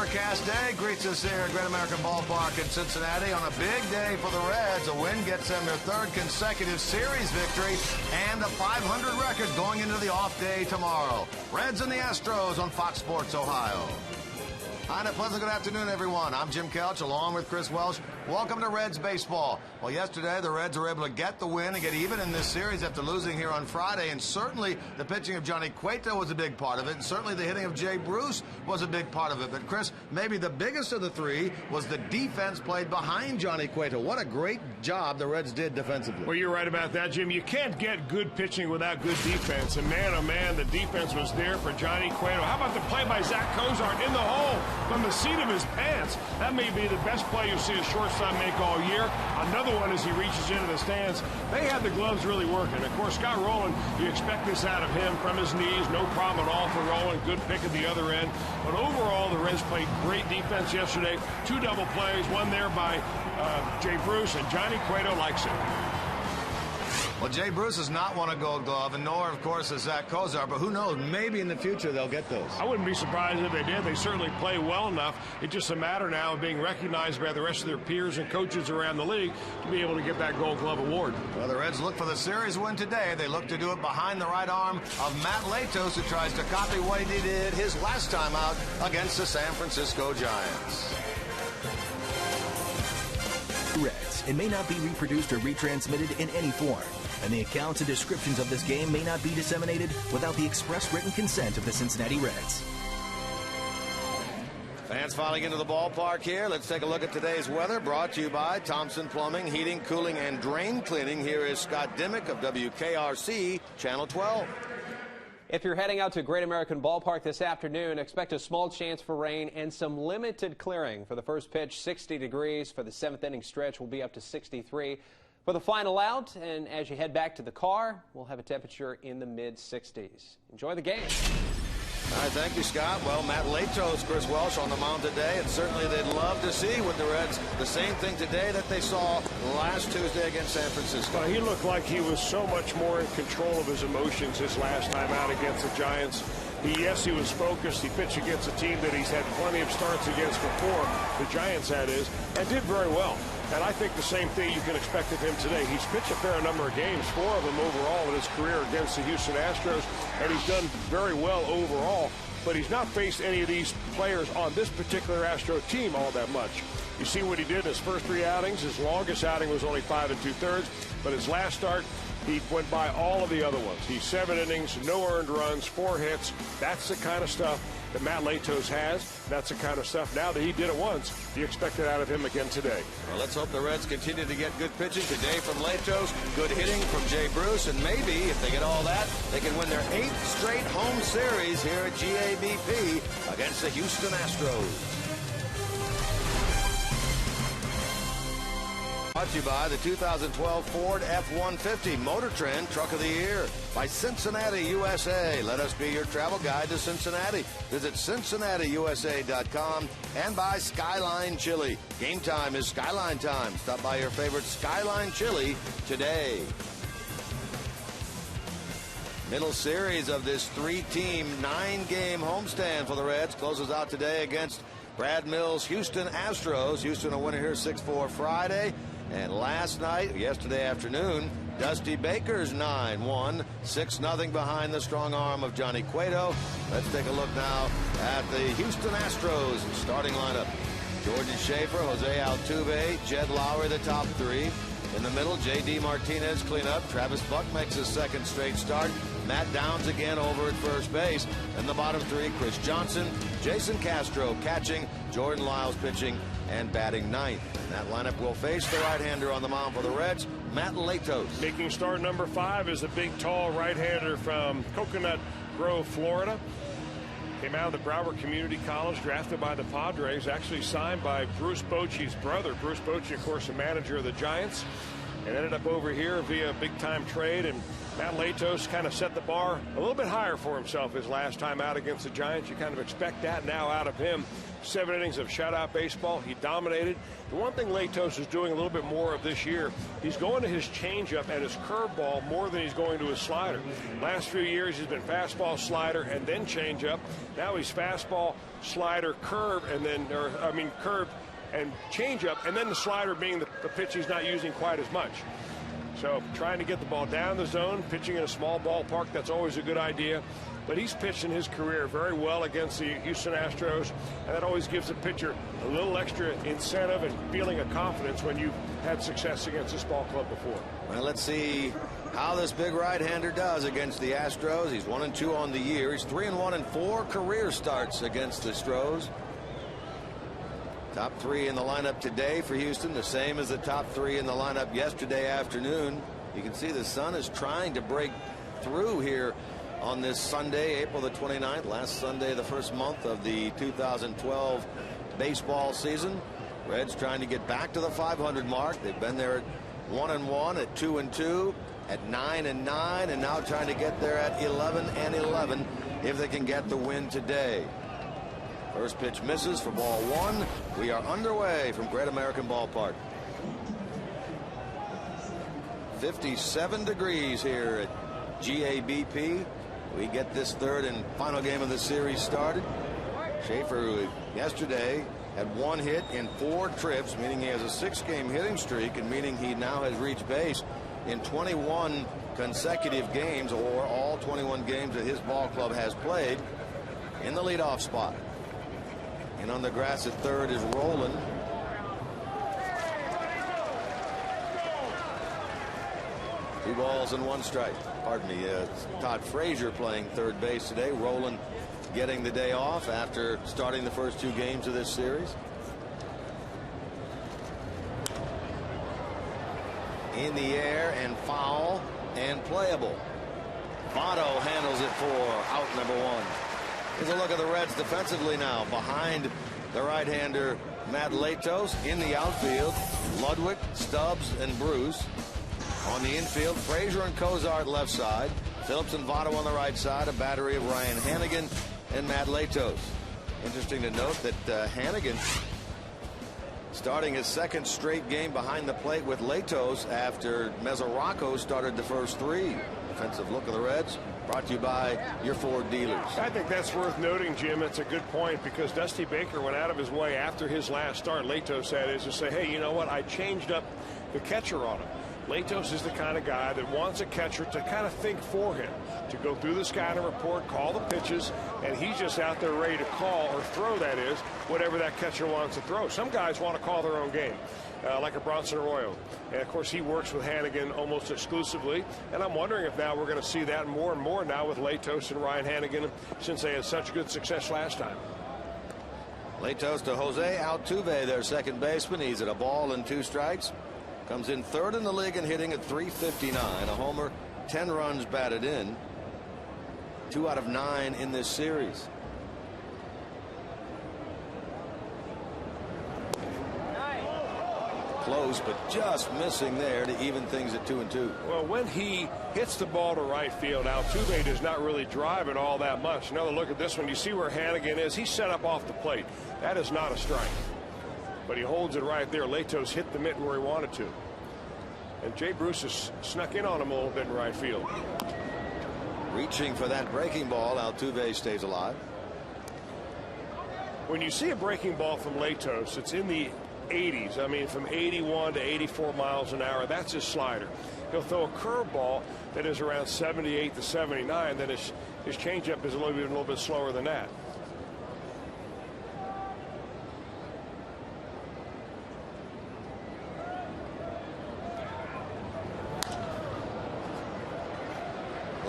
overcast day greets us here at Great American Ballpark in Cincinnati on a big day for the Reds. A win gets them their third consecutive series victory and a .500 record going into the off day tomorrow. Reds and the Astros on Fox Sports Ohio. Hi, and a pleasant good afternoon, everyone. I'm Jim Kelch, along with Chris Welsh. Welcome to Reds baseball. Well, yesterday the Reds were able to get the win and get even in this series after losing here on Friday, and certainly the pitching of Johnny Cueto was a big part of it, and certainly the hitting of Jay Bruce was a big part of it. But, Chris, maybe the biggest of the three was the defense played behind Johnny Cueto. What a great job the Reds did defensively. Well, you're right about that, Jim. You can't get good pitching without good defense, and man, oh man, the defense was there for Johnny Cueto. How about the play by Zach Cozart in the hole from the seat of his pants? That may be the best play you'll see a shortstop make all year. Another one as he reaches into the stands. They had the gloves really working. Of course, Scott Rowland, you expect this out of him from his knees. No problem at all for Rowland. Good pick at the other end. But overall, the Reds played great defense yesterday. Two double plays, one there by Jay Bruce, and Johnny Cueto likes it. Well, Jay Bruce has not won a Gold Glove, and nor, of course, is Zach Cozart, but who knows, maybe in the future they'll get those. I wouldn't be surprised if they did. They certainly play well enough. It's just a matter now of being recognized by the rest of their peers and coaches around the league to be able to get that Gold Glove award. Well, the Reds look for the series win today. They look to do it behind the right arm of Matt Latos, who tries to copy what he did his last time out against the San Francisco Giants. Reds. It may not be reproduced or retransmitted in any form, and the accounts and descriptions of this game may not be disseminated without the express written consent of the Cincinnati Reds. Fans filing into the ballpark here. Let's take a look at today's weather, brought to you by Thompson Plumbing, Heating, Cooling, and Drain Cleaning. Here is Scott Dimick of WKRC, Channel 12. If you're heading out to Great American Ballpark this afternoon, expect a small chance for rain and some limited clearing. For the first pitch, 60 degrees. For the seventh inning stretch, will be up to 63. For the final out, and as you head back to the car, we'll have a temperature in the mid-60s. Enjoy the game. All right, thank you, Scott. Well, Matt Latos, Chris Welsh on the mound today, and certainly they'd love to see with the Reds the same thing today that they saw last Tuesday against San Francisco. Well, he looked like he was so much more in control of his emotions his last time out against the Giants. Yes, he was focused. He pitched against a team that he's had plenty of starts against before, the Giants that is, and did very well. And I think the same thing you can expect of him today. He's pitched a fair number of games, 4 of them overall in his career against the Houston Astros, and he's done very well overall. But he's not faced any of these players on this particular Astro team all that much. You see what he did in his first 3 outings. His longest outing was only 5 2/3, but his last start, he went by all of the other ones. He's 7 innings, no earned runs, 4 hits. That's the kind of stuff that Matt Latos has. That's the kind of stuff, now that he did it once, you expect it out of him again today. Well, let's hope the Reds continue to get good pitching today from Latos, good hitting from Jay Bruce, and maybe, if they get all that, they can win their 8th straight home series here at GABP against the Houston Astros. Brought to you by the 2012 Ford F-150 Motor Trend Truck of the Year by Cincinnati USA. Let us be your travel guide to Cincinnati. Visit CincinnatiUSA.com, and by Skyline Chili. Game time is Skyline time. Stop by your favorite Skyline Chili today. Middle series of this 3-team, 9-game homestand for the Reds closes out today against Brad Mills' Houston Astros. Houston a winner here 6-4 Friday. And last night, yesterday afternoon, Dusty Baker's 9-1, 6-0 behind the strong arm of Johnny Cueto. Let's take a look now at the Houston Astros starting lineup. Jordan Schaefer, Jose Altuve, Jed Lowry, the top 3. In the middle, J.D. Martinez cleanup. Travis Buck makes his 2nd straight start. Matt Downs again over at first base. And the bottom 3, Chris Johnson, Jason Castro catching, Jordan Lyles pitching and batting 9th. And that lineup will face the right-hander on the mound for the Reds, Matt Latos. Making start number 5 is a big, tall right-hander from Coconut Grove, Florida. Came out of the Broward Community College, drafted by the Padres, actually signed by Bruce Bochy's brother. Bruce Bochy, of course, the manager of the Giants, and ended up over here via a big-time trade. And Matt Latos kind of set the bar a little bit higher for himself his last time out against the Giants. You kind of expect that now out of him. 7 innings of shutout baseball. He dominated. The one thing Latos is doing a little bit more of this year, he's going to his changeup and his curveball more than he's going to his slider. Last few years, he's been fastball, slider, and then changeup. Now he's fastball, slider, curve, and then, curve and changeup, and then the slider being the pitch he's not using quite as much. So trying to get the ball down the zone, pitching in a small ballpark, that's always a good idea. But he's pitched in his career very well against the Houston Astros, and that always gives the pitcher a little extra incentive and feeling of confidence when you've had success against this ball club before. Well, let's see how this big right-hander does against the Astros. He's 1-2 on the year. He's 3-1 in 4 career starts against the Astros. Top 3 in the lineup today for Houston, the same as the top 3 in the lineup yesterday afternoon. You can see the sun is trying to break through here on this Sunday, April the 29th, last Sunday, the first month of the 2012 baseball season. Reds trying to get back to the 500 mark. They've been there at 1-1, at 2-2, at 9-9, and now trying to get there at 11-11 if they can get the win today. First pitch misses for ball 1. We are underway from Great American Ballpark. 57 degrees here at GABP. We get this third and final game of the series started. Schaefer, who yesterday had 1 hit in 4 trips, meaning he has a 6-game hitting streak, and meaning he now has reached base in 21 consecutive games, or all 21 games that his ball club has played, in the leadoff spot. And on the grass at third is Roland. Two balls and 1 strike. Pardon me. Todd Frazier playing third base today. Roland getting the day off after starting the first 2 games of this series. In the air and foul and playable. Votto handles it for out number 1. Here's a look at the Reds defensively now. Behind the right-hander Matt Latos. In the outfield, Ludwig, Stubbs, and Bruce. On the infield, Frazier and Cozart left side. Phillips and Votto on the right side. A battery of Ryan Hannigan and Matt Latos. Interesting to note that Hannigan starting his 2nd straight game behind the plate with Latos after Mesoraco started the first 3. Defensive look of the Reds, brought to you by your Ford dealers. I think that's worth noting, Jim. It's a good point, because Dusty Baker went out of his way after his last start, Latos that is, to say, hey, you know what, I changed up the catcher on him. Latos is the kind of guy that wants a catcher to kind of think for him, to go through the scouting report, call the pitches, and he's just out there ready to call, or throw, that is, whatever that catcher wants to throw. Some guys want to call their own game, like a Bronson Arroyo. And, of course, he works with Hannigan almost exclusively, and I'm wondering if now we're going to see that more and more now with Latos and Ryan Hannigan, since they had such good success last time. Latos to Jose Altuve, their second baseman. He's at a ball and 2 strikes. Comes in 3rd in the league and hitting at .359. A homer, 10 runs batted in. 2 out of 9 in this series. Close, but just missing there to even things at 2-2. Well, when he hits the ball to right field, Altuve does not really drive it all that much. Another look at this one. You see where Hannigan is. He's set up off the plate. That is not a strike. But he holds it right there. Latos hit the mitten where he wanted to. And Jay Bruce has snuck in on him a little bit in right field. Reaching for that breaking ball. Altuve stays alive. When you see a breaking ball from Latos, it's in the 80s. I mean, from 81 to 84 miles an hour. That's his slider. He'll throw a curveball that is around 78 to 79. Then his changeup is a little bit slower than that.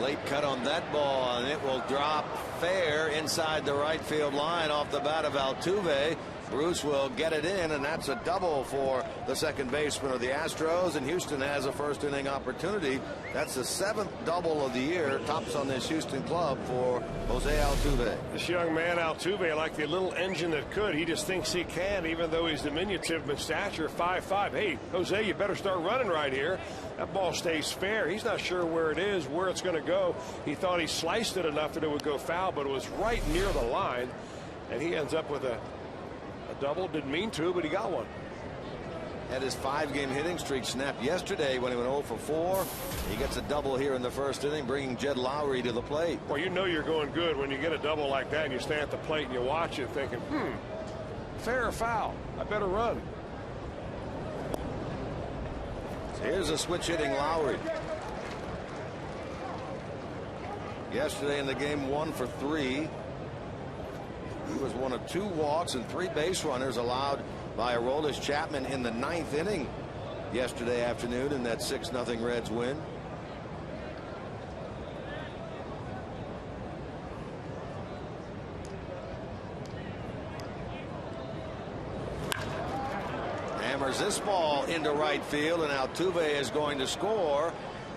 Late cut on that ball, and it will drop fair inside the right field line off the bat of Altuve. Bruce will get it in, and that's a double for the second baseman of the Astros, and Houston has a first inning opportunity. That's the 7th double of the year, tops on this Houston club for Jose Altuve. This young man Altuve, like the little engine that could, he just thinks he can, even though he's diminutive in stature, 5'5". Hey, Jose, you better start running right here. That ball stays fair. He's not sure where it is, where it's going to go. He thought he sliced it enough that it would go foul, but it was right near the line, and he ends up with a double. Didn't mean to, but he got one. Had his 5-game hitting streak snapped yesterday when he went 0 for 4. He gets a double here in the first inning, bringing Jed Lowry to the plate. Well, you know you're going good when you get a double like that and you stand at the plate and you watch it thinking, fair or foul? I better run. So here's a switch hitting Lowry. Yesterday in the game, 1 for 3. He was one of 2 walks and 3 base runners allowed by Aroldis Chapman in the 9th inning yesterday afternoon in that 6-0 Reds win. Hammers this ball into right field, and Altuve is going to score,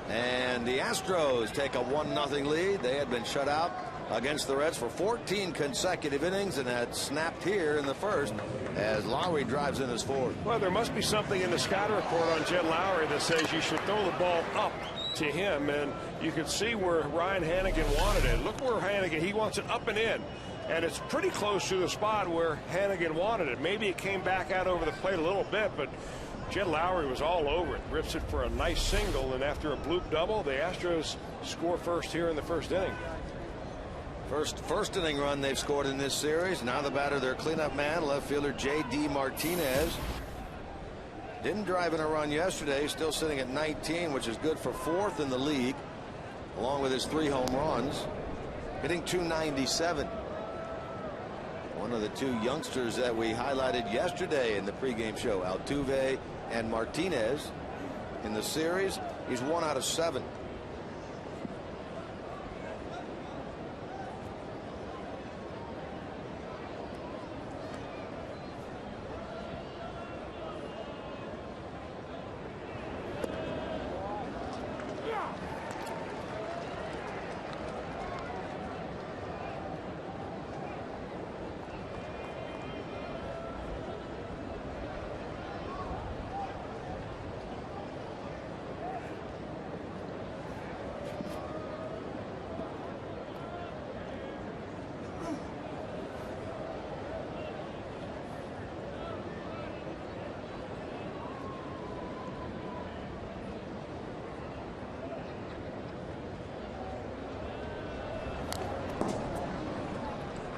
and the Astros take a 1-0 lead. They had been shut out against the Reds for 14 consecutive innings and had snapped here in the first as Lowry drives in his 4th. Well, there must be something in the scouting report on Jed Lowry that says you should throw the ball up to him, and you can see where Ryan Hannigan wanted it. Look where Hannigan, he wants it up and in, and it's pretty close to the spot where Hannigan wanted it. Maybe it came back out over the plate a little bit, but Jed Lowry was all over it. Rips it for a nice single, and after a bloop double, the Astros score first here in the first inning. First inning run they've scored in this series. Now the batter, their cleanup man, left fielder J.D. Martinez. Didn't drive in a run yesterday, still sitting at 19, which is good for 4th in the league, along with his 3 home runs. Hitting .297. One of the 2 youngsters that we highlighted yesterday in the pregame show, Altuve and Martinez. In the series, he's 1 out of 7.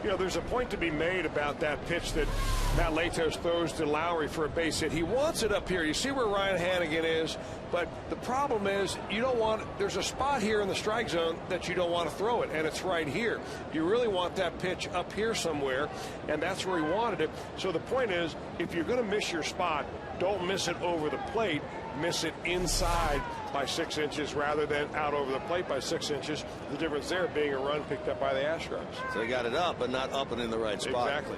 You know, there's a point to be made about that pitch that Matt Latos throws to Lowry for a base hit. He wants it up here. You see where Ryan Hannigan is, but the problem is you don't want, there's a spot here in the strike zone that you don't want to throw it, and it's right here. You really want that pitch up here somewhere, and that's where he wanted it. So the point is, if you're going to miss your spot, don't miss it over the plate. Miss it inside by 6 inches rather than out over the plate by 6 inches. The difference there being a run picked up by the Astros. So he got it up, but not up and in the right spot. Exactly.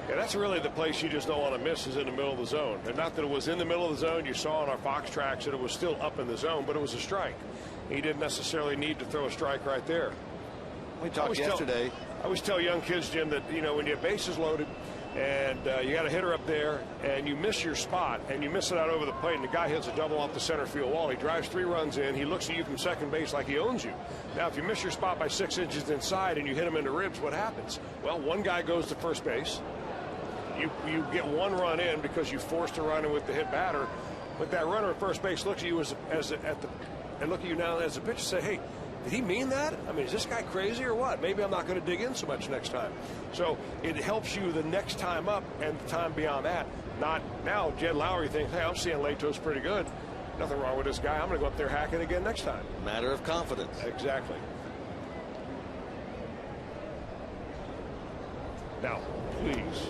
Yeah, that's really the place you just don't want to miss, is in the middle of the zone. And not that it was in the middle of the zone. You saw on our Fox tracks that it was still up in the zone, but it was a strike. He didn't necessarily need to throw a strike right there. We talked yesterday. I always tell young kids, Jim, that, you know, when your base is loaded and you got a hitter up there and you miss your spot and you miss it out over the plate and the guy hits a double off the center field wall, he drives 3 runs in, he looks at you from second base like he owns you. Now, if you miss your spot by 6 inches inside and you hit him in the ribs, what happens? Well, one guy goes to first base. You get 1 run in because you forced a run in with the hit batter, but that runner at first base looks at you and look at you now as a pitcher and say, hey, did he mean that? I mean, is this guy crazy or what? Maybe I'm not going to dig in so much next time. So it helps you the next time up and the time beyond that. Not now. Jed Lowry thinks, hey, I'm seeing Latos pretty good. Nothing wrong with this guy. I'm going to go up there hacking again next time. Matter of confidence. Exactly. Now, please,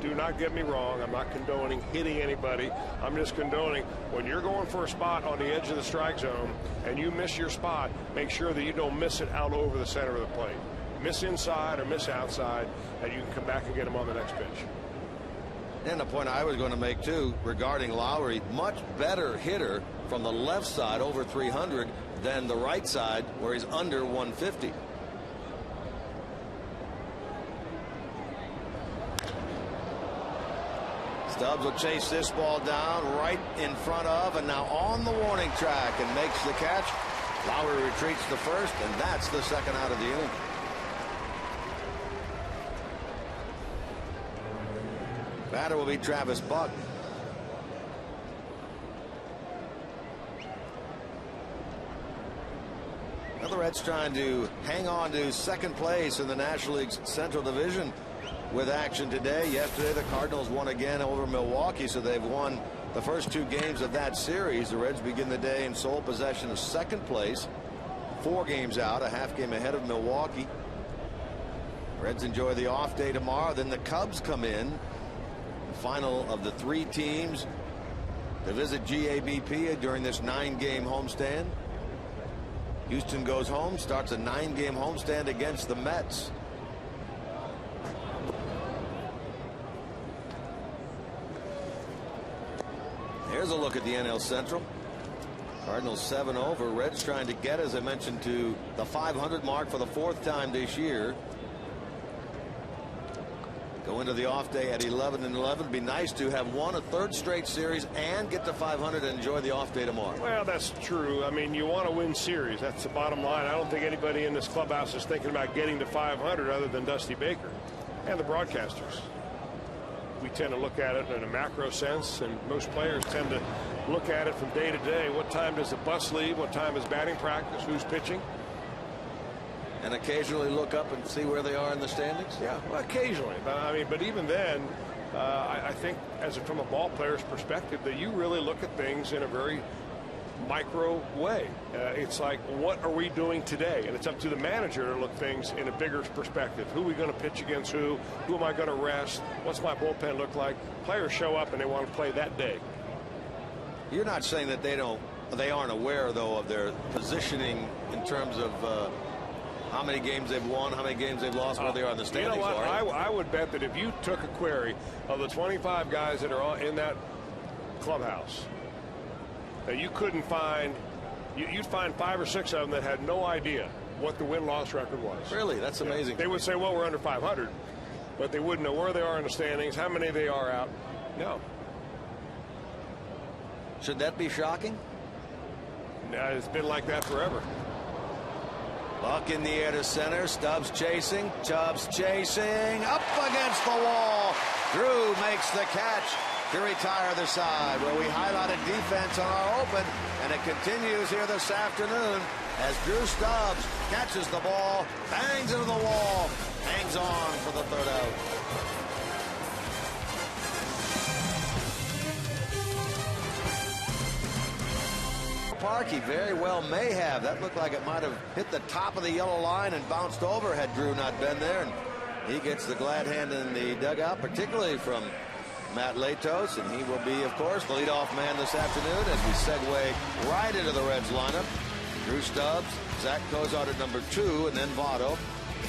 do not get me wrong. I'm not condoning hitting anybody. I'm just condoning when you're going for a spot on the edge of the strike zone and you miss your spot, make sure that you don't miss it out over the center of the plate. Miss inside or miss outside, and you can come back and get him on the next pitch. And the point I was going to make, too, regarding Lowry, much better hitter from the left side over 300 than the right side where he's under 150. Stubbs will chase this ball down right in front of and now on the warning track and makes the catch. Lowry retreats to first, and that's the second out of the inning. Batter will be Travis Buck. Now the Reds trying to hang on to second place in the National League's Central Division with action today. Yesterday the Cardinals won again over Milwaukee, so they've won the first 2 games of that series. The Reds begin the day in sole possession of second place, 4 games out, a half game ahead of Milwaukee. Reds enjoy the off day tomorrow. Then the Cubs come in, the final of the 3 teams to visit GABP during this 9-game homestand. Houston goes home, starts a 9-game homestand against the Mets. Here's a look at the NL Central. Cardinals 7 over. Reds trying to get, as I mentioned, to the 500 mark for the 4th time this year. Go into the off day at 11-11. It'd be nice to have won a 3rd straight series and get to 500 and enjoy the off day tomorrow. Well, that's true. I mean, you want to win series. That's the bottom line. I don't think anybody in this clubhouse is thinking about getting to 500 other than Dusty Baker and the broadcasters. We tend to look at it in a macro sense, and most players tend to look at it from day to day. What time does the bus leave? What time is batting practice? Who's pitching? And occasionally look up and see where they are in the standings? Yeah, well, occasionally. But even then, I think from a ball player's perspective, that you really look at things in a very micro way. It's like, what are we doing today? And it's up to the manager to look things in a bigger perspective. Who are we going to pitch against who? Who am I going to rest? What's my bullpen look like? Players show up and they want to play that day. You're not saying that they aren't aware, though, of their positioning in terms of how many games they've won, how many games they've lost, where they are in the standings. You know what? I would bet that if you took a query of the 25 guys that are in that clubhouse, that you couldn't find, you'd find 5 or 6 of them that had no idea what the win-loss record was. Really? That's amazing. They would say, well, we're under 500, but they wouldn't know where they are in the standings, how many they are out. No. Should that be shocking? It's been like that forever. Buck in the air to center. Stubbs chasing. Chubbs chasing. Up against the wall. Drew makes the catch to retire the side, where we highlighted defense on our open, and it continues here this afternoon as Drew Stubbs catches the ball, bangs into the wall, hangs on for the 3rd out. Park, he very well may have. That looked like it might have hit the top of the yellow line and bounced over had Drew not been there. And he gets the glad hand in the dugout, particularly from Matt Latos, and he will be, of course, the leadoff man this afternoon as we segue right into the Reds lineup. Drew Stubbs, Zach Cozart at number 2, and then Votto,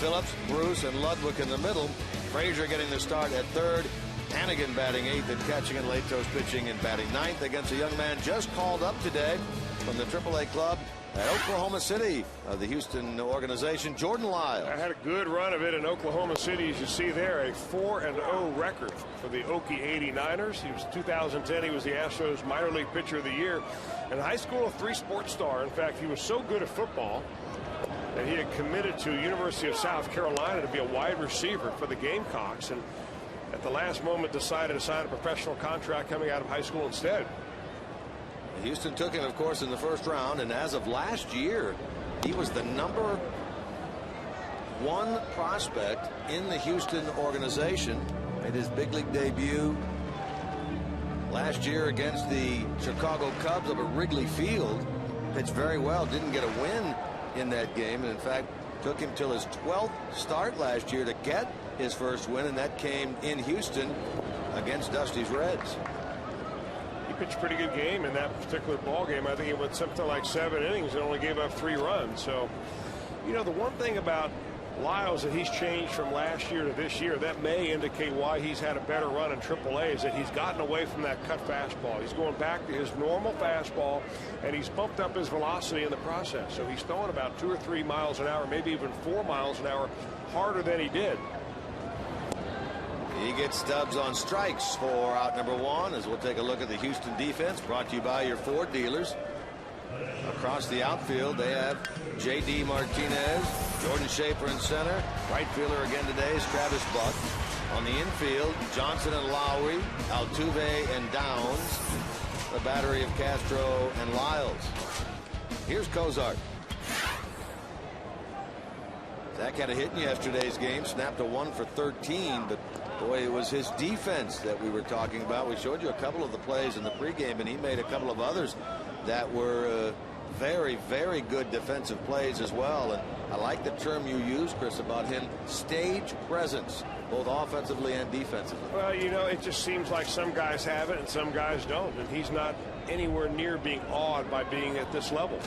Phillips, Bruce, and Ludwig in the middle. Frazier getting the start at 3rd. Hannigan batting 8th and catching, and Latos pitching and batting 9th against a young man just called up today from the AAA club at Oklahoma City of the Houston organization, Jordan Lyles. I had a good run of it in Oklahoma City, as you see there, a 4-0 record for the Okie 89ers. He was 2010. He was the Astros minor league pitcher of the year. In high school, a 3-sport star. In fact, he was so good at football that he had committed to University of South Carolina to be a wide receiver for the Gamecocks, and at the last moment decided to sign a professional contract coming out of high school instead. Houston took him, of course, in the 1st round, and as of last year, he was the number 1 prospect in the Houston organization. Made his big league debut last year against the Chicago Cubs up at Wrigley Field. Pitched very well, didn't get a win in that game, and in fact took him till his 12th start last year to get his first win, and that came in Houston against Dusty's Reds. He pitched a pretty good game in that particular ball game. I think he went something like 7 innings and only gave up 3 runs. So, you know, the one thing about Lyles that he's changed from last year to this year, that may indicate why he's had a better run in AAA, is that he's gotten away from that cut fastball. He's going back to his normal fastball, and he's bumped up his velocity in the process. So he's throwing about 2 or 3 miles an hour, maybe even 4 miles an hour harder than he did. He gets stubs on strikes for out number 1, as we'll take a look at the Houston defense, brought to you by your Ford dealers. Across the outfield, they have J.D. Martinez, Jordan Schaefer in center. Right fielder again today is Travis Buck. On the infield, Johnson and Lowry, Altuve and Downs. The battery of Castro and Lyles. Here's Cozart. Zach had a hit in yesterday's game, snapped a 1 for 13, but boy, it was his defense that we were talking about. We showed you a couple of the plays in the pregame, and he made a couple of others that were very, very good defensive plays as well. And I like the term you used, Chris, about him, stage presence, both offensively and defensively. Well, you know, it just seems like some guys have it and some guys don't, and he's not anywhere near being awed by being at this level.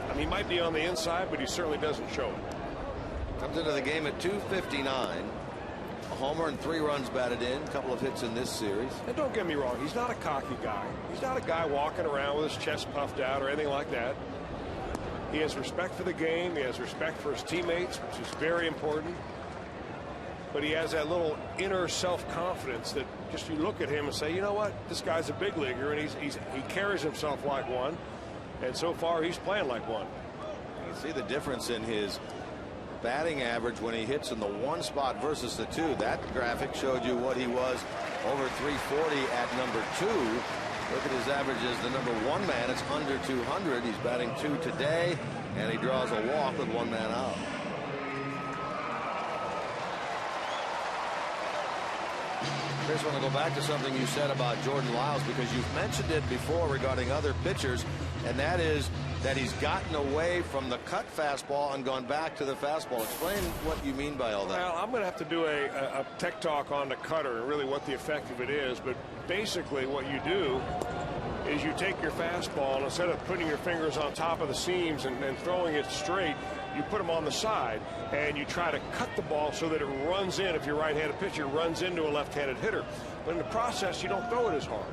I mean, he might be on the inside, but he certainly doesn't show it. Comes into the game at 259. A homer and 3 runs batted in. A couple of hits in this series. And don't get me wrong, he's not a cocky guy. He's not a guy walking around with his chest puffed out or anything like that. He has respect for the game. He has respect for his teammates, which is very important. But he has that little inner self-confidence that just you look at him and say, you know what, this guy's a big leaguer, and he carries himself like one. And so far, he's playing like one. You can see the difference in his batting average when he hits in the 1 spot versus the 2. That graphic showed you what he was over 340 at number 2. Look at his average as the number 1 man. It's under 200. He's batting 2 today, and he draws a walk with 1 man out. Chris, I want to go back to something you said about Jordan Lyles, because you've mentioned it before regarding other pitchers, and that is that he's gotten away from the cut fastball and gone back to the fastball. Explain what you mean by all that. Well, I'm going to have to do a tech talk on the cutter and really what the effect of it is. But basically what you do is you take your fastball, and instead of putting your fingers on top of the seams and throwing it straight, you put them on the side, and you try to cut the ball so that it runs in. If you're a right-handed pitcher, runs into a left-handed hitter. But in the process, you don't throw it as hard.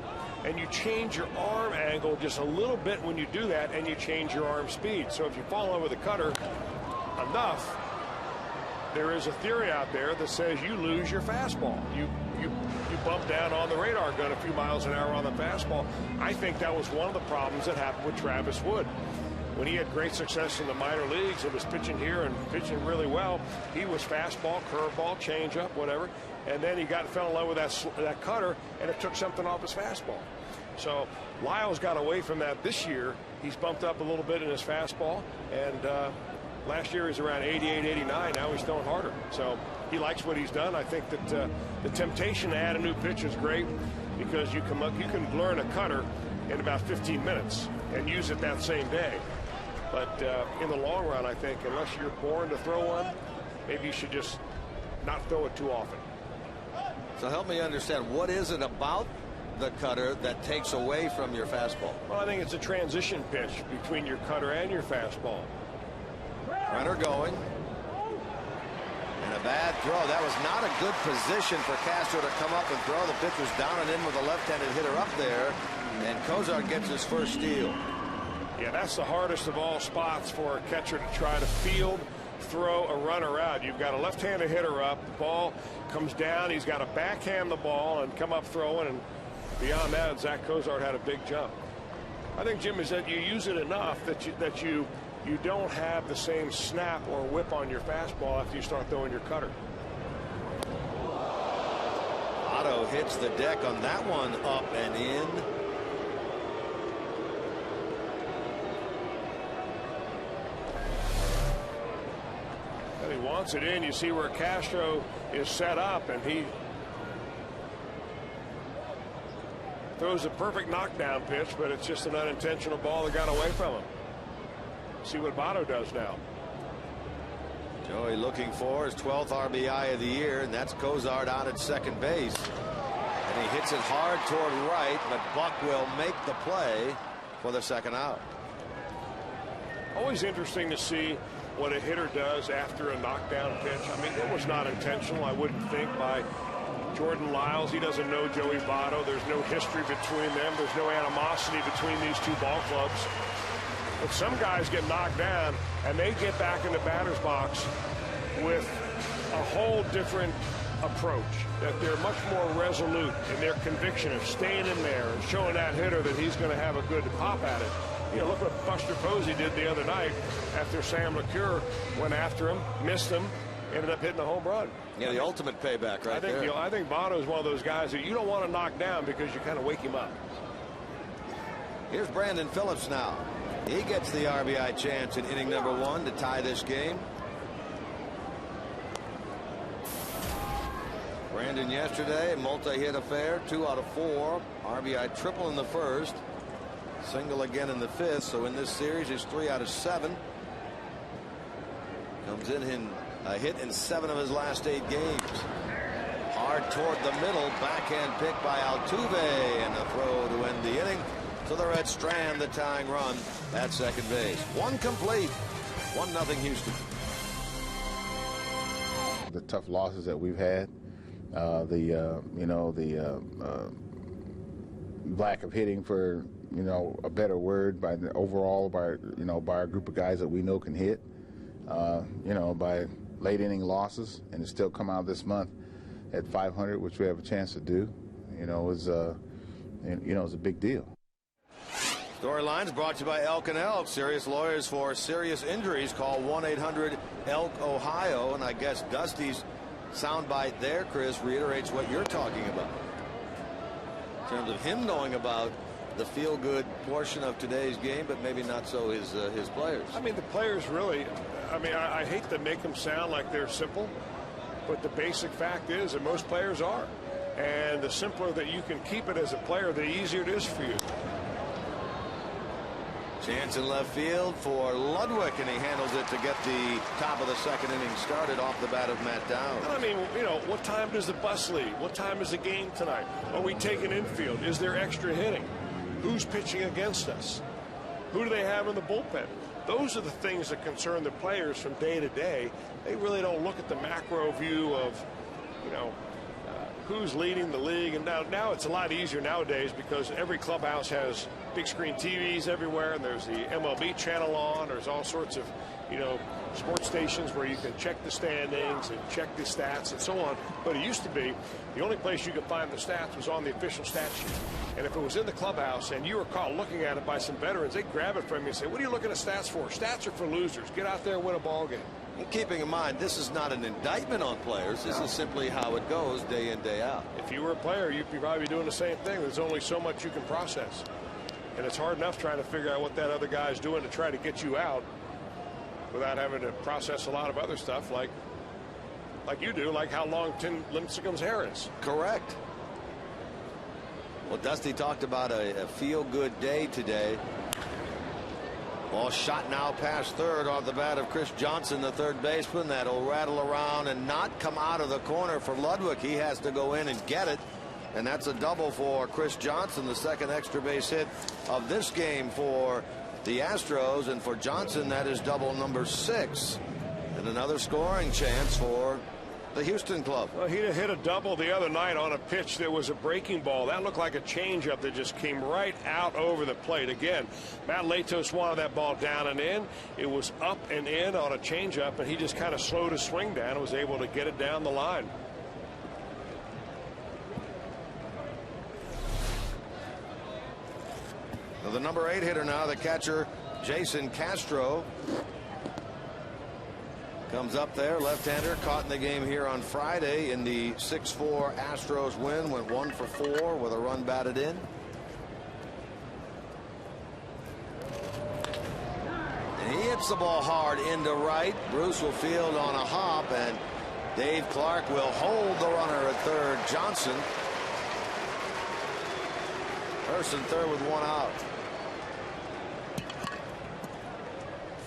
And you change your arm angle just a little bit when you do that, and you change your arm speed. So if you fall in love with a cutter enough, there is a theory out there that says you lose your fastball. You bump down on the radar gun a few miles an hour on the fastball. I think that was one of the problems that happened with Travis Wood. When he had great success in the minor leagues and was pitching here and pitching really well, he was fastball, curveball, changeup, whatever. And then he fell in love with that cutter, and it took something off his fastball. So Lyles got away from that this year. He's bumped up a little bit in his fastball, and last year he was around 88, 89. Now he's throwing harder. So he likes what he's done. I think that the temptation to add a new pitch is great, because you can learn a cutter in about 15 minutes and use it that same day. But in the long run, I think unless you're born to throw one, maybe you should just not throw it too often. So help me understand, what is it about the cutter that takes away from your fastball? Well, I think it's a transition pitch between your cutter and your fastball. Runner going. And a bad throw. That was not a good position for Castro to come up and throw. The pitch was down and in with a left-handed hitter up there. And Cozart gets his first steal. Yeah, that's the hardest of all spots for a catcher to try to field, throw a runner out. You've got a left-handed hitter up. The ball comes down. He's got to backhand the ball and come up throwing. And beyond that, Zach Cozart had a big jump. I think, Jim, is that you use it enough that you don't have the same snap or whip on your fastball after you start throwing your cutter. Votto hits the deck on that one, up and in. And he wants it in. You see where Castro is set up, and he throws a perfect knockdown pitch, but it's just an unintentional ball that got away from him. See what Votto does now. Joey looking for his 12th RBI of the year, and that's Cozart out at second base. And he hits it hard toward right, but Buck will make the play for the second out. Always interesting to see what a hitter does after a knockdown pitch. I mean, it was not intentional, I wouldn't think, by Jordan Lyles. He doesn't know Joey Votto. There's no history between them. There's no animosity between these two ball clubs. But some guys get knocked down, and they get back in the batter's box with a whole different approach, that they're much more resolute in their conviction of staying in there and showing that hitter that he's going to have a good pop at it. You know, look what Buster Posey did the other night after Sam LeCure went after him, missed him, ended up hitting a home run. Yeah, the ultimate payback right there. I think Votto is one of those guys that you don't want to knock down because you kind of wake him up. Here's Brandon Phillips now. He gets the RBI chance in inning number 1 to tie this game. Brandon yesterday, multi-hit affair, 2 out of 4. RBI triple in the first. Single again in the 5th. So in this series, he's 3 out of 7. Comes in a hit in 7 of his last 8 games. Hard toward the middle. Backhand pick by Altuve. And a throw to end the inning. So the Reds strand the tying run at second base. 1 complete. 1-0 Houston. The tough losses that we've had. The lack of hitting, for a better word, by the overall by our group of guys that we know can hit, by late inning losses, and to still come out this month at 500, which we have a chance to do, is a big deal. Storylines brought to you by Elk & Elk. Serious lawyers for serious injuries. Call 1-800-ELK-OHIO. And I guess Dusty's soundbite there, Chris, reiterates what you're talking about in terms of him knowing about the feel-good portion of today's game, but maybe not so his players. I mean, the players really, I hate to make them sound like they're simple, but the basic fact is that most players are. And the simpler that you can keep it as a player, the easier it is for you. Chance in left field for Ludwig, and he handles it to get the top of the second inning started off the bat of Matt Downs. I mean, what time does the bus leave? What time is the game tonight? Are we taking infield? Is there extra hitting? Who's pitching against us? Who do they have in the bullpen? Those are the things that concern the players from day to day. They really don't look at the macro view of, who's leading the league. And now it's a lot easier nowadays because every clubhouse has big screen TVs everywhere, and there's the MLB channel on. There's all sorts of, sports stations where you can check the standings and check the stats and so on. But it used to be the only place you could find the stats was on the official stat sheet. And if it was in the clubhouse and you were caught looking at it by some veterans, they'd grab it from you and say, what are you looking at stats for? Stats are for losers. Get out there and win a ball game. And keeping in mind, this is not an indictment on players. This is simply how it goes day in, day out. If you were a player, you'd probably be doing the same thing. There's only so much you can process. And it's hard enough trying to figure out what that other guy's doing to try to get you out without having to process a lot of other stuff like you do, like how long Tim Lincecum's hair is. Correct. Well, Dusty talked about a feel-good day today. Ball shot now past third off the bat of Chris Johnson, the third baseman. That'll rattle around and not come out of the corner for Ludwig. He has to go in and get it. And that's a double for Chris Johnson, the second extra base hit of this game for the Astros. And for Johnson, that is double number 6. And another scoring chance for the Houston club. Well, he hit a double the other night on a pitch that was a breaking ball. That looked like a changeup that just came right out over the plate. Again, Matt Latos wanted that ball down and in. It was up and in on a changeup, and he just kind of slowed his swing down and was able to get it down the line. Well, the number 8 hitter now, the catcher, Jason Castro. Comes up there, left-hander, caught in the game here on Friday in the 6-4 Astros win. Went 1 for 4 with a run batted in. And he hits the ball hard into right. Bruce will field on a hop, and Dave Clark will hold the runner at third. Johnson, first and third with 1 out.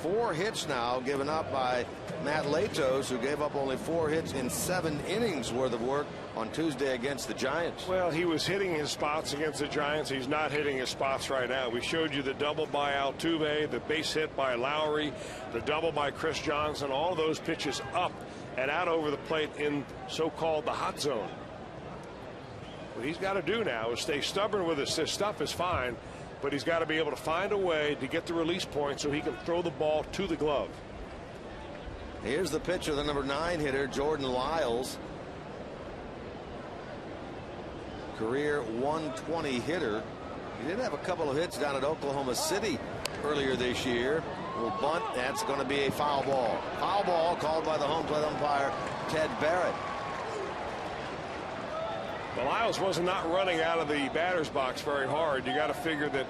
4 hits now given up by Matt Latos, who gave up only 4 hits in 7 innings worth of work on Tuesday against the Giants. Well, he was hitting his spots against the Giants. He's not hitting his spots right now. We showed you the double by Altuve, the base hit by Lowry, the double by Chris Johnson, all those pitches up and out over the plate in so-called the hot zone. What he's got to do now is stay stubborn with this. This stuff is fine, but he's got to be able to find a way to get the release point so he can throw the ball to the glove. Here's the pitcher, the number 9 hitter, Jordan Lyles. Career 120 hitter. He did have a couple of hits down at Oklahoma City earlier this year. Little bunt. That's going to be a foul ball. Foul ball called by the home plate umpire, Ted Barrett. Well, Lyles was not running out of the batter's box very hard. You got to figure that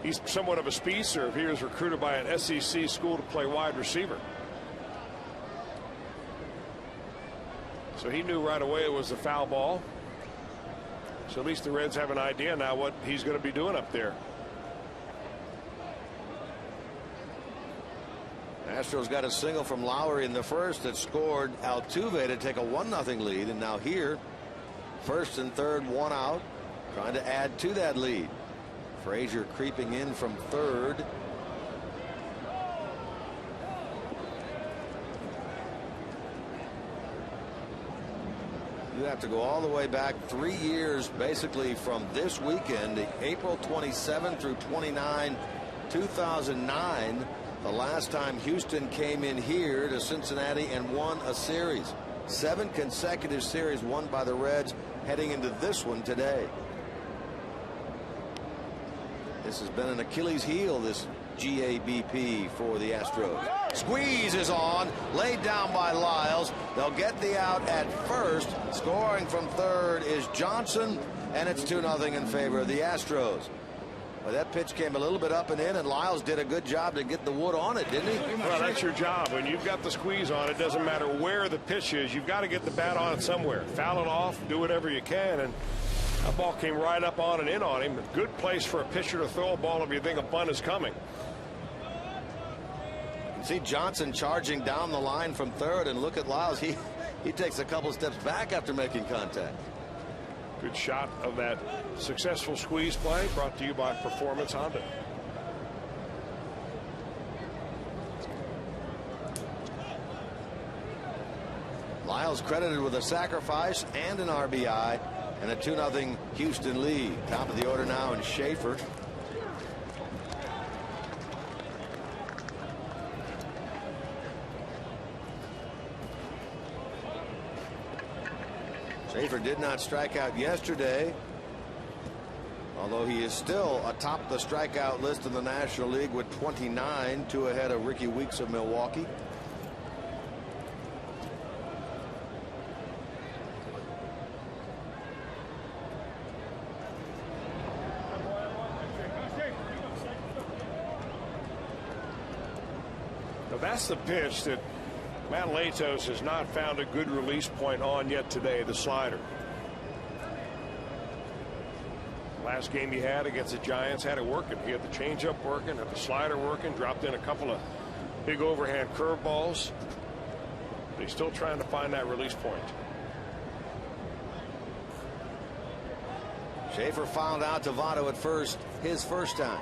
he's somewhat of a speedster if he was recruited by an SEC school to play wide receiver. So he knew right away it was a foul ball. So at least the Reds have an idea now what he's going to be doing up there. Astros got a single from Lowry in the first that scored Altuve to take a 1-0 lead, and now here, first and third, 1 out, trying to add to that lead. Frazier creeping in from third. You have to go all the way back 3 years, basically from this weekend, April 27 through 29, 2009. The last time Houston came in here to Cincinnati and won a series. 7 consecutive series won by the Reds heading into this one today. This has been an Achilles heel, this GABP for the Astros. Squeeze is on, laid down by Lyles. They'll get the out at first. Scoring from third is Johnson, and it's 2-0 in favor of the Astros. Well, that pitch came a little bit up and in, and Lyles did a good job to get the wood on it, didn't he? Well, that's your job. When you've got the squeeze on, it doesn't matter where the pitch is. You've got to get the bat on it somewhere. Foul it off, do whatever you can, and that ball came right up on and in on him. A good place for a pitcher to throw a ball if you think a bunt is coming. You see Johnson charging down the line from third, and look at Lyles. He takes a couple steps back after making contact. Good shot of that successful squeeze play, brought to you by Performance Honda. Lyles credited with a sacrifice and an RBI, and a 2-0 Houston lead. Top of the order now, and Schaefer. Schaefer did not strike out yesterday, although he is still atop the strikeout list in the National League with 29, 2 ahead of Ricky Weeks of Milwaukee. Now that's the pitch that Matt Latos has not found a good release point on yet today, the slider. Last game he had against the Giants had it working. He had the changeup working, had the slider working, dropped in a couple of big overhand curveballs. He's still trying to find that release point. Schaefer fouled out to Votto at first, his first time.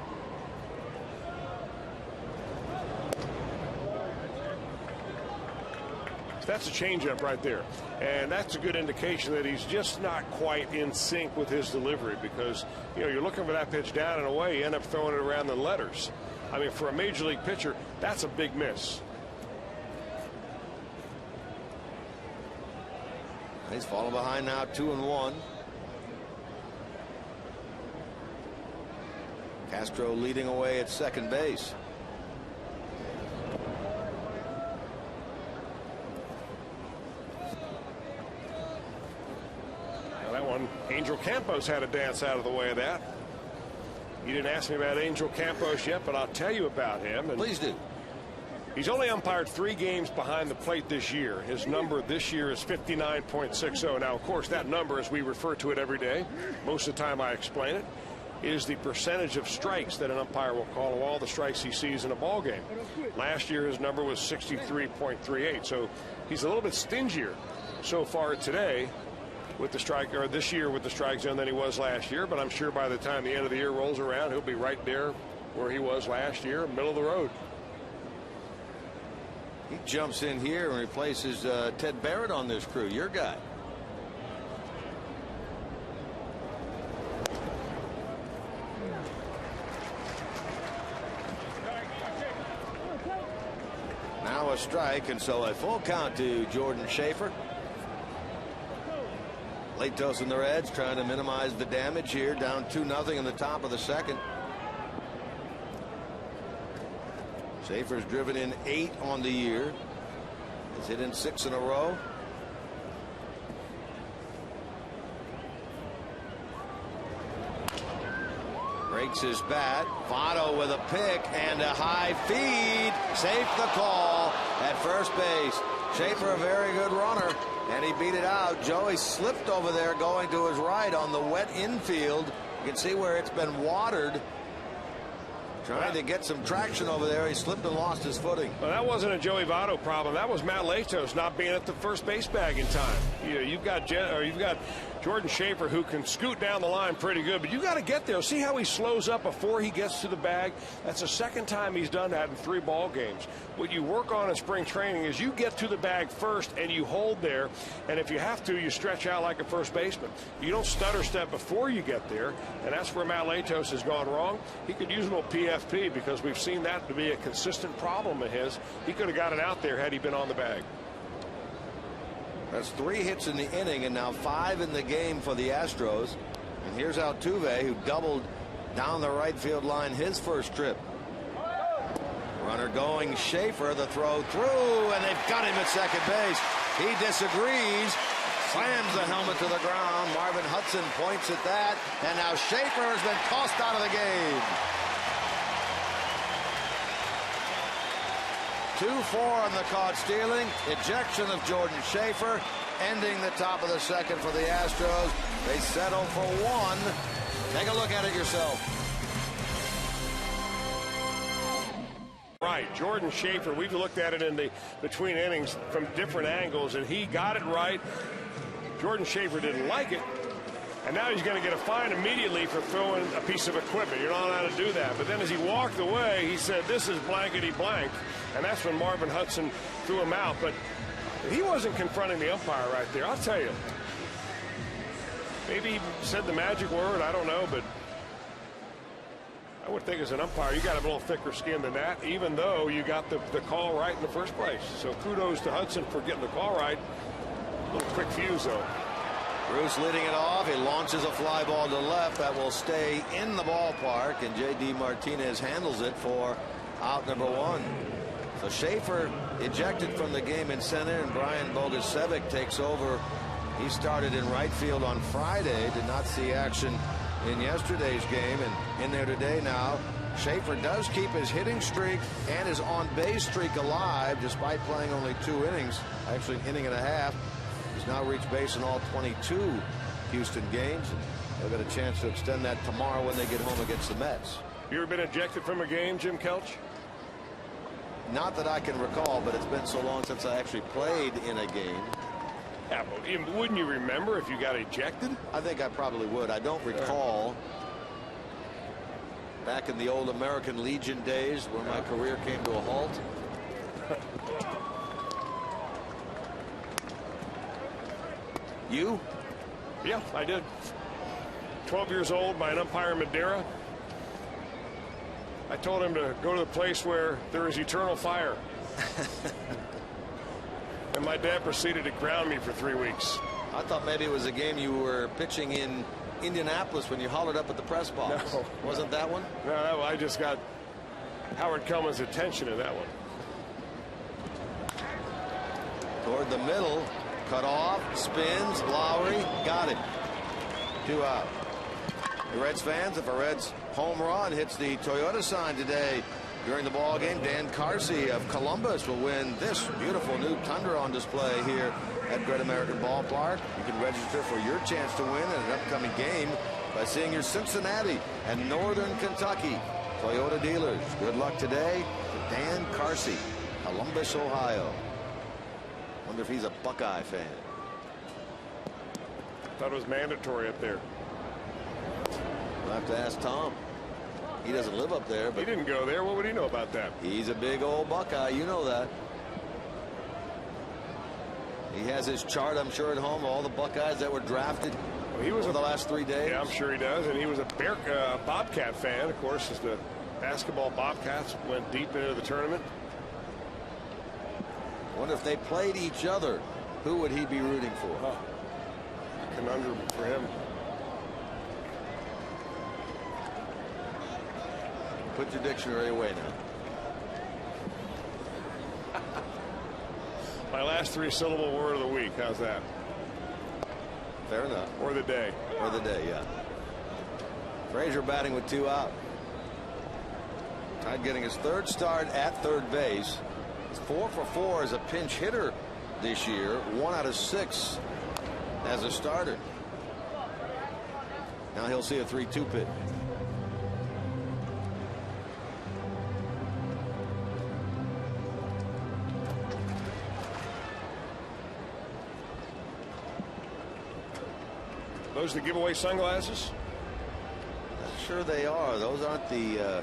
That's a changeup right there, and that's a good indication that he's just not quite in sync with his delivery, because you're looking for that pitch down and away, you end up throwing it around the letters. I mean, for a major league pitcher, that's a big miss. He's falling behind now, 2-1. Castro leading away at second base. Angel Campos had a dance out of the way of that. You didn't ask me about Angel Campos yet, but I'll tell you about him. And please do. He's only umpired 3 games behind the plate this year. His number this year is 59.60. Now, of course, that number, as we refer to it every day, most of the time I explain it, is the percentage of strikes that an umpire will call of all the strikes he sees in a ball game. Last year his number was 63.38, so he's a little bit stingier so far today with the strike, or this year with the strike zone, than he was last year. But I'm sure by the time the end of the year rolls around, he'll be right there where he was last year, middle of the road. He jumps in here and replaces Ted Barrett on this crew, your guy. Now a strike, and so a full count to Jordan Schaefer. Latos and the Reds trying to minimize the damage here, down 2-0 in the top of the second. Schaefer's driven in 8 on the year. He's hit in 6 in a row. Breaks his bat. Votto with a pick and a high feed. Safe the call at first base. Schaefer a very good runner, and he beat it out. Joey slipped over there going to his right on the wet infield. You can see where it's been watered. Trying to get some traction over there. He slipped and lost his footing. Well, that wasn't a Joey Votto problem. That was Matt Latos not being at the first base bag in time. You've got Jordan Schaefer, who can scoot down the line pretty good, but you got to get there. See how he slows up before he gets to the bag? That's the second time he's done that in 3 ball games. What you work on in spring training is you get to the bag first and you hold there, and if you have to, you stretch out like a first baseman. You don't stutter step before you get there, and that's where Matt Latos has gone wrong. He could use a little PFP, because we've seen that to be a consistent problem of his. He could have gotten out there had he been on the bag. That's 3 hits in the inning and now 5 in the game for the Astros. And here's Altuve, who doubled down the right field line his first trip. Runner going, Schaefer, the throw through, and they've got him at second base. He disagrees, slams the helmet to the ground. Marvin Hudson points at that, and now Schaefer has been tossed out of the game. 2-4 on the caught stealing. Ejection of Jordan Schaefer, ending the top of the second for the Astros. They settle for 1. Take a look at it yourself. Right, Jordan Schaefer, we've looked at it in the between innings from different angles, and he got it right. Jordan Schaefer didn't like it, and now he's going to get a fine immediately for throwing a piece of equipment. You're not allowed to do that. But then as he walked away, he said, "This is blankety blank," and that's when Marvin Hudson threw him out. But he wasn't confronting the umpire right there, I'll tell you. Maybe he said the magic word, I don't know, but I would think as an umpire, you got to have a little thicker skin than that, even though you got the call right in the first place. So kudos to Hudson for getting the call right. A little quick fuse, though. Bruce leading it off. He launches a fly ball to left that will stay in the ballpark, and J.D. Martinez handles it for out number 1. So Schaefer ejected from the game in center, and Brian Bogusevic takes over. He started in right field on Friday, did not see action in yesterday's game, and in there today now. Schaefer does keep his hitting streak and his on-base streak alive despite playing only 2 innings, actually an inning and a half. He's now reached base in all 22 Houston games, and they'll get a chance to extend that tomorrow when they get home against the Mets. You ever been ejected from a game, Jim Kelch? Not that I can recall, but it's been so long since I actually played in a game. Yeah, but wouldn't you remember if you got ejected? I think I probably would. I don't recall. Back in the old American Legion days where my career came to a halt. You? Yeah, I did. 12 years old by an umpire in Madeira. I told him to go to the place where there is eternal fire. And my dad proceeded to ground me for 3 weeks. I thought maybe it was a game you were pitching in Indianapolis when you hollered up at the press box. No. Wasn't that one? No, I just got Howard Kellman's attention in that one. Toward the middle, cut off, spins, Lowry, got it. 2 out. The Reds fans, if a Reds home run hits the Toyota sign today during the ball game, Dan Carsey of Columbus will win this beautiful new Tundra on display here at Great American Ballpark. You can register for your chance to win in an upcoming game by seeing your Cincinnati and Northern Kentucky Toyota dealers. Good luck today to Dan Carsey, Columbus, Ohio. Wonder if he's a Buckeye fan. Thought it was mandatory up there. We'll have to ask Tom. He doesn't live up there, but he didn't go there. What would he know about that? He's a big old Buckeye. You know that. He has his chart, I'm sure, at home, all the Buckeyes that were drafted over the last 3 days. Yeah, I'm sure he does. And he was a Bobcat fan, of course, as the basketball Bobcats went deep into the tournament. Wonder if they played each other, who would he be rooting for? Huh. Conundrum for him. Put your dictionary away now. My last 3-syllable word of the week. How's that? Fair enough. Or the day. Or the day, yeah. Frazier batting with 2 out. Tied getting his 3rd start at third base. He's 4 for 4 as a pinch hitter this year. 1 out of 6 as a starter. Now he'll see a 3-2 pitch. Those the giveaway sunglasses? Sure they are. Those aren't the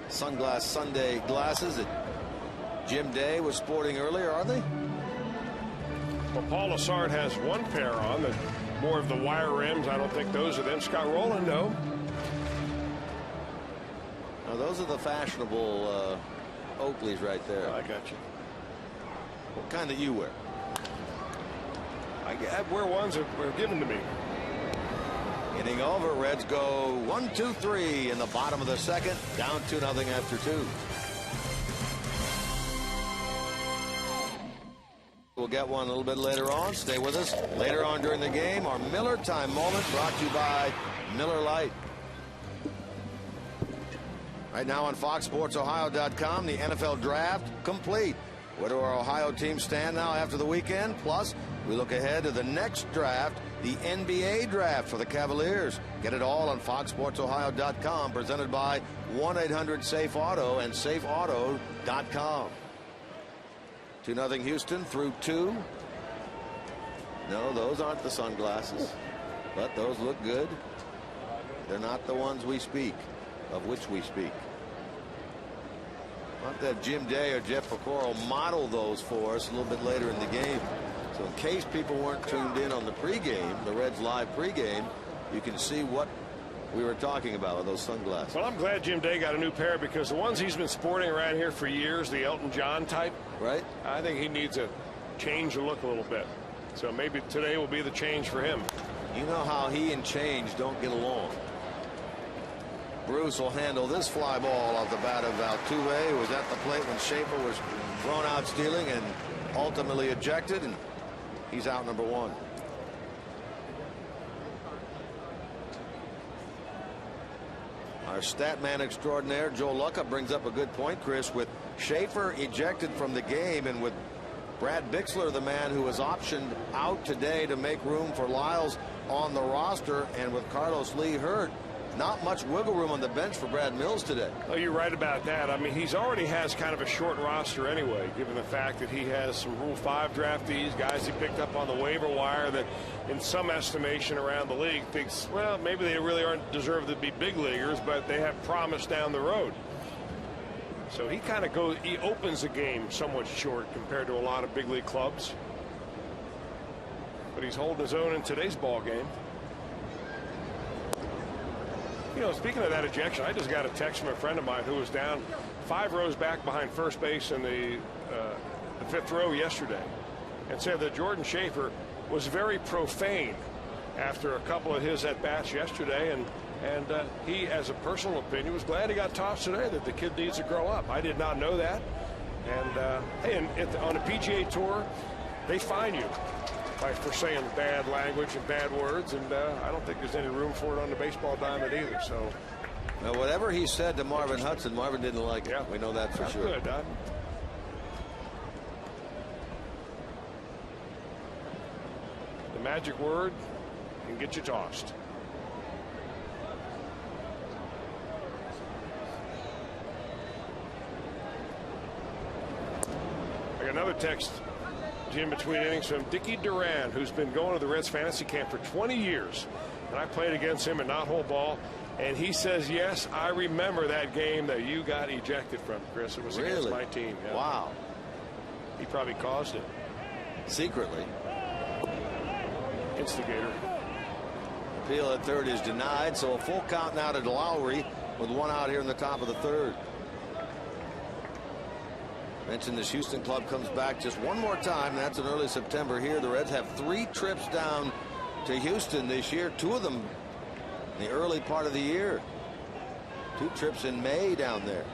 Sunglass Sunday glasses that Jim Day was sporting earlier, are they? Well, Paul Lassard has 1 pair on, the more of the wire rims. I don't think those are them. Scott Rowland, no. Now, those are the fashionable Oakleys right there. I got you. What kind that you wear? I wear ones that were given to me. Inning over. Reds go 1-2-3 in the bottom of the 2nd. Down 2-0 after 2. We'll get one a little bit later on. Stay with us. Later on during the game, our Miller Time moment brought to you by Miller Lite. Right now on FoxSportsOhio.com, the NFL Draft complete. Where do our Ohio teams stand now after the weekend? Plus, we look ahead to the next draft, the NBA Draft for the Cavaliers. Get it all on FoxSportsOhio.com, presented by 1-800-SAFE-AUTO and SafeAuto.com. 2-0 Houston through 2. No, those aren't the sunglasses, but those look good. They're not the ones we speak, of which we speak. I'll have to have Jim Day or Jeff Pecoro model those for us a little bit later in the game. So in case people weren't tuned in on the pregame, the Reds live pregame, you can see what we were talking about with those sunglasses. Well, I'm glad Jim Day got a new pair, because the ones he's been sporting around here for years, the Elton John type, right? I think he needs a change the look a little bit. So maybe today will be the change for him. You know how he and change don't get along. Bruce will handle this fly ball off the bat of Altuve, who was at the plate when Schaefer was thrown out stealing and ultimately ejected, and he's out number 1. Our stat man extraordinaire, Joe Lucca, brings up a good point, Chris, with Schaefer ejected from the game and with Brad Bixler, the man who was optioned out today to make room for Lyles on the roster, and with Carlos Lee hurt, not much wiggle room on the bench for Brad Mills today. Oh, you're right about that. I mean, he's already has kind of a short roster anyway, given the fact that he has some Rule 5 draftees, guys he picked up on the waiver wire that in some estimation around the league thinks, well, maybe they really aren't deserved to be big leaguers, but they have promise down the road. So he kind of he opens the game somewhat short compared to a lot of big league clubs. But he's holding his own in today's ball game. You know, speaking of that ejection, I just got a text from a friend of mine who was down 5 rows back behind first base in the 5th row yesterday, and said that Jordan Schaefer was very profane after a couple of his at-bats yesterday, and he, as a personal opinion, was glad he got tossed today, that the kid needs to grow up. I did not know that. And hey, on a PGA Tour, they fine you for saying bad language and bad words, and I don't think there's any room for it on the baseball diamond either. So, now, whatever he said to Marvin Hudson, Marvin didn't like it. Yeah, we know that for sure. Good, huh? The magic word can get you tossed. got another text, Jim, between innings from Dickie Duran, who's been going to the Reds fantasy camp for 20 years. And I played against him in not-hole ball. And he says, yes, I remember that game that you got ejected from, Chris. It was against my team. Yeah. Wow. He probably caused it. Secretly. Instigator. Appeal at third is denied, so a full count now to Lowry with one out here in the top of the third. Mentioned this Houston club comes back just one more time. That's in early September here. The Reds have 3 trips down to Houston this year, 2 of them in the early part of the year. 2 trips in May down there.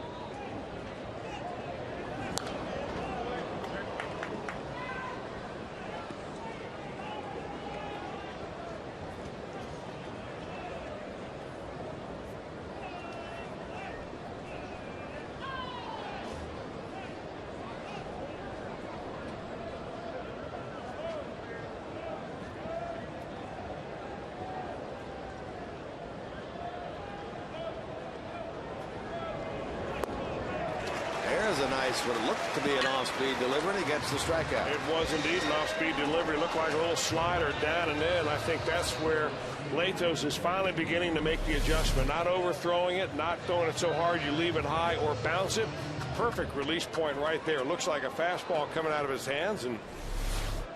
A nice, what it looked to be an off-speed delivery, and he gets the strikeout. It was indeed an off-speed delivery. It looked like a little slider down and in. I think that's where Latos is finally beginning to make the adjustment. Not overthrowing it, not throwing it so hard you leave it high or bounce it. Perfect release point right there. It looks like a fastball coming out of his hands, and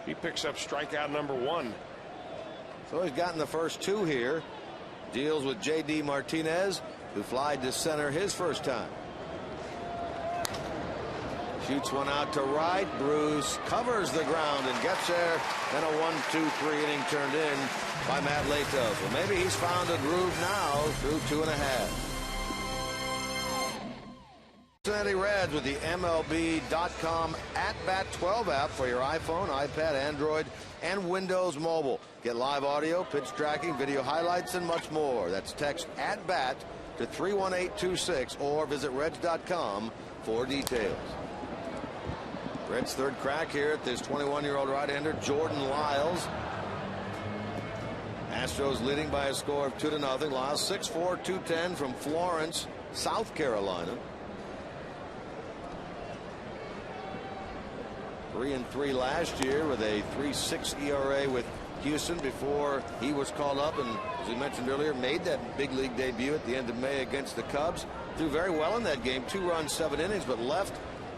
he picks up strikeout number 1. So he's gotten the first 2 here. Deals with J.D. Martinez, who flied to center his first time. Shoots one out to right. Bruce covers the ground and gets there. Then a 1-2-3 inning turned in by Matt Latos. Well, maybe he's found a groove now through 2.5. Cincinnati Reds with the MLB.com @Bat12 app for your iPhone, iPad, Android, and Windows Mobile. Get live audio, pitch tracking, video highlights, and much more. That's text @Bat to 31826 or visit Reds.com for details. Reds' third crack here at this 21-year-old right-hander, Jordan Lyles. Astros leading by a score of 2-0. Lyles 6'4", 210 from Florence, South Carolina. 3-3 last year with a 3.6 ERA with Houston before he was called up, and as we mentioned earlier, made that big league debut at the end of May against the Cubs. Threw very well in that game, 2 runs, 7 innings, but left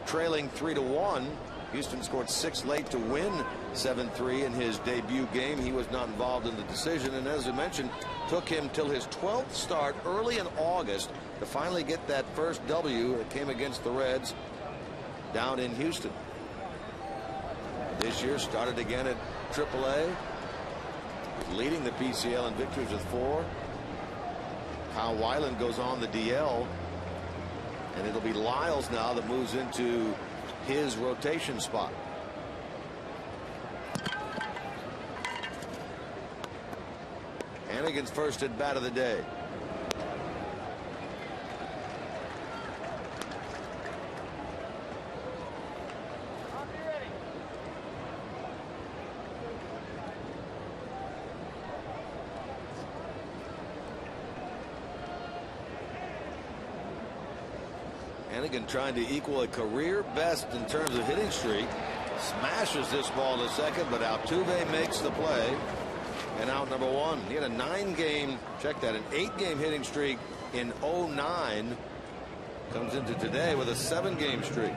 trailing 3-1. Houston scored 6 late to win 7-3 in his debut game. He was not involved in the decision, and as I mentioned, took him till his 12th start early in August to finally get that first W that came against the Reds down in Houston. This year started again at AAA, leading the PCL in victories with 4. Kyle Weiland goes on the DL. And it'll be Lyles now that moves into his rotation spot. Hannigan's first at bat of the day. Hannigan trying to equal a career best in terms of hitting streak. Smashes this ball to second, but Altuve makes the play. And out number 1. He had a 9-game, check that, an 8-game hitting streak in 2009. Comes into today with a 7-game streak.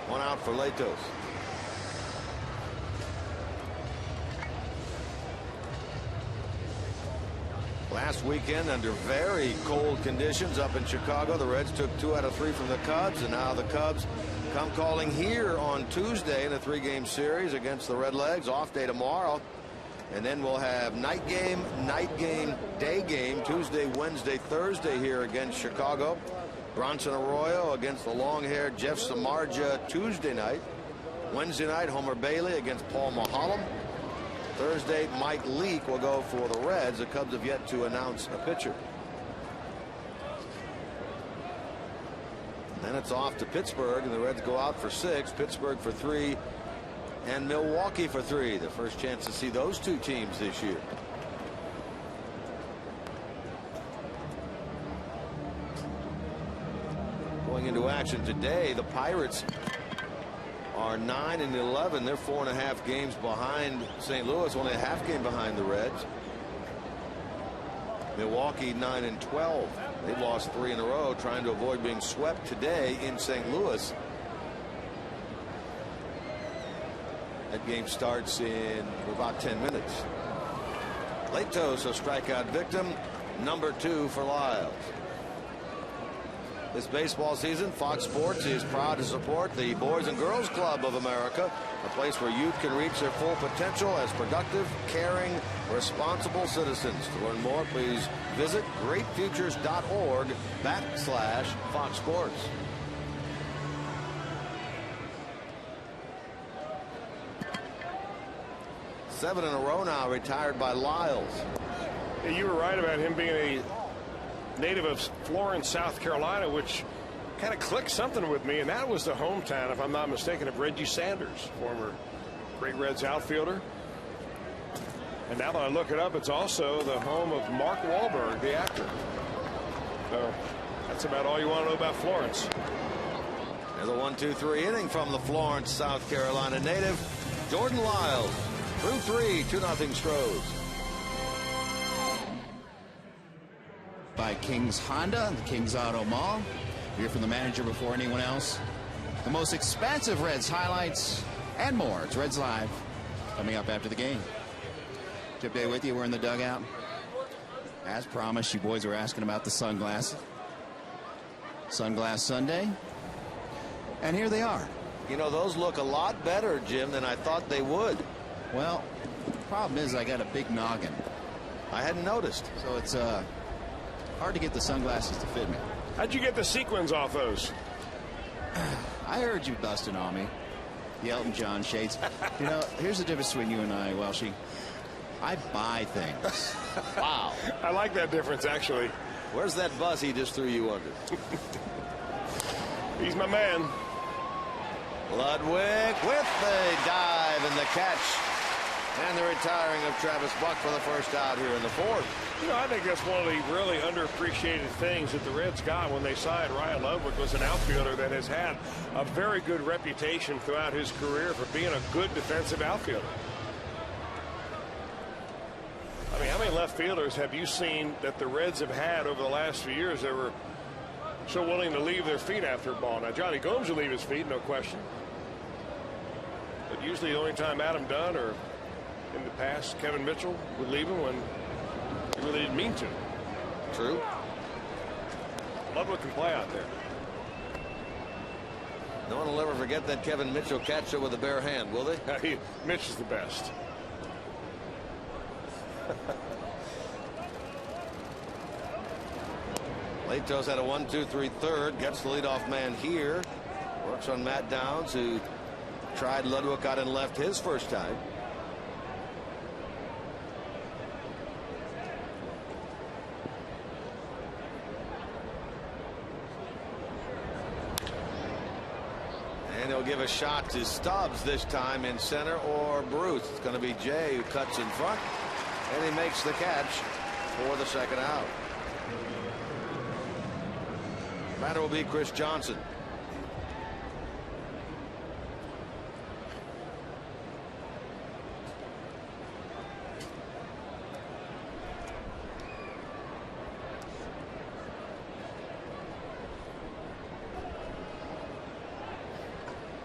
1 out for Latos. Last weekend, under very cold conditions up in Chicago, the Reds took 2 out of 3 from the Cubs, and now the Cubs come calling here on Tuesday in a 3-game series against the Redlegs. Off day tomorrow, and then we'll have night game, day game, Tuesday, Wednesday, Thursday here against Chicago. Bronson Arroyo against the long-haired Jeff Samardzija Tuesday night. Wednesday night, Homer Bailey against Paul Maholm. Thursday, Mike Leake will go for the Reds. The Cubs have yet to announce a pitcher. Then it's off to Pittsburgh, and the Reds go out for 6, Pittsburgh for 3, and Milwaukee for 3. The first chance to see those 2 teams this year. Going into action today, the Pirates are 9-11. They're 4.5 games behind St. Louis, only a half game behind the Reds. Milwaukee 9-12. They've lost 3 in a row, trying to avoid being swept today in St. Louis. That game starts in about 10 minutes. Latos, a strikeout victim, number 2 for Lyles. This baseball season, Fox Sports is proud to support the Boys and Girls Club of America, a place where youth can reach their full potential as productive, caring, responsible citizens. To learn more, please visit greatfutures.org/Fox Sports. Seven in a row now retired by Lyles. Yeah, you were right about him being a native of Florence, South Carolina, which kind of clicked something with me, and that was the hometown, if I'm not mistaken, of Reggie Sanders, former great Reds outfielder. And now that I look it up, it's also the home of Mark Wahlberg, the actor. So that's about all you want to know about Florence. There's a 1-2-3 inning from the Florence, South Carolina native, Jordan Lyles. Through 3, 2-0 Stros. By King's Honda, the King's Auto Mall. Hear from the manager before anyone else. The most expansive Reds highlights and more. It's Reds Live coming up after the game. Chip Day with you. We're in the dugout. As promised, you boys were asking about the sunglasses. Sunglass Sunday. And here they are. You know, those look a lot better, Jim, than I thought they would. Well, the problem is I got a big noggin. I hadn't noticed. So it's hard to get the sunglasses to fit me. How'd you get the sequins off those? I heard you busting on me. The Elton John shades. You know, here's the difference between you and I, Welshie. I buy things. Wow. I like that difference, actually. Where's that bus he just threw you under? He's my man. Ludwig with the dive and the catch. And the retiring of Travis Buck for the first out here in the 4th. You know, I think that's one of the really underappreciated things that the Reds got when they signed Ryan Ludwig. Was an outfielder that has had a very good reputation throughout his career for being a good defensive outfielder. I mean, how many left fielders have you seen that the Reds have had over the last few years that were so willing to leave their feet after a ball? Now, Johnny Gomes will leave his feet, no question. But usually the only time Adam Dunn or in the past Kevin Mitchell would leave him when he really didn't mean to. True. Ludwig can play out there. No one will ever forget that Kevin Mitchell catch it with a bare hand, will they? Mitch is the best. Latos had a 1-2-3 third. Gets the leadoff man here. Works on Matt Downs, who tried Ludwig out and left his first time. And he'll give a shot to Stubbs this time in center or Bruce. It's going to be Jay who cuts in front. And he makes the catch for the second out. Batter will be Chris Johnson.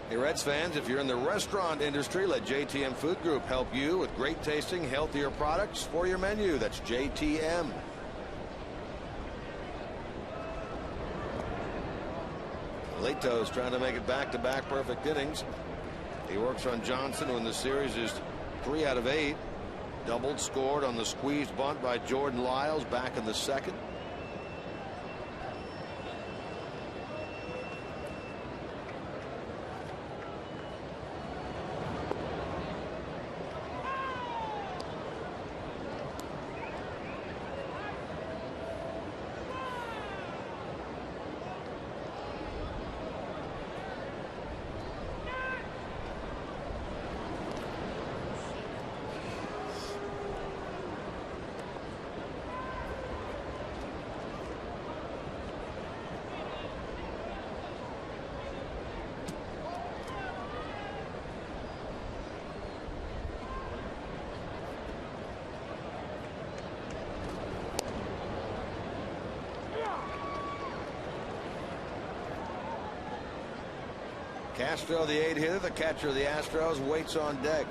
Hey, Reds fans, if you're in the restaurant industry, let JTM Food Group help you with great tasting, healthier products for your menu. That's JTM. Latos trying to make it back-to-back perfect innings. He works on Johnson when the series is 3 out of 8. Doubled, scored on the squeezed bunt by Jordan Lyles back in the 2nd. Castro, the 8-hitter, the catcher of the Astros, waits on deck.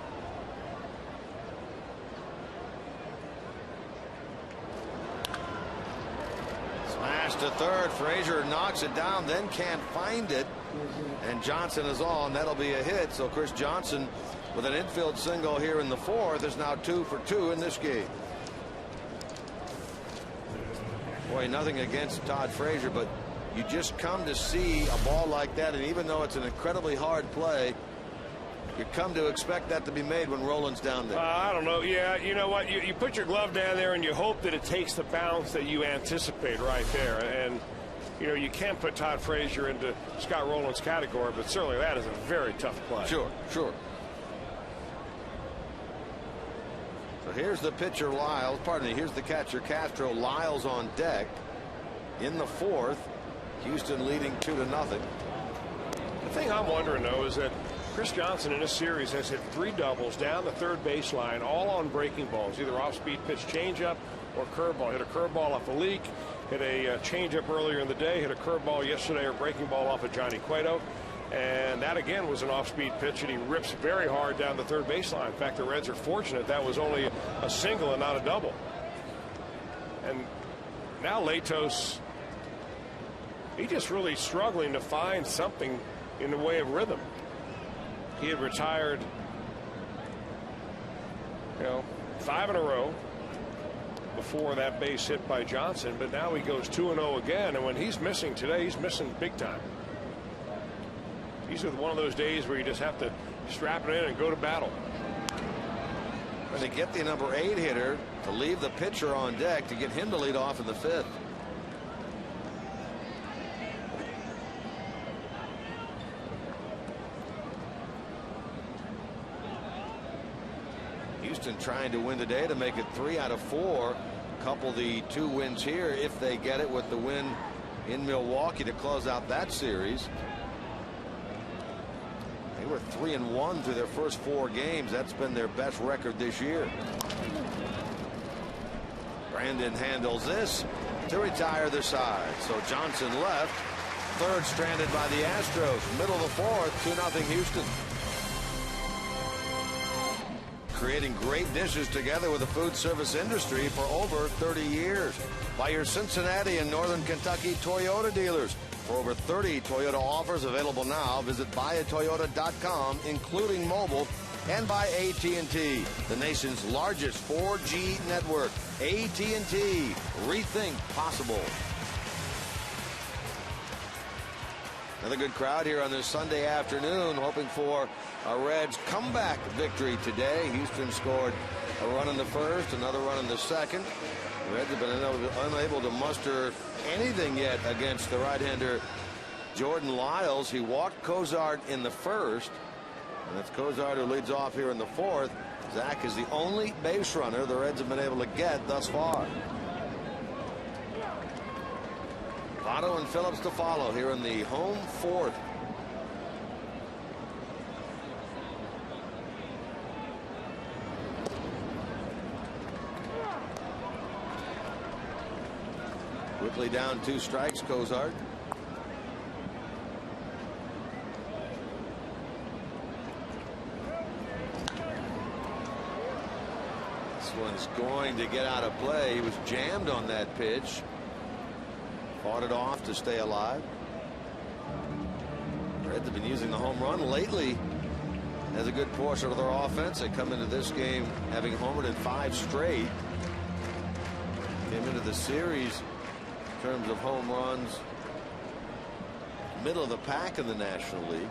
Smash to third. Frazier knocks it down, then can't find it. And Johnson is on. That'll be a hit. So Chris Johnson, with an infield single here in the 4th, is now 2 for 2 in this game. Boy, nothing against Todd Frazier, but you just come to see a ball like that, and even though it's an incredibly hard play, you come to expect that to be made when Roland's down there. I don't know. Yeah, you know what? You put your glove down there and you hope that it takes the bounce that you anticipate right there. And, you know, you can't put Todd Frazier into Scott Roland's category, but certainly that is a very tough play. Sure, sure. So here's the pitcher, Lyles. Pardon me, here's the catcher, Castro. Lyles on deck in the 4th. Houston leading 2-0. The thing I'm wondering, though, is that Chris Johnson in this series has hit 3 doubles down the third baseline, all on breaking balls, either off-speed pitch changeup or curveball. Hit a curveball off a leak, hit a changeup earlier in the day, hit a curveball yesterday or breaking ball off of Johnny Cueto. And that again was an off-speed pitch, and he rips very hard down the third baseline. In fact, the Reds are fortunate that was only a single and not a double. And now Latos, he's just really struggling to find something in the way of rhythm. He had retired, 5 in a row before that base hit by Johnson, but now he goes 2-0 again, and when he's missing today, he's missing big time. These are one of those days where you just have to strap it in and go to battle. And they get the number 8 hitter to leave the pitcher on deck to get him to lead off in the 5th. Houston trying to win today to make it 3 out of 4. Couple the 2 wins here if they get it with the win in Milwaukee to close out that series. They were 3-1 through their first 4 games. That's been their best record this year. Brandon handles this to retire their side. So Johnson left. 3rd stranded by the Astros. Middle of the 4th, 2-0 Houston. Creating great dishes together with the food service industry for over 30 years. By your Cincinnati and Northern Kentucky Toyota dealers. For over 30 Toyota offers available now, visit buyatoyota.com, including mobile, and by AT&T, the nation's largest 4G network. AT&T, rethink possible. Another good crowd here on this Sunday afternoon, hoping for a Reds comeback victory today. Houston scored a run in the 1st, another run in the 2nd. The Reds have been unable to muster anything yet against the right-hander Jordan Lyles. He walked Cozart in the 1st, and it's Cozart who leads off here in the 4th. Zach is the only base runner the Reds have been able to get thus far. Votto and Phillips to follow here in the home 4th. Quickly down 2 strikes, Cozart. This one's going to get out of play. He was jammed on that pitch. Fought it off to stay alive. Reds have been using the home run lately as a good portion of their offense. They come into this game having homered in 5 straight. Came into the series in terms of home runs middle of the pack in the National League.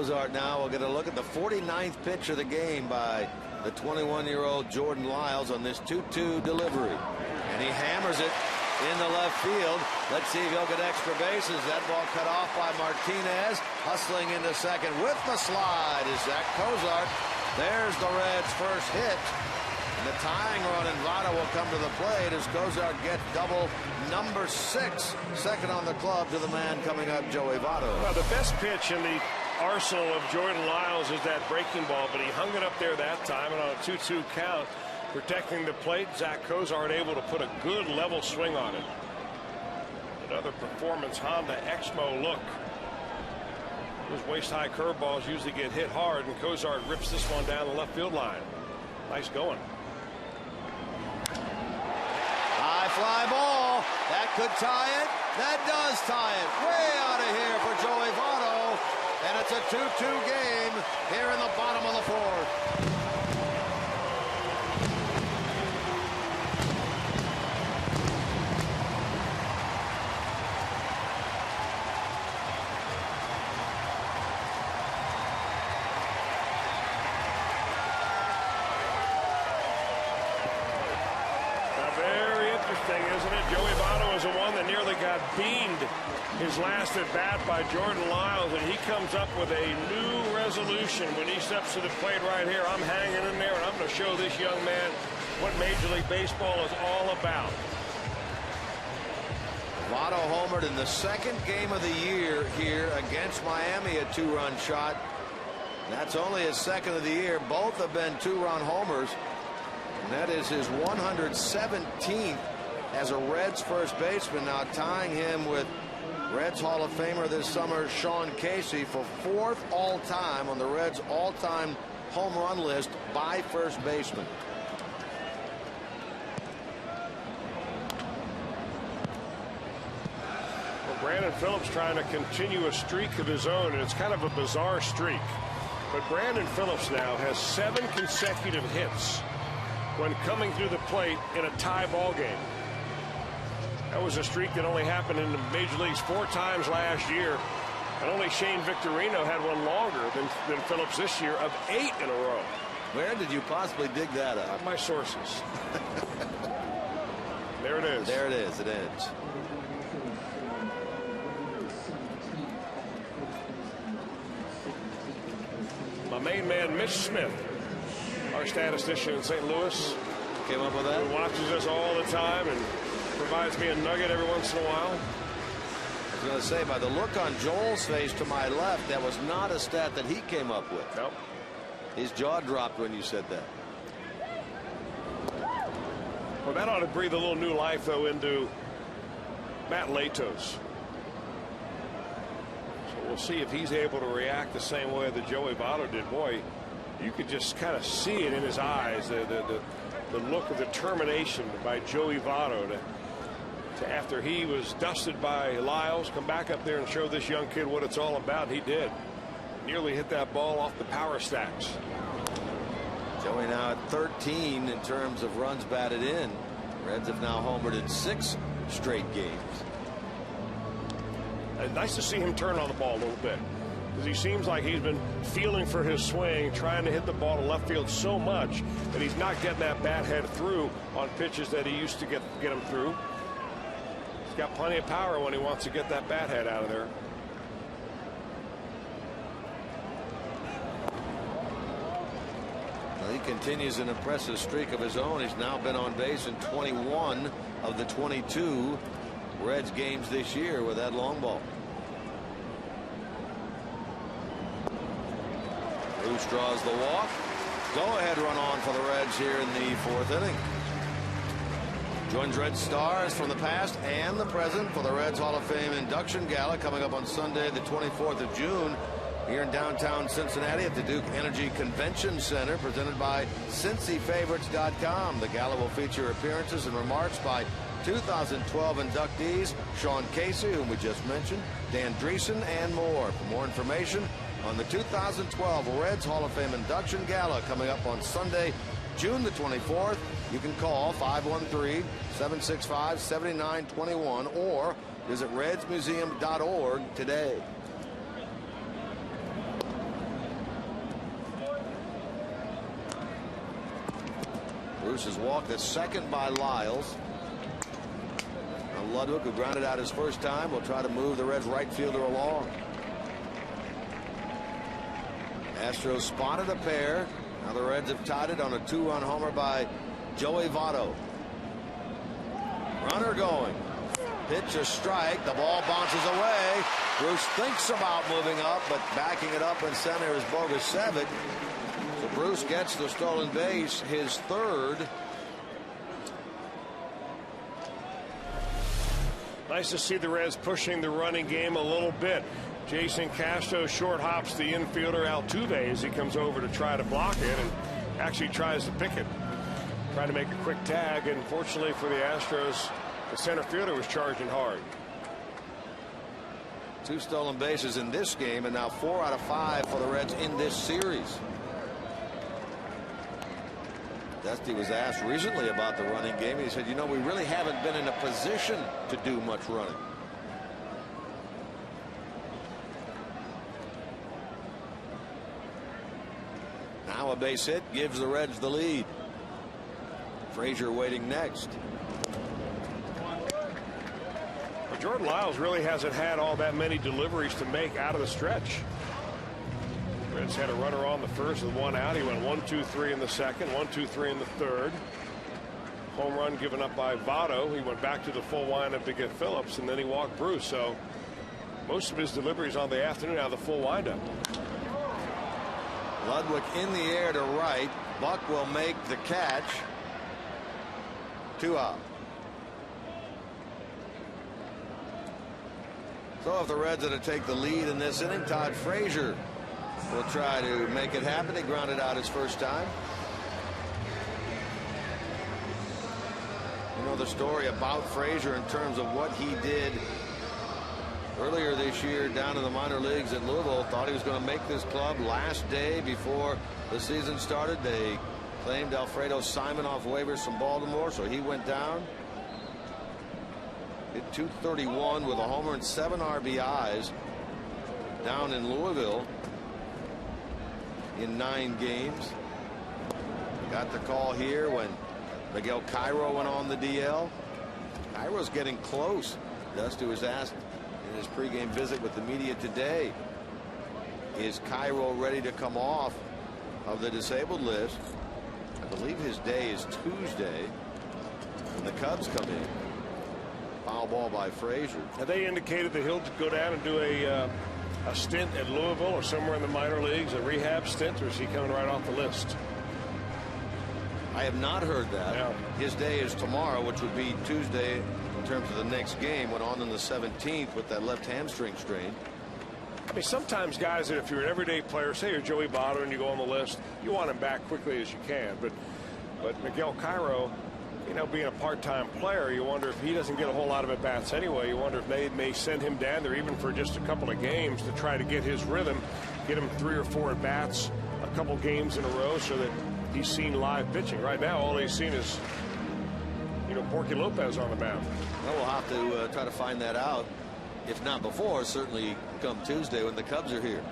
Cozart now will get a look at the 49th pitch of the game by the 21-year-old Jordan Lyles on this 2-2 delivery. And he hammers it in the left field. Let's see if he'll get extra bases. That ball cut off by Martinez. Hustling into second with the slide is Zach Cozart. There's the Reds' first hit. And the tying run, and Votto will come to the plate as Cozart gets double number 6. Second on the club to the man coming up, Joey Votto. Well, the best pitch in the arsenal of Jordan Lyles is that breaking ball, but he hung it up there that time, and on a 2-2 count, protecting the plate, Zach Cozart able to put a good level swing on it. Another performance Honda Exmo look. Those waist-high curveballs usually get hit hard, and Cozart rips this one down the left field line. Nice going. High fly ball. That could tie it. That does tie it. Way out of here for Joey Votto. And it's a 2-2 game here in the bottom of the fourth. Isn't it? Joey Votto is the one that nearly got beamed his last at bat by Jordan Lyles, and he comes up with a new resolution when he steps to the plate right here. I'm hanging in there, and I'm going to show this young man what Major League Baseball is all about. Votto homered in the second game of the year here against Miami, a 2-run shot. That's only his second of the year. Both have been 2-run homers. And that is his 117th as a Reds first baseman, now tying him with Reds Hall of Famer this summer, Sean Casey, for 4th all-time on the Reds all-time home run list by first baseman. Well, Brandon Phillips trying to continue a streak of his own, and it's kind of a bizarre streak. But Brandon Phillips now has 7 consecutive hits when coming through the plate in a tie ball game. That was a streak that only happened in the major leagues 4 times last year, and only Shane Victorino had one longer than Phillips this year of 8 in a row. Where did you possibly dig that up? My sources. There it is. There it is. It ends. My main man, Mitch Smith, our statistician in St. Louis, came up with that. Who watches us all the time and provides me a nugget every once in a while. I was going to say, by the look on Joel's face to my left, that was not a stat that he came up with. Nope. His jaw dropped when you said that. Well, that ought to breathe a little new life, though, into Matt Latos. So we'll see if he's able to react the same way that Joey Votto did. Boy, you could just kind of see it in his eyes, the look of determination by Joey Votto to after he was dusted by Lyles, come back up there and show this young kid what it's all about. He did. Nearly hit that ball off the power stacks. Joey now at 13 in terms of runs batted in. Reds have now homered in 6 straight games. Nice to see him turn on the ball a little bit, because he seems like he's been feeling for his swing, trying to hit the ball to left field so much that he's not getting that bat head through on pitches that he used to get him through. He's got plenty of power when he wants to get that bat head out of there. Well, he continues an impressive streak of his own. He's now been on base in 21 of the 22 Reds games this year with that long ball. Bruce draws the walk. Go-ahead run on for the Reds here in the 4th inning. Joins Red stars from the past and the present for the Reds Hall of Fame induction gala coming up on Sunday, the 24th of June, here in downtown Cincinnati at the Duke Energy Convention Center, presented by CincyFavorites.com. The gala will feature appearances and remarks by 2012 inductees Sean Casey, whom we just mentioned, Dan Dreesen, and more. For more information on the 2012 Reds Hall of Fame induction gala coming up on Sunday, June the 24th, you can call 513-765-7921 or visit redsmuseum.org today. Bruce is walked at second by Lyles. Ludwig, who grounded out his first time, will try to move the Reds right fielder along. Astros spotted a pair. Now the Reds have tied it on a 2-run homer by Joey Votto. Runner going. Pitch a strike. The ball bounces away. Bruce thinks about moving up, but backing it up in center is Bogusevic. So Bruce gets the stolen base, his third. Nice to see the Reds pushing the running game a little bit. Jason Castro short hops the infielder Altuve as he comes over to try to block it and actually tries to pick it. Trying to make a quick tag, and fortunately for the Astros, the center fielder was charging hard. 2 stolen bases in this game, and now 4 out of 5 for the Reds in this series. Dusty was asked recently about the running game. He said, you know, we really haven't been in a position to do much running. Now a base hit gives the Reds the lead. Frazier waiting next. Well, Jordan Lyles really hasn't had all that many deliveries to make out of the stretch. Reds had a runner on the first with 1 out. He went 1-2-3 in the second, 1-2-3 in the third. Home run given up by Votto. He went back to the full windup to get Phillips, and then he walked Bruce. So most of his deliveries on the afternoon out of the full windup. Ludwig in the air to right. Buck will make the catch. 2 out. So if the Reds are to take the lead in this inning, Todd Frazier will try to make it happen. He grounded out his first time. You know the story about Frazier in terms of what he did earlier this year down in the minor leagues at Louisville. Thought he was going to make this club. Last day before the season started, they claimed Alfredo Simon off waivers from Baltimore, so he went down. Hit .231 with a homer and 7 RBIs down in Louisville in 9 games. Got the call here when Miguel Cairo went on the DL. Cairo's getting close. Dusty was asked in his pregame visit with the media today, is Cairo ready to come off of the disabled list? I believe his day is Tuesday when the Cubs come in. Foul ball by Frazier. Have they indicated that he'll go down and do a stint at Louisville or somewhere in the minor leagues, a rehab stint, or is he coming right off the list? I have not heard that. Yeah. His day is tomorrow, which would be Tuesday in terms of the next game. Went on the 17th with that left hamstring strain. I mean, sometimes guys, that if you're an everyday player, say you're Joey Votto and you go on the list, you want him back quickly as you can. But Miguel Cairo, you know, being a part-time player, you wonder if he doesn't get a whole lot of at-bats anyway. You wonder if they may send him down there even for just a couple of games to try to get his rhythm, get him 3 or 4 at-bats, a couple games in a row, so that he's seen live pitching. Right now, all he's seen is, you know, Porky Lopez on the mound. Well, we'll have to try to find that out. If not before, certainly come Tuesday when the Cubs are here.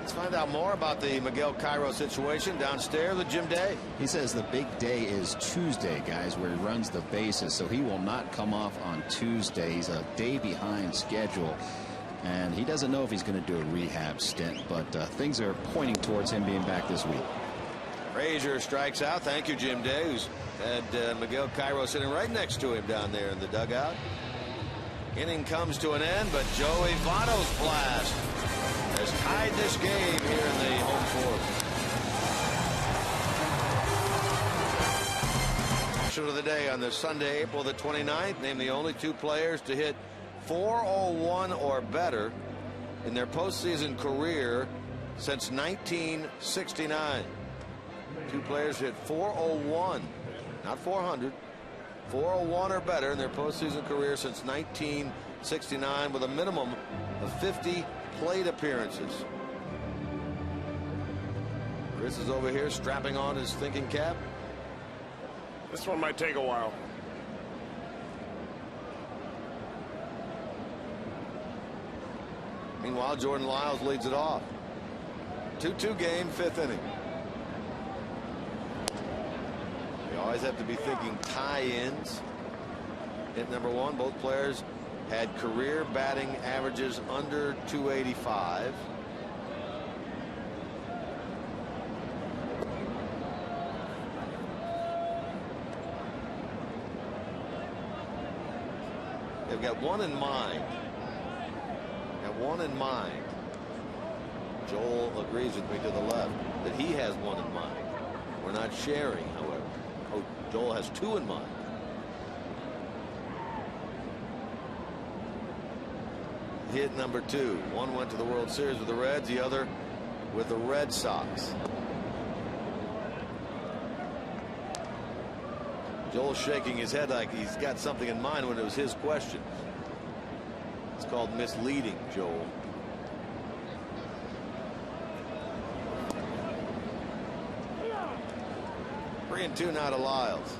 Let's find out more about the Miguel Cairo situation downstairs with Jim Day. He says the big day is Tuesday, guys, where he runs the bases, so he will not come off on Tuesday. He's a day behind schedule, and he doesn't know if he's going to do a rehab stint, but things are pointing towards him being back this week. Frazier strikes out. Thank you, Jim Day, who's had Miguel Cairo sitting right next to him down there in the dugout. Inning comes to an end, but Joey Votto's blast has tied this game here in the home fourth. Action of the day on this Sunday, April the 29th. Name the only 2 players to hit .401 or better in their postseason career since 1969. 2 players hit .401, not 400. .401 or better in their postseason career since 1969, with a minimum of 50 plate appearances. Chris is over here strapping on his thinking cap. This one might take a while. Meanwhile, Jordan Lyles leads it off. 2-2 game, 5th inning. You always have to be thinking tie-ins. Hit number 1, both players had career batting averages under 285. They've got one in mind. Joel agrees with me to the left that he has one in mind. We're not sharing, however. Oh, Joel has 2 in mind. Hit number 2. One went to the World Series with the Reds, the other with the Red Sox. Joel's shaking his head like he's got something in mind when it was his question. It's called misleading, Joel. Three and 2 now to Lyles.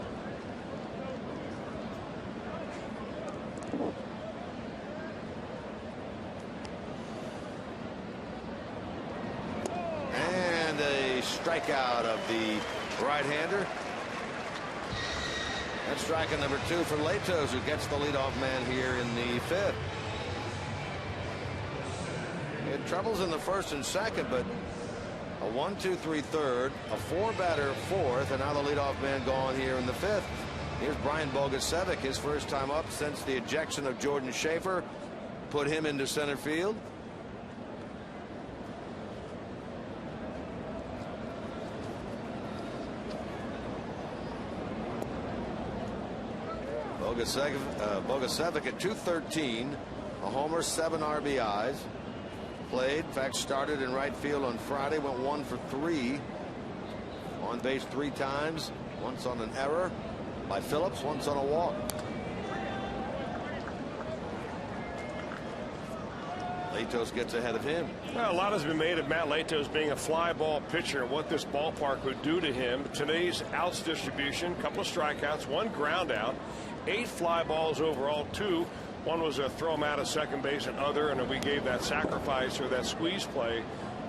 And a strikeout of the right-hander. That's striker number 2 for Latos, who gets the leadoff man here in the 5th. He had troubles in the 1st and 2nd, but a 1-2-3 third, a 4-batter 4th, and now the leadoff man gone here in the 5th. Here's Brian Bogusevic, his first time up since the ejection of Jordan Schaefer. Put him into center field. Bogusevic at 213, a homer, 7 RBIs. Played, in fact, started in right field on Friday, went 1 for 3. On base 3 times, once on an error by Phillips, once on a walk. Latos gets ahead of him. Well, a lot has been made of Matt Latos being a fly ball pitcher and what this ballpark would do to him. Today's outs distribution, couple of strikeouts, 1 ground out, 8 fly balls overall, 2. One was a throw him out of second base and other, and we gave that sacrifice or that squeeze play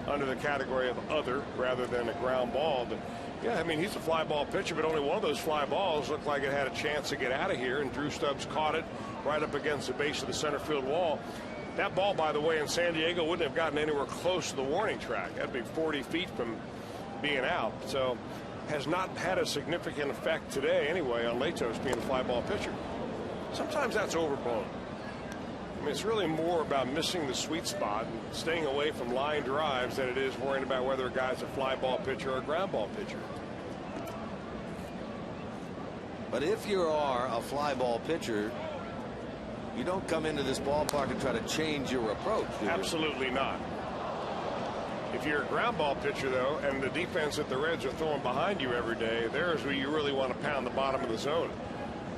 under the category of other rather than a ground ball. But yeah, I mean, he's a fly ball pitcher, but only one of those fly balls looked like it had a chance to get out of here, and Drew Stubbs caught it right up against the base of the center field wall. That ball, by the way, in San Diego wouldn't have gotten anywhere close to the warning track. That'd be 40 feet from being out. So has not had a significant effect today anyway on Latos being a fly ball pitcher. Sometimes that's overblown. I mean, it's really more about missing the sweet spot and staying away from line drives than it is worrying about whether a guy's a fly ball pitcher or a ground ball pitcher. But if you are a fly ball pitcher, you don't come into this ballpark and try to change your approach, do you? Absolutely not. If you're a ground ball pitcher, though, and the defense that the Reds are throwing behind you every day, there's where you really want to pound the bottom of the zone.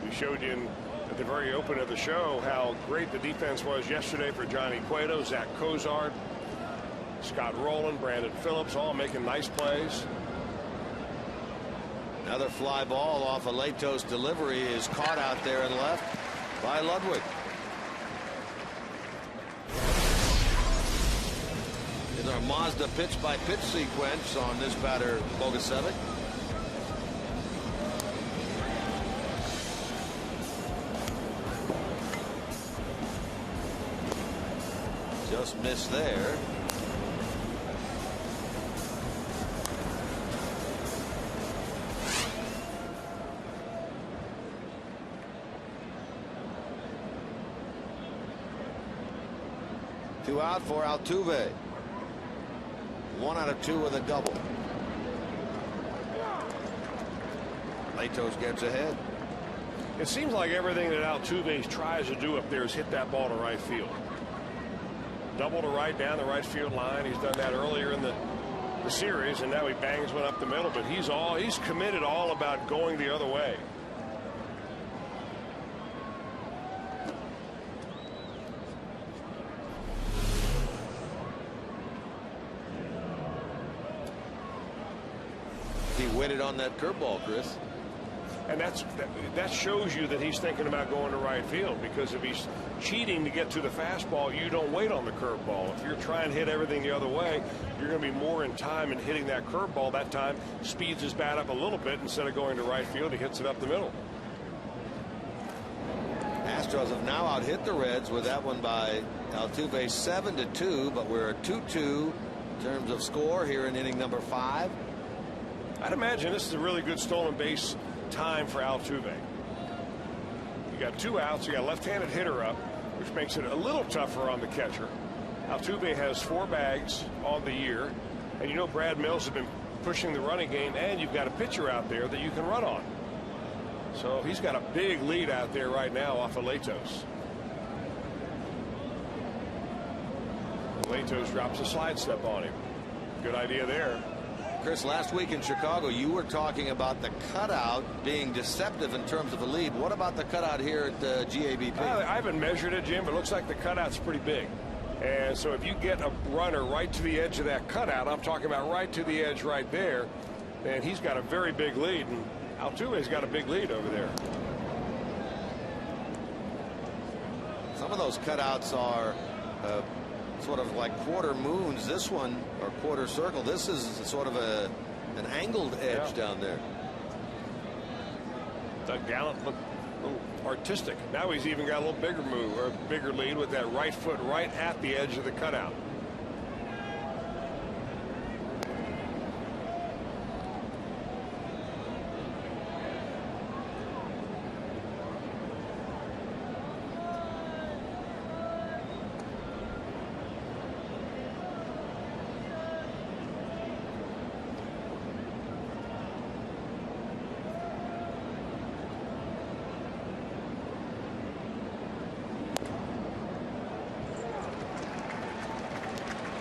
We showed you at the very open of the show how great the defense was yesterday for Johnny Cueto, Zach Cozart, Scott Rowland, Brandon Phillips, all making nice plays. Another fly ball off a Latos delivery is caught out there and left by Ludwig. Is our Mazda pitch by pitch sequence on this batter, Bogusevic. Just missed there. Two out for Altuve. 1 out of 2 with a double. Latos gets ahead. It seems like everything that Altuve tries to do up there is hit that ball to right field. Double to right down the right field line. He's done that earlier in the series, and now he bangs one up the middle. But he's committed all about going the other way. He waited on that curveball, Chris. And that shows you that he's thinking about going to right field, because if he's cheating to get to the fastball, you don't wait on the curveball. If you're trying to hit everything the other way, you're going to be more in time in hitting that curveball. That time speeds his bat up a little bit. Instead of going to right field, he hits it up the middle. Astros have now out-hit the Reds with that one by Altuve 7-2, but we're at 2-2 in terms of score here in inning number 5. I'd imagine this is a really good stolen base time for Altuve. You got 2 outs, you got a left-handed hitter up, which makes it a little tougher on the catcher. Altuve has 4 bags on the year, and you know Brad Mills has been pushing the running game, and you've got a pitcher out there that you can run on. So he's got a big lead out there right now off of Latos. Latos drops a slide step on him. Good idea there. Chris, last week in Chicago, you were talking about the cutout being deceptive in terms of the lead. What about the cutout here at the GABP? I haven't measured it, Jim, but it looks like the cutout's pretty big. And so if you get a runner right to the edge of that cutout, I'm talking about right to the edge right there, then he's got a very big lead. And Altuve's got a big lead over there. Some of those cutouts are sort of like quarter moons. This one, or quarter circle. This is sort of an angled edge down there. Doug Gallant looked a little artistic. Now he's even got a little bigger move, or a bigger lead, with that right foot right at the edge of the cutout.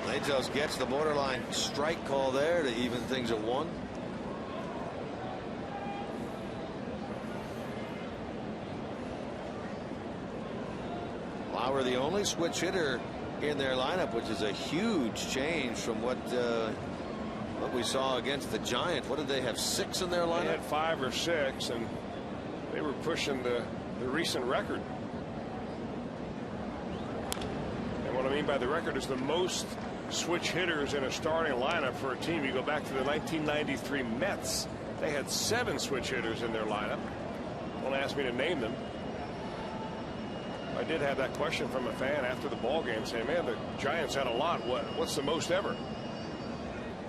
Latos gets the borderline strike call there to even things at 1. Lauer, the only switch hitter in their lineup, which is a huge change from what we saw against the Giants. What did they have, 6 in their lineup? They had 5 or 6, and they were pushing the recent record. And what I mean by the record is the most switch hitters in a starting lineup for a team. You go back to the 1993 Mets. They had 7 switch hitters in their lineup. Don't ask me to name them. I did have that question from a fan after the ball game saying, man, the Giants had a lot. What's the most ever?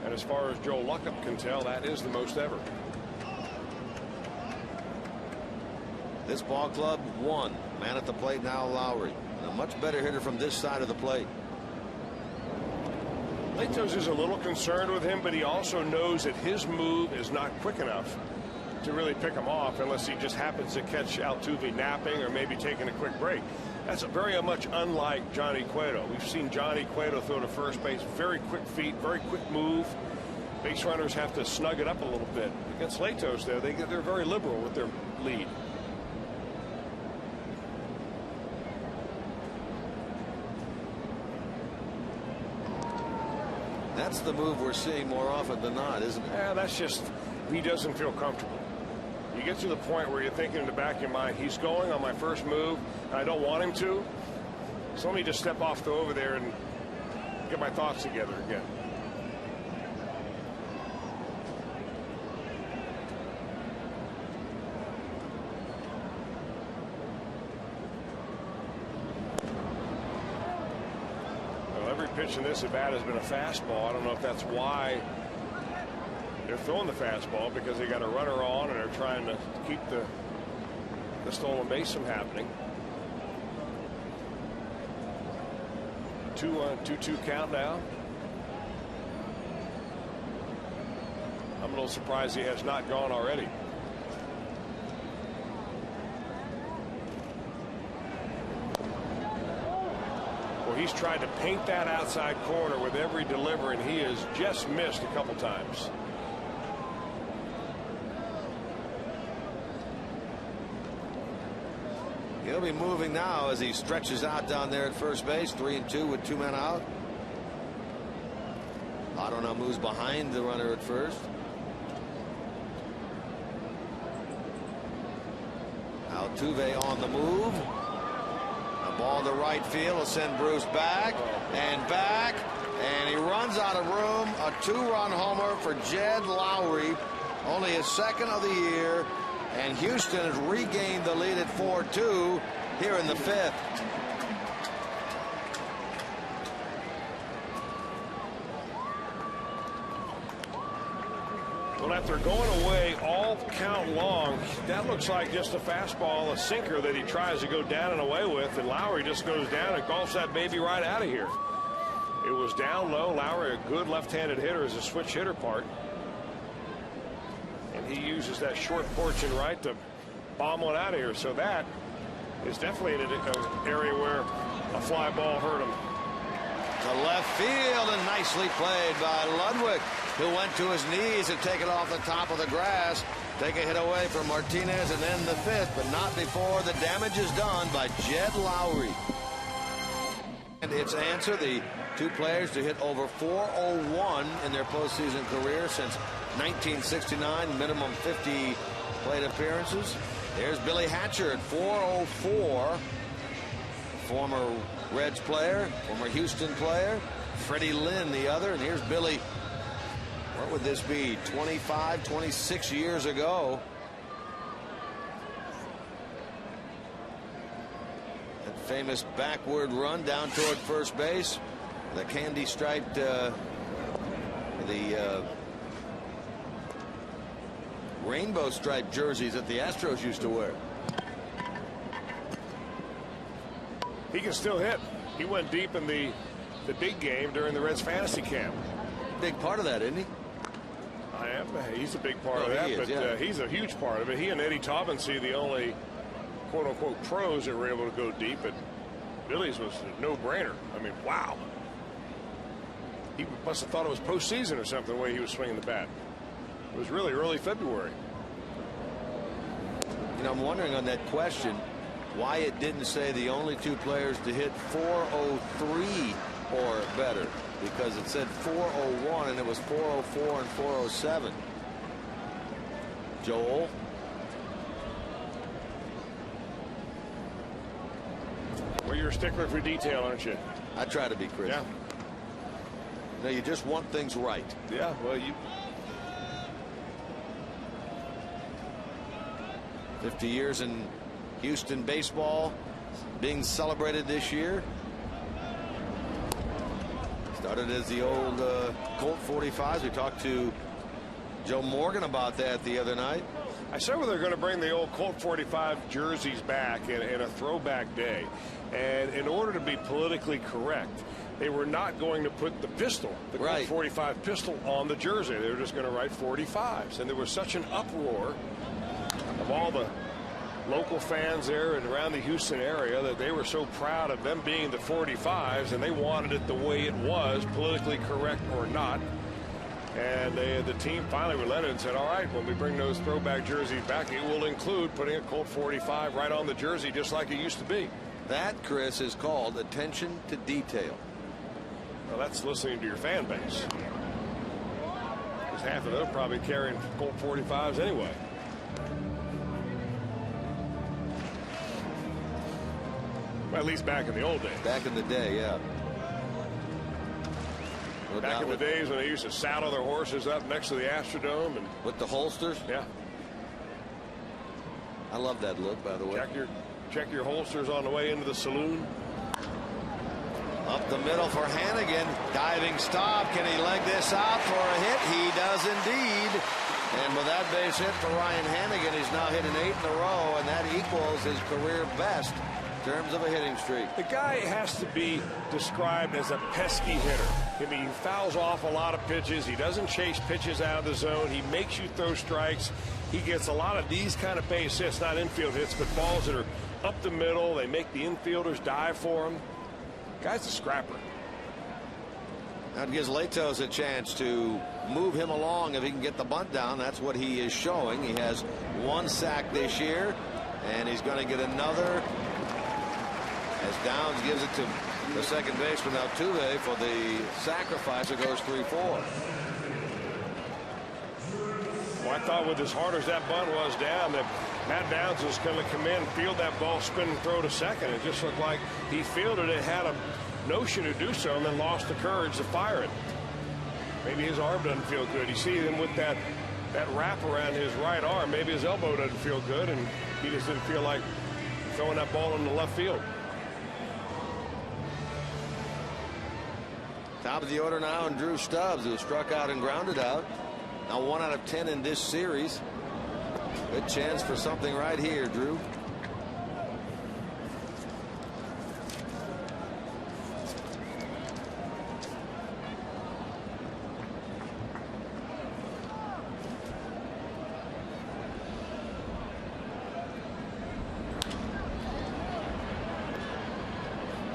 And as far as Joe Luckham can tell, that is the most ever. This ball club won. Man at the plate now, Lowry. A much better hitter from this side of the plate. Latos is a little concerned with him, but he also knows that his move is not quick enough to really pick him off unless he just happens to catch Altuve napping or maybe taking a quick break. That's very much unlike Johnny Cueto. We've seen Johnny Cueto throw to first base, very quick feet, very quick move. Base runners have to snug it up a little bit. Against Latos, though, they're very liberal with their lead. That's the move we're seeing more often than not, isn't it? Yeah, that's just, he doesn't feel comfortable. You get to the point where you're thinking in the back of your mind, he's going on my first move, and I don't want him to. So let me just step off over there and get my thoughts together again. Every pitch in this at bat has been a fastball. I don't know if that's why they're throwing the fastball, because they got a runner on and they're trying to keep the stolen base from happening. 2-2 count now. I'm a little surprised he has not gone already. He's tried to paint that outside corner with every delivery, and he has just missed a couple times. He'll be moving now as he stretches out down there at first base. 3-2 with 2 men out. Votto now moves behind the runner at first. Altuve on the move. A ball to right field will send Bruce back and back. And he runs out of room. A 2-run homer for Jed Lowrie. Only his second of the year. And Houston has regained the lead at 4-2 here in the 5th. Well, after going away all count long, that looks like just a fastball, a sinker that he tries to go down and away with, and Lowrie just goes down and golfs that baby right out of here. It was down low. Lowrie, a good left-handed hitter, is a switch hitter part. And he uses that short porch and right to bomb one out of here. So that is definitely an area where a fly ball hurt him. To left field, and nicely played by Ludwig, who went to his knees and take it off the top of the grass. Take a hit away from Martinez and then the 5th, but not before the damage is done by Jed Lowrie. And its answer, the two players to hit over .401 in their postseason career since 1969, minimum 50 plate appearances. There's Billy Hatcher at .404. Former Reds player, former Houston player. Freddie Lynn the other. And here's Billy. What would this be? 25, 26 years ago. That famous backward run down toward first base. The candy striped rainbow striped jerseys that the Astros used to wear. He can still hit. He went deep in the big game during the Reds fantasy camp. Big part of that, isn't he? He's a big part of that, but he's a huge part of it. He and Eddie Taubensee, the only quote-unquote pros that were able to go deep, but Billy's was a no-brainer. I mean, wow. He must have thought it was postseason or something the way he was swinging the bat. It was really early February. You know, I'm wondering on that question why it didn't say the only two players to hit .403 or better, because it said .401 and it was .404 and .407. Joel? Well, you're a stickler for detail, aren't you? I try to be, Chris. Yeah. No, you just want things right. Yeah, well, you... 50 years in Houston baseball being celebrated this year. Started as the old Colt 45s. We talked to Joe Morgan about that the other night. I said well, they're going to bring the old Colt 45 jerseys back in a throwback day. And in order to be politically correct, they were not going to put the pistol, the Colt 45 pistol, on the jersey. They were just going to write 45s. And there was such an uproar of all the local fans there and around the Houston area that they were so proud of them being the 45s, and they wanted it the way it was, politically correct or not. And the team finally relented and said, all right, when we bring those throwback jerseys back, it will include putting a Colt 45 right on the jersey just like it used to be. That, Chris, is called attention to detail. Well, that's listening to your fan base. Because half of them probably carrying Colt 45s anyway. Well, at least back in the old days. Back in the day, yeah. Back in the days when they used to saddle their horses up next to the Astrodome. And with the holsters? Yeah. I love that look, by the way. Check your holsters on the way into the saloon. Up the middle for Hannigan. Diving stop. Can he leg this out for a hit? He does indeed. And with that base hit for Ryan Hannigan, he's now hit an 8 in a row, and that equals his career best in terms of a hitting streak. The guy has to be described as a pesky hitter. I mean, he fouls off a lot of pitches. He doesn't chase pitches out of the zone. He makes you throw strikes. He gets a lot of these kind of base hits, not infield hits, but balls that are up the middle. They make the infielders dive for him. Guy's a scrapper. That gives Latos a chance to move him along if he can get the bunt down. That's what he is showing. He has 1 sack this year, and he's going to get another as Downs gives it to the second baseman Altuve for the sacrifice. It goes 3-4. I thought with as hard as that bunt was down that Matt Downs was going to come in, field that ball, spin and throw to second. It just looked like he fielded it, had a notion to do so, and then lost the courage to fire it. Maybe his arm doesn't feel good. You see him with that wrap around his right arm. Maybe his elbow doesn't feel good, and he just didn't feel like throwing that ball in the left field. Top of the order now, and Drew Stubbs, who struck out and grounded out. Now 1 out of 10 in this series. Good chance for something right here, Drew.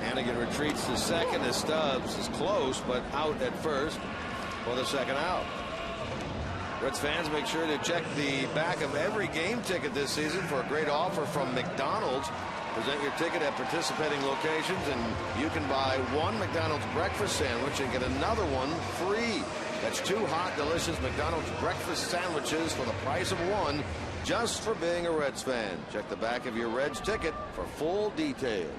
Hannigan retreats to second as Stubbs is close, but out at first for the second out. Reds fans, make sure to check the back of every game ticket this season for a great offer from McDonald's. Present your ticket at participating locations, and you can buy 1 McDonald's breakfast sandwich and get another one free. That's 2 hot, delicious McDonald's breakfast sandwiches for the price of 1, just for being a Reds fan. Check the back of your Reds ticket for full details.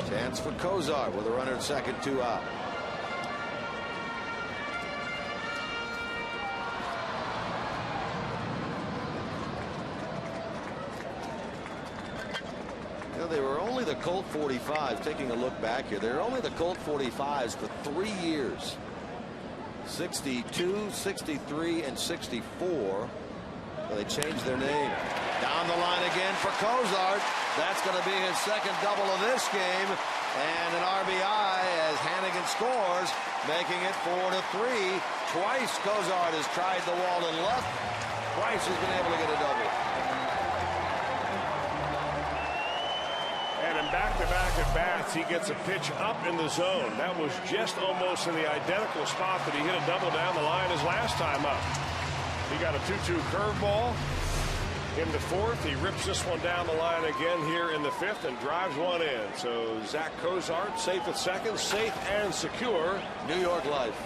Chance for Kozar with a runner at second, 2 out. You know, they were only the Colt 45s. Taking a look back here, they were only the Colt 45s for 3 years. 62, 63, and 64. So they changed their name. Down the line again for Kozar. That's going to be his second double of this game, and an RBI as Hannigan scores, making it 4-3. Twice Kozar has tried the wall and left. Twice he's been able to get a double. And in back-to-back at bats, he gets a pitch up in the zone. That was just almost in the identical spot that he hit a double down the line his last time up. He got a 2-2 curveball in the 4th. He rips this one down the line again here in the 5th and drives one in. So Zach Kozar safe at second, safe and secure. New York life.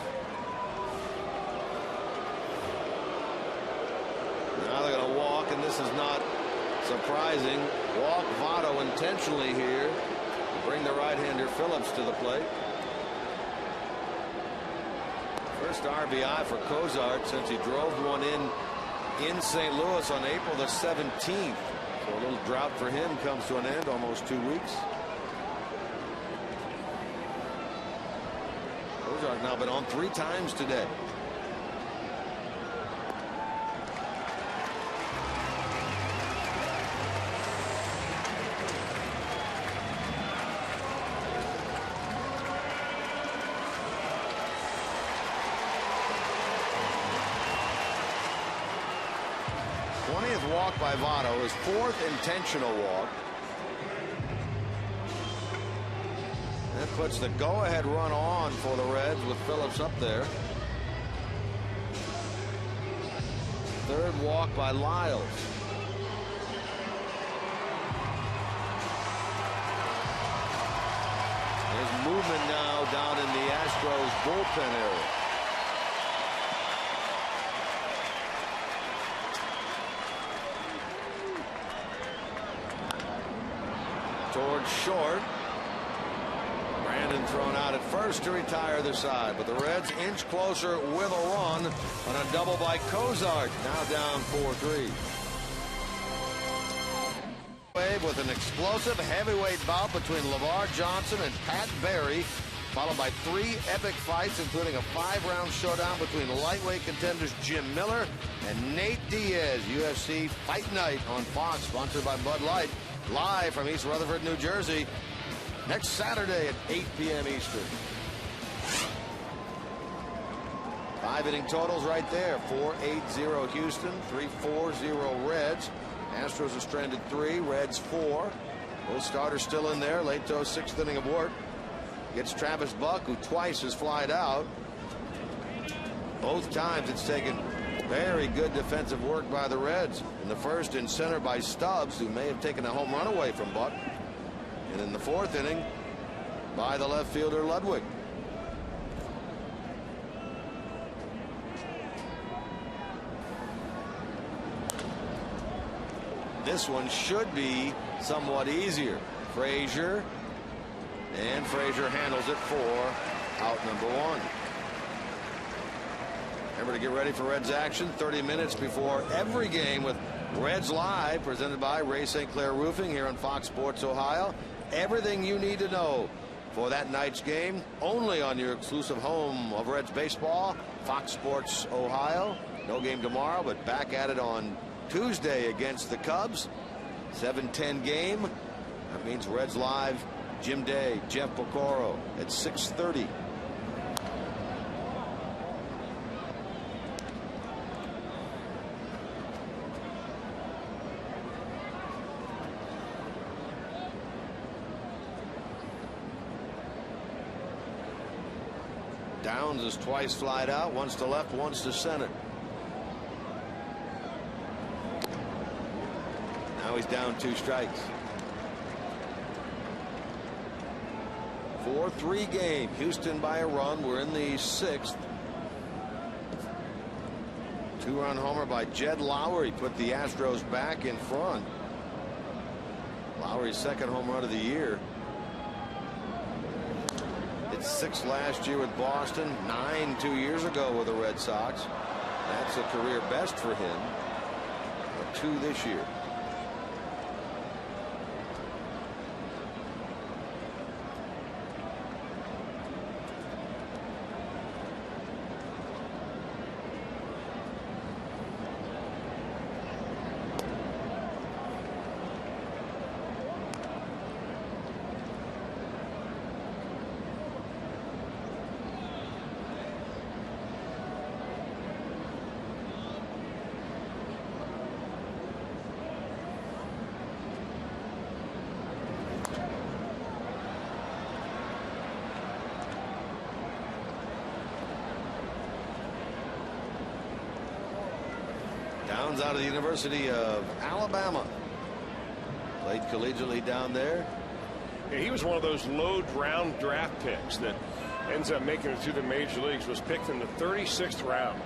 Now they're going to walk, and this is not surprising. Walk Votto intentionally here to bring the right-hander Phillips to the plate. First RBI for Kozar since he drove one in St. Louis on April the 17th. So a little drought for him comes to an end, almost 2 weeks. Kozar's now been on 3 times today. Walk by Votto, his 4th intentional walk. That puts the go-ahead run on for the Reds with Phillips up there. 3rd walk by Lyles. There's movement now down in the Astros bullpen area. Towards short. Brandon thrown out at first to retire the side, but the Reds inch closer with a run on a double by Kozar. Now down 4-3. With an explosive heavyweight bout between LeVar Johnson and Pat Barry, followed by 3 epic fights, including a 5-round showdown between lightweight contenders Jim Miller and Nate Diaz. UFC Fight Night on Fox, sponsored by Bud Light. Live from East Rutherford, New Jersey, next Saturday at 8 p.m. Eastern. 5-inning totals right there. 4-8-0 Houston, 3-4-0 Reds. Astros are stranded 3, Reds 4. Both starters still in there. Lato's 6th inning of work gets Travis Buck, who twice has flied out. Both times it's taken very good defensive work by the Reds. In the first, in center by Stubbs, who may have taken a home run away from Buck. And in the 4th inning by the left fielder Ludwig. this one should be somewhat easier. Frazier, and Frazier handles it for out number 1. Remember to get ready for Reds action 30 minutes before every game with Reds Live, presented by Ray St. Clair Roofing here on Fox Sports Ohio. Everything you need to know for that night's game, only on your exclusive home of Reds baseball, Fox Sports Ohio. No game tomorrow, but back at it on Tuesday against the Cubs. 7:10 game. That means Reds Live, Jim Day, Jeff Pocoro at 6:30. Downs is twice flied out, once to left, once to center. Now he's down 2 strikes. 4-3 game. Houston by a run. We're in the 6th. 2-run homer by Jed Lowry put the Astros back in front. Lowry's 2nd home run of the year. It's 6 last year with Boston, 9 2 years ago with the Red Sox. That's a career best for him. 2 this year. Downs out of the University of Alabama. Played collegiately down there. Yeah, he was one of those low round draft picks that ends up making it to the major leagues. Was picked in the 36th round.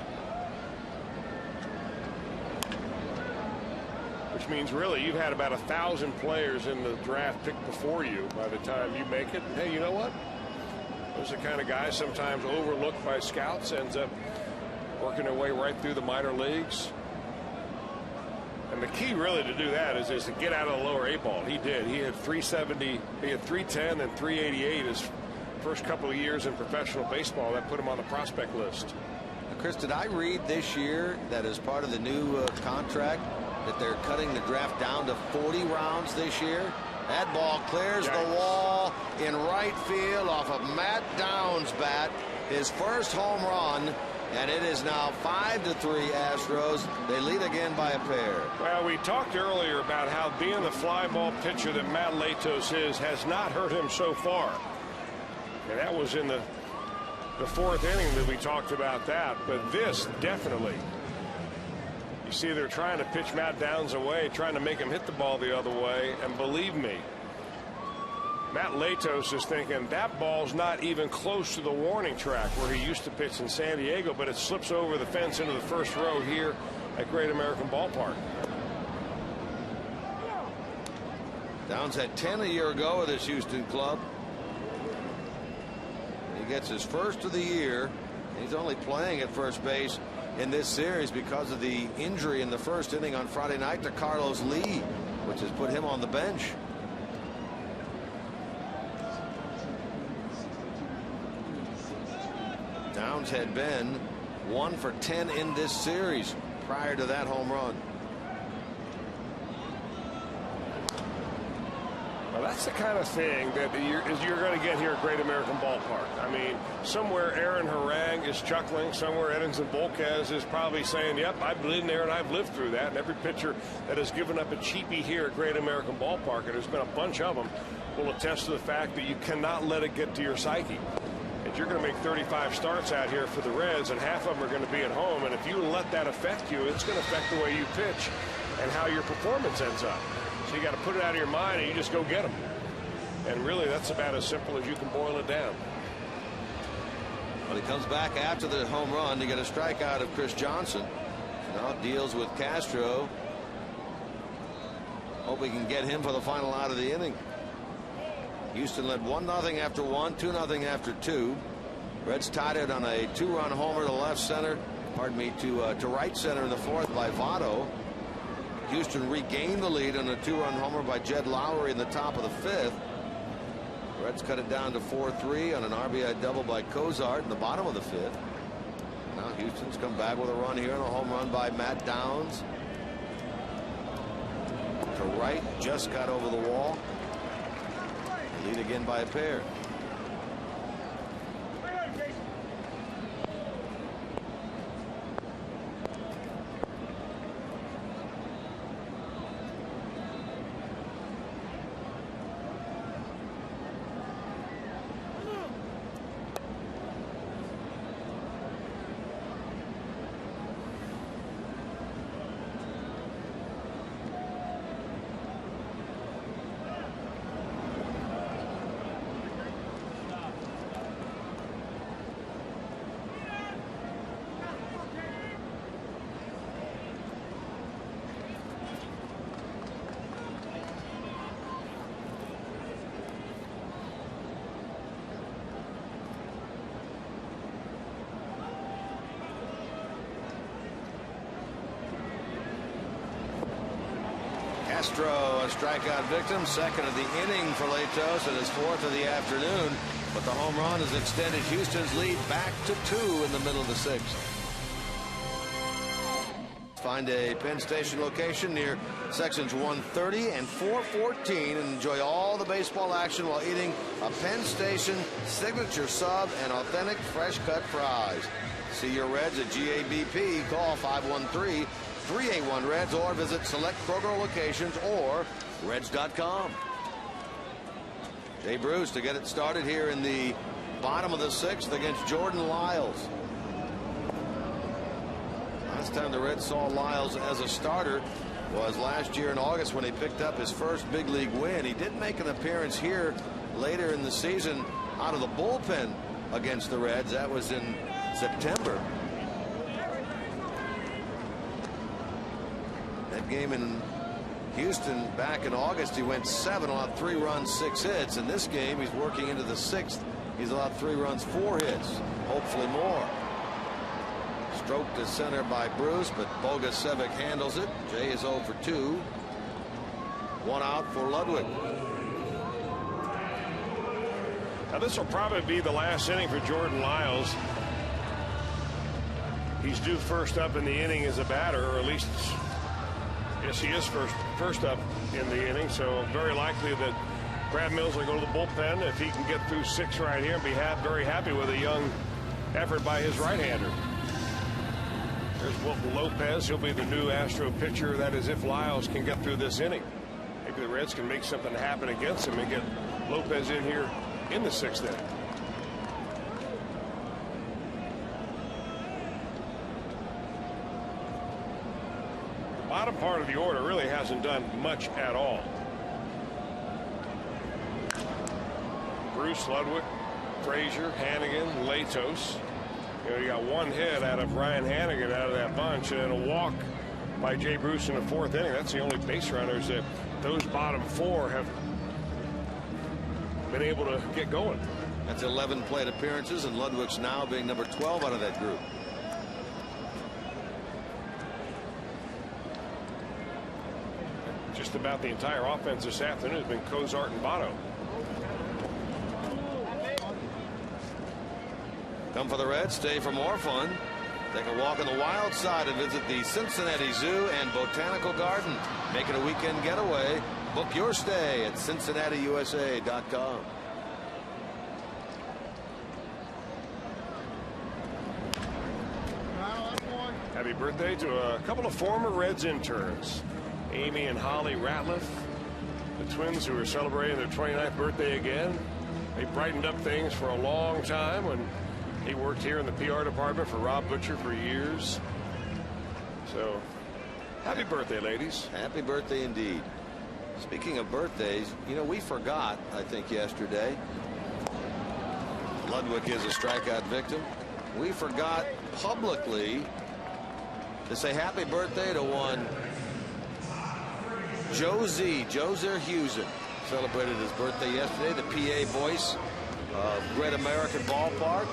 Which means really you've had about 1,000 players in the draft picked before you by the time you make it. And hey, you know what? Those are the kind of guys sometimes overlooked by scouts, ends up working their way right through the minor leagues. And the key really to do that is to get out of the lower A ball. He did. He had 370, he had 310 and 388 his first couple of years in professional baseball. That put him on the prospect list. Now, Chris, did I read this year that as part of the new contract that they're cutting the draft down to 40 rounds this year? That ball clears the wall in right field off of Matt Downs' bat. His first home run. And it is now 5-3 Astros. They lead again by a pair. Well, we talked earlier about how being the fly ball pitcher that Matt Latos is has not hurt him so far. And that was in the 4th inning that we talked about that. But this definitely. You see they're trying to pitch Matt Downs away, trying to make him hit the ball the other way. And believe me, Matt Latos is thinking that ball's not even close to the warning track where he used to pitch in San Diego, but it slips over the fence into the first row here at Great American Ballpark. Downs had 10 a year ago with his Houston club. He gets his first of the year. He's only playing at first base in this series because of the injury in the first inning on Friday night to Carlos Lee, which has put him on the bench. Downs had been 1 for 10 in this series prior to that home run. Well, that's the kind of thing that you're going to get here at Great American Ballpark. I mean, somewhere Aaron Harang is chuckling. Somewhere Edinson Volquez is probably saying, yep, I've been there and I've lived through that. And every pitcher that has given up a cheapie here at Great American Ballpark, and there's been a bunch of them, will attest to the fact that you cannot let it get to your psyche. And you're going to make 35 starts out here for the Reds, and half of them are going to be at home. And if you let that affect you, it's going to affect the way you pitch and how your performance ends up. So you got to put it out of your mind and you just go get them. And really, that's about as simple as you can boil it down. Well, he comes back after the home run to get a strikeout of Chris Johnson. Now deals with Castro. Hope we can get him for the final out of the inning. Houston led 1-0 after 1, 2-0 after 2. Reds tied it on a 2-run homer to left center. Pardon me, to right center in the fourth by Votto. Houston regained the lead on a 2-run homer by Jed Lowry in the top of the fifth. Reds cut it down to 4-3 on an RBI double by Cozart in the bottom of the fifth. Now Houston's come back with a run here and a home run by Matt Downs. To right, just got over the wall. Lead again by a pair. Castro, a strikeout victim, second of the inning for Latos and his fourth of the afternoon. But the home run has extended Houston's lead back to 2 in the middle of the sixth. Find a Penn Station location near sections 130 and 414 and enjoy all the baseball action while eating a Penn Station signature sub and authentic fresh cut fries. See your Reds at GABP. Call 513-381-REDS or visit select Kroger locations or Reds.com. Jay Bruce to get it started here in the bottom of the sixth against Jordan Lyles. Last time the Reds saw Lyles as a starter was last year in August when he picked up his first big league win. He did make an appearance here later in the season out of the bullpen against the Reds. That was in September. That game in Houston back in August, he went 7, allowed 3 runs, 6 hits. In this game, he's working into the 6th. He's allowed 3 runs, 4 hits, hopefully more. Stroked to center by Bruce, but Bogasevic handles it. Jay is 0 for 2. 1 out for Ludwig. Now this will probably be the last inning for Jordan Lyles. He's due first up in the inning as a batter, or at least, yes, he is first up in the inning. So very likely that Brad Mills will go to the bullpen if he can get through 6 right here and be very happy with a young effort by his right-hander. There's Wilton Lopez. He'll be the new Astro pitcher. That is, if Lyles can get through this inning. Maybe the Reds can make something happen against him and get Lopez in here in the 6th inning. The bottom part of the order really hasn't done much at all. Bruce, Ludwig, Frazier, Hannigan, Latos. You got 1 hit out of Ryan Hannigan out of that bunch, and a walk by Jay Bruce in the 4th inning. That's the only base runners that those bottom 4 have been able to get going. That's 11 plate appearances, and Ludwig's now being number 12 out of that group. Just about the entire offense this afternoon has been Cozart and Votto. Come for the Reds, stay for more fun. Take a walk on the wild side and visit the Cincinnati Zoo and Botanical Garden. Make it a weekend getaway. Book your stay at CincinnatiUSA.com. Happy birthday to a couple of former Reds interns, Amy and Holly Ratliff, the twins who are celebrating their 29th birthday again. They brightened up things for a long time when he worked here in the PR department for Rob Butcher for years. So, happy birthday, ladies. Happy birthday indeed. Speaking of birthdays, you know, we forgot, I think, yesterday. Ludwig is a strikeout victim. We forgot publicly to say happy birthday to one Joser Husen celebrated his birthday yesterday. The PA voice of Great American Ballpark.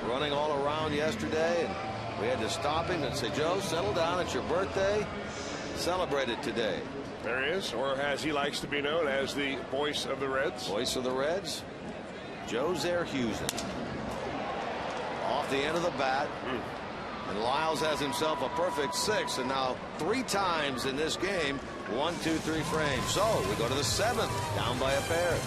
Running all around yesterday, and we had to stop him and say, Joe, settle down. It's your birthday. Celebrate it today. There he is, or as he likes to be known as the voice of the Reds. Voice of the Reds, Joser Husen. Off the end of the bat. And Lyles has himself a perfect 6, and now 3 times in this game, 1, 2, 3 frames. So we go to the 7th, down by a pair.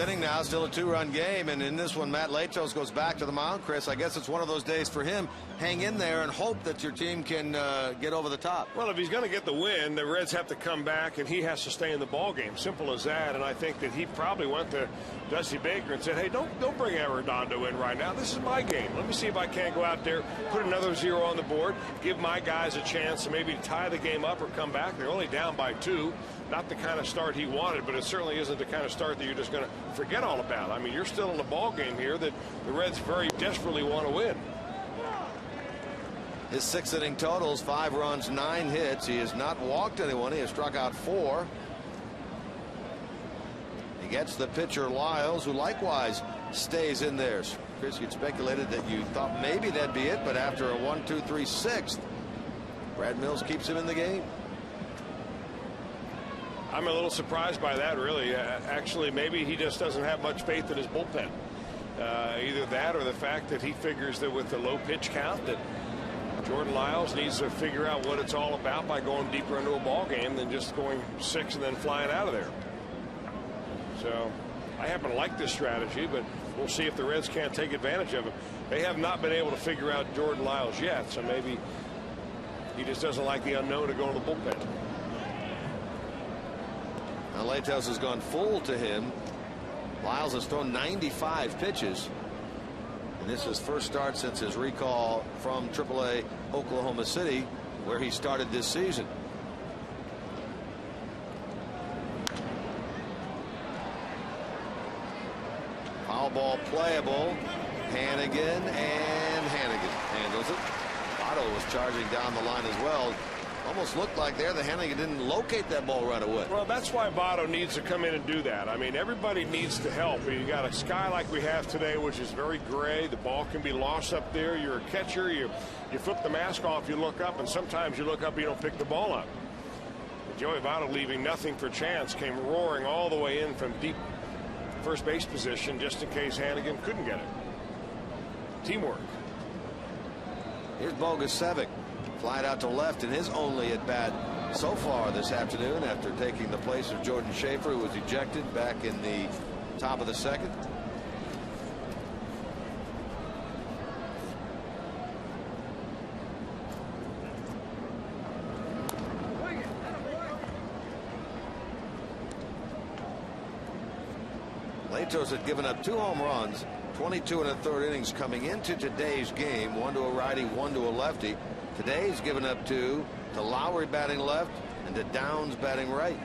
Inning now, still a 2-run game, and in this one Matt Latos goes back to the mound. Chris, I guess it's one of those days for him. Hang in there and hope that your team can get over the top. Well, if he's going to get the win, the Reds have to come back and he has to stay in the ball game. Simple as that. And I think that he probably went to Dusty Baker and said, hey, don't bring Arredondo in right now. This is my game. Let me see if I can't go out there, put another 0 on the board, give my guys a chance to maybe tie the game up or come back. They're only down by 2. Not the kind of start he wanted, but it certainly isn't the kind of start that you're just going to forget all about. I mean, you're still in a ball game here that the Reds very desperately want to win. His 6th inning totals, 5 runs, 9 hits. He has not walked anyone. He has struck out 4. He gets the pitcher Lyles, who likewise stays in there. Chris, you'd speculated that you thought maybe that'd be it, but after a 1, 2, 3, 6th, Brad Mills keeps him in the game. I'm a little surprised by that, really. Actually, maybe he just doesn't have much faith in his bullpen. Either that or the fact that he figures that with the low pitch count that Jordan Lyles needs to figure out what it's all about by going deeper into a ball game than just going 6 and then flying out of there. So I happen to like this strategy, but we'll see if the Reds can't take advantage of it. They have not been able to figure out Jordan Lyles yet, so maybe he just doesn't like the unknown to go in the bullpen. Now Latos has gone full to him. Lyles has thrown 95 pitches. And this is his first start since his recall from AAA Oklahoma City, where he started this season. Foul ball playable. Hannigan, and Hannigan handles it. Votto was charging down the line as well. Almost looked like there the Hannigan didn't locate that ball right away. Well, that's why Votto needs to come in and do that. I mean, everybody needs to help. You got a sky like we have today, which is very gray. The ball can be lost up there. You're a catcher. You flip the mask off, you look up, and sometimes you look up, you don't pick the ball up. But Joey Votto, leaving nothing for chance, came roaring all the way in from deep first base position just in case Hannigan couldn't get it. Teamwork. Here's Bogusevic. Flied out to left in his only at bat so far this afternoon after taking the place of Jordan Schaefer, who was ejected back in the top of the 2nd. Latos had given up 2 home runs, 22 1/3 innings coming into today's game, 1 to a righty, 1 to a lefty. Today's given up 2 to Lowry batting left and to Downs batting right.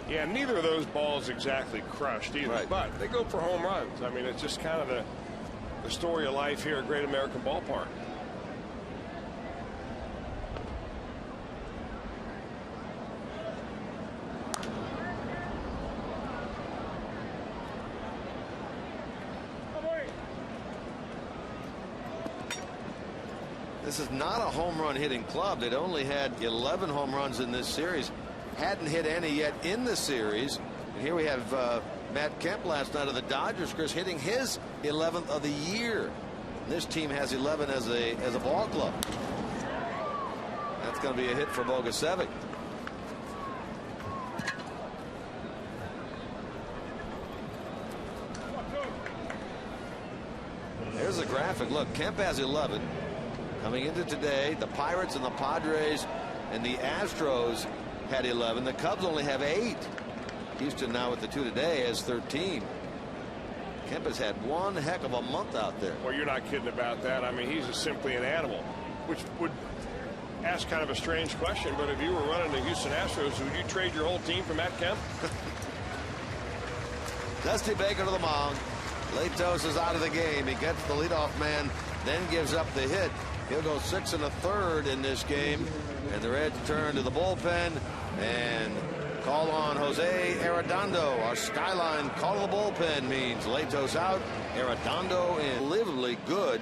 Yeah, neither of those balls exactly crushed either, right, but they go for home runs. I mean, it's just kind of the story of life here at Great American Ballpark. This is not a home run hitting club. They'd only had 11 home runs in this series. Hadn't hit any yet in the series. And here we have Matt Kemp last night of the Dodgers, Chris, hitting his 11th of the year. And this team has 11 as a ball club. That's going to be a hit for Bogusevic. There's the graphic. Look, Kemp has 11. Coming into today, the Pirates and the Padres and the Astros had 11. The Cubs only have 8. Houston now with the 2 today has 13. Kemp has had one heck of a month out there. Well, you're not kidding about that. I mean, he's just simply an animal, which would ask kind of a strange question. But if you were running the Houston Astros, would you trade your whole team for Matt Kemp? Dusty Baker to the mound. Latos is out of the game. He gets the leadoff man, then gives up the hit. He'll go 6 1/3 in this game. And the Reds turn to the bullpen and call on Jose Arredondo. Our skyline call of the bullpen means Latos out, Arredondo in. Unbelievably good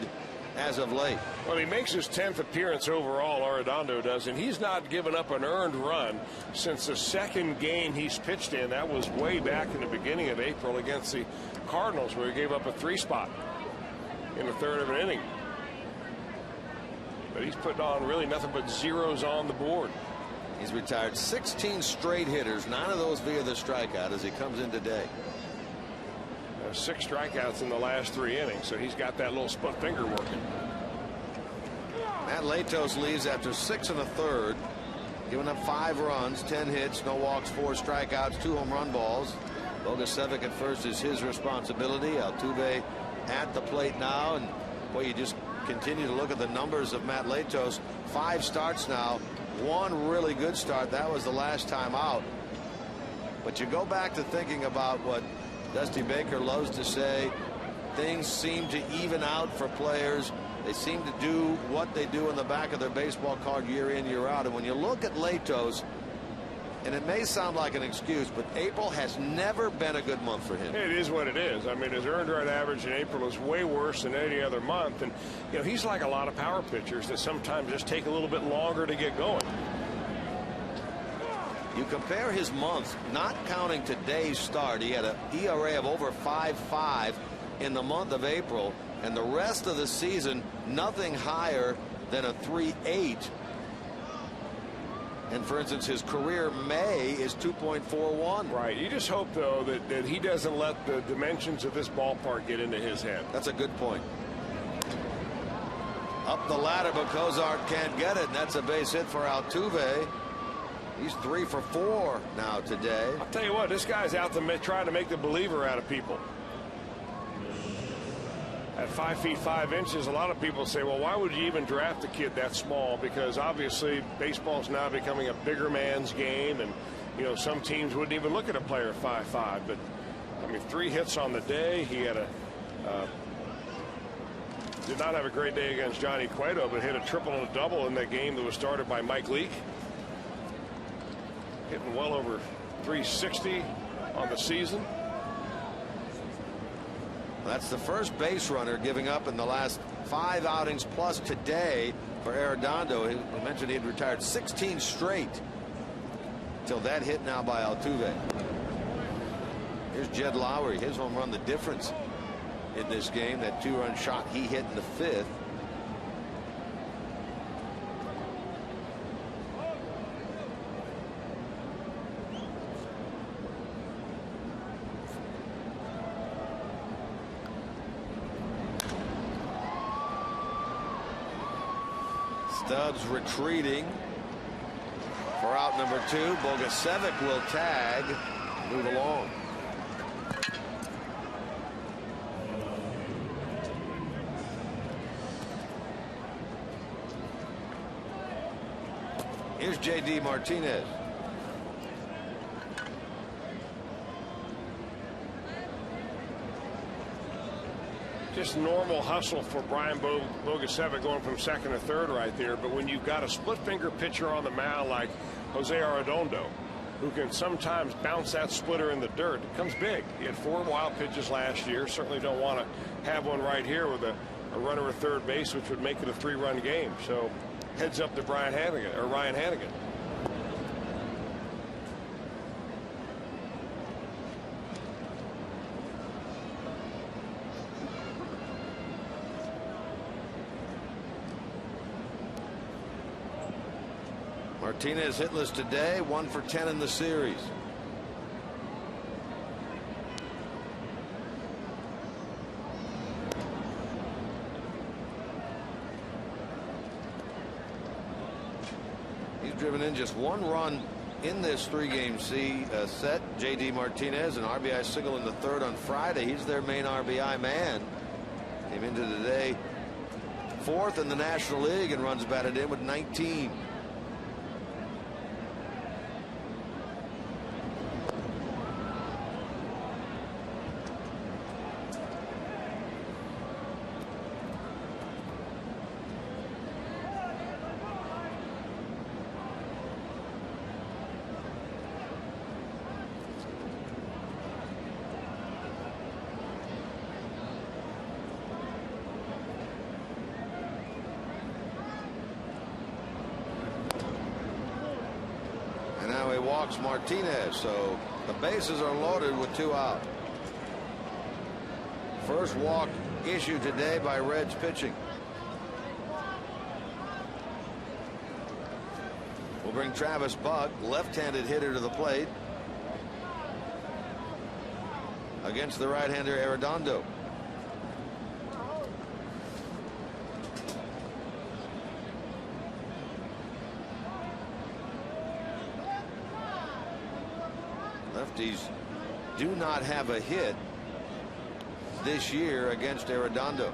as of late. Well, he makes his 10th appearance overall, Arredondo does, and he's not given up an earned run since the second game he's pitched in. That was way back in the beginning of April against the Cardinals, where he gave up a 3 spot in the 3rd of an inning. But he's putting on really nothing but zeros on the board. He's retired 16 straight hitters, 9 of those via the strikeout as he comes in today. 6 strikeouts in the last 3 innings, so he's got that little split finger working. Matt Latos leaves after 6 1/3, giving up 5 runs, 10 hits, no walks, 4 strikeouts, 2 home run balls. Bogusevic at first is his responsibility. Altuve at the plate now, and boy, you just continue to look at the numbers of Matt Latos. 5 starts now, 1 really good start. That was the last time out. But you go back to thinking about what Dusty Baker loves to say. Things seem to even out for players. They seem to do what they do in the back of their baseball card year in, year out. And when you look at Latos, and it may sound like an excuse, but April has never been a good month for him. It is what it is. I mean, his earned run average in April is way worse than any other month. And, you know, he's like a lot of power pitchers that sometimes just take a little bit longer to get going. You compare his months, not counting today's start. He had an ERA of over 5.5 in the month of April, and the rest of the season, nothing higher than a 3.8. And for instance, his career May is 2.41. Right. You just hope, though, that he doesn't let the dimensions of this ballpark get into his head. That's a good point. Up the ladder, but Cozart can't get it, and that's a base hit for Altuve. He's 3 for 4 now today. I'll tell you what, this guy's out to trying to make the believer out of people. At 5 feet 5 inches, a lot of people say, well, why would you even draft a kid that small? Because obviously baseball's now becoming a bigger man's game, and you know, some teams wouldn't even look at a player 5'5". But I mean, 3 hits on the day. He had did not have a great day against Johnny Cueto, but hit a triple and a double in that game that was started by Mike Leake. Hitting well over 360 on the season. That's the first base runner giving up in the last 5 outings plus today for Arredondo. He mentioned he had retired 16 straight till that hit now by Altuve. Here's Jed Lowry, his home run, the difference in this game. That 2-run shot he hit in the 5th. Stubbs retreating for out number 2. Bogusevic will tag, move along. Here's J.D. Martinez. Just normal hustle for Brian Bogusevic going from second to third right there. But when you've got a split finger pitcher on the mound like Jose Arredondo, who can sometimes bounce that splitter in the dirt, it comes big. He had 4 wild pitches last year. Certainly don't want to have one right here with a runner at third base, which would make it a 3-run game. So heads up to Ryan Hannigan. Martinez hitless today, 1 for 10 in the series. He's driven in just 1 run in this 3-game set. J.D. Martinez, an RBI single in the 3rd on Friday. He's their main RBI man. Came into today 4th in the National League and runs batted in with 19. Now he walks Martinez, so the bases are loaded with 2 out. First walk issued today by Reds pitching. We'll bring Travis Buck, left-handed hitter, to the plate against the right-hander Arredondo. Lefties do not have a hit this year against Arredondo.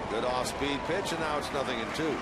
Good off-speed pitch, and now it's 0-2.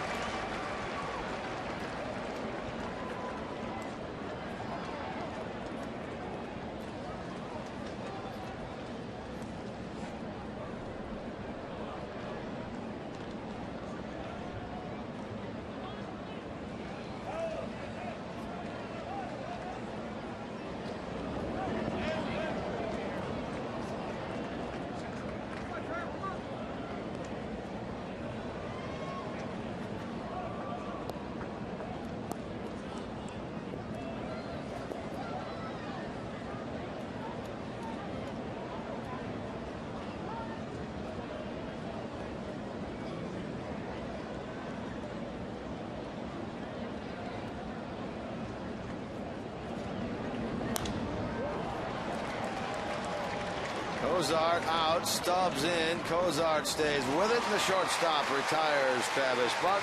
Cozart out, Stubbs in. Cozart stays with it, and the shortstop retires Travis Buck.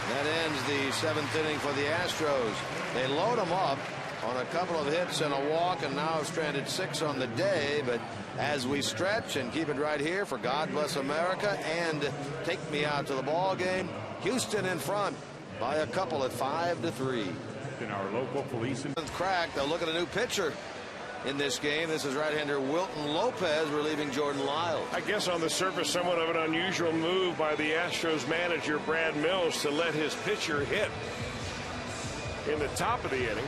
That ends the 7th inning for the Astros. They load him up on a couple of hits and a walk, and now have stranded 6 on the day. But as we stretch and keep it right here for God Bless America and Take Me Out to the Ball Game, Houston in front by a couple at 5-3. In our local police crack, they'll look at a new pitcher in this game. This is right-hander Wilton Lopez relieving Jordan Lyle. I guess on the surface, somewhat of an unusual move by the Astros manager Brad Mills to let his pitcher hit in the top of the inning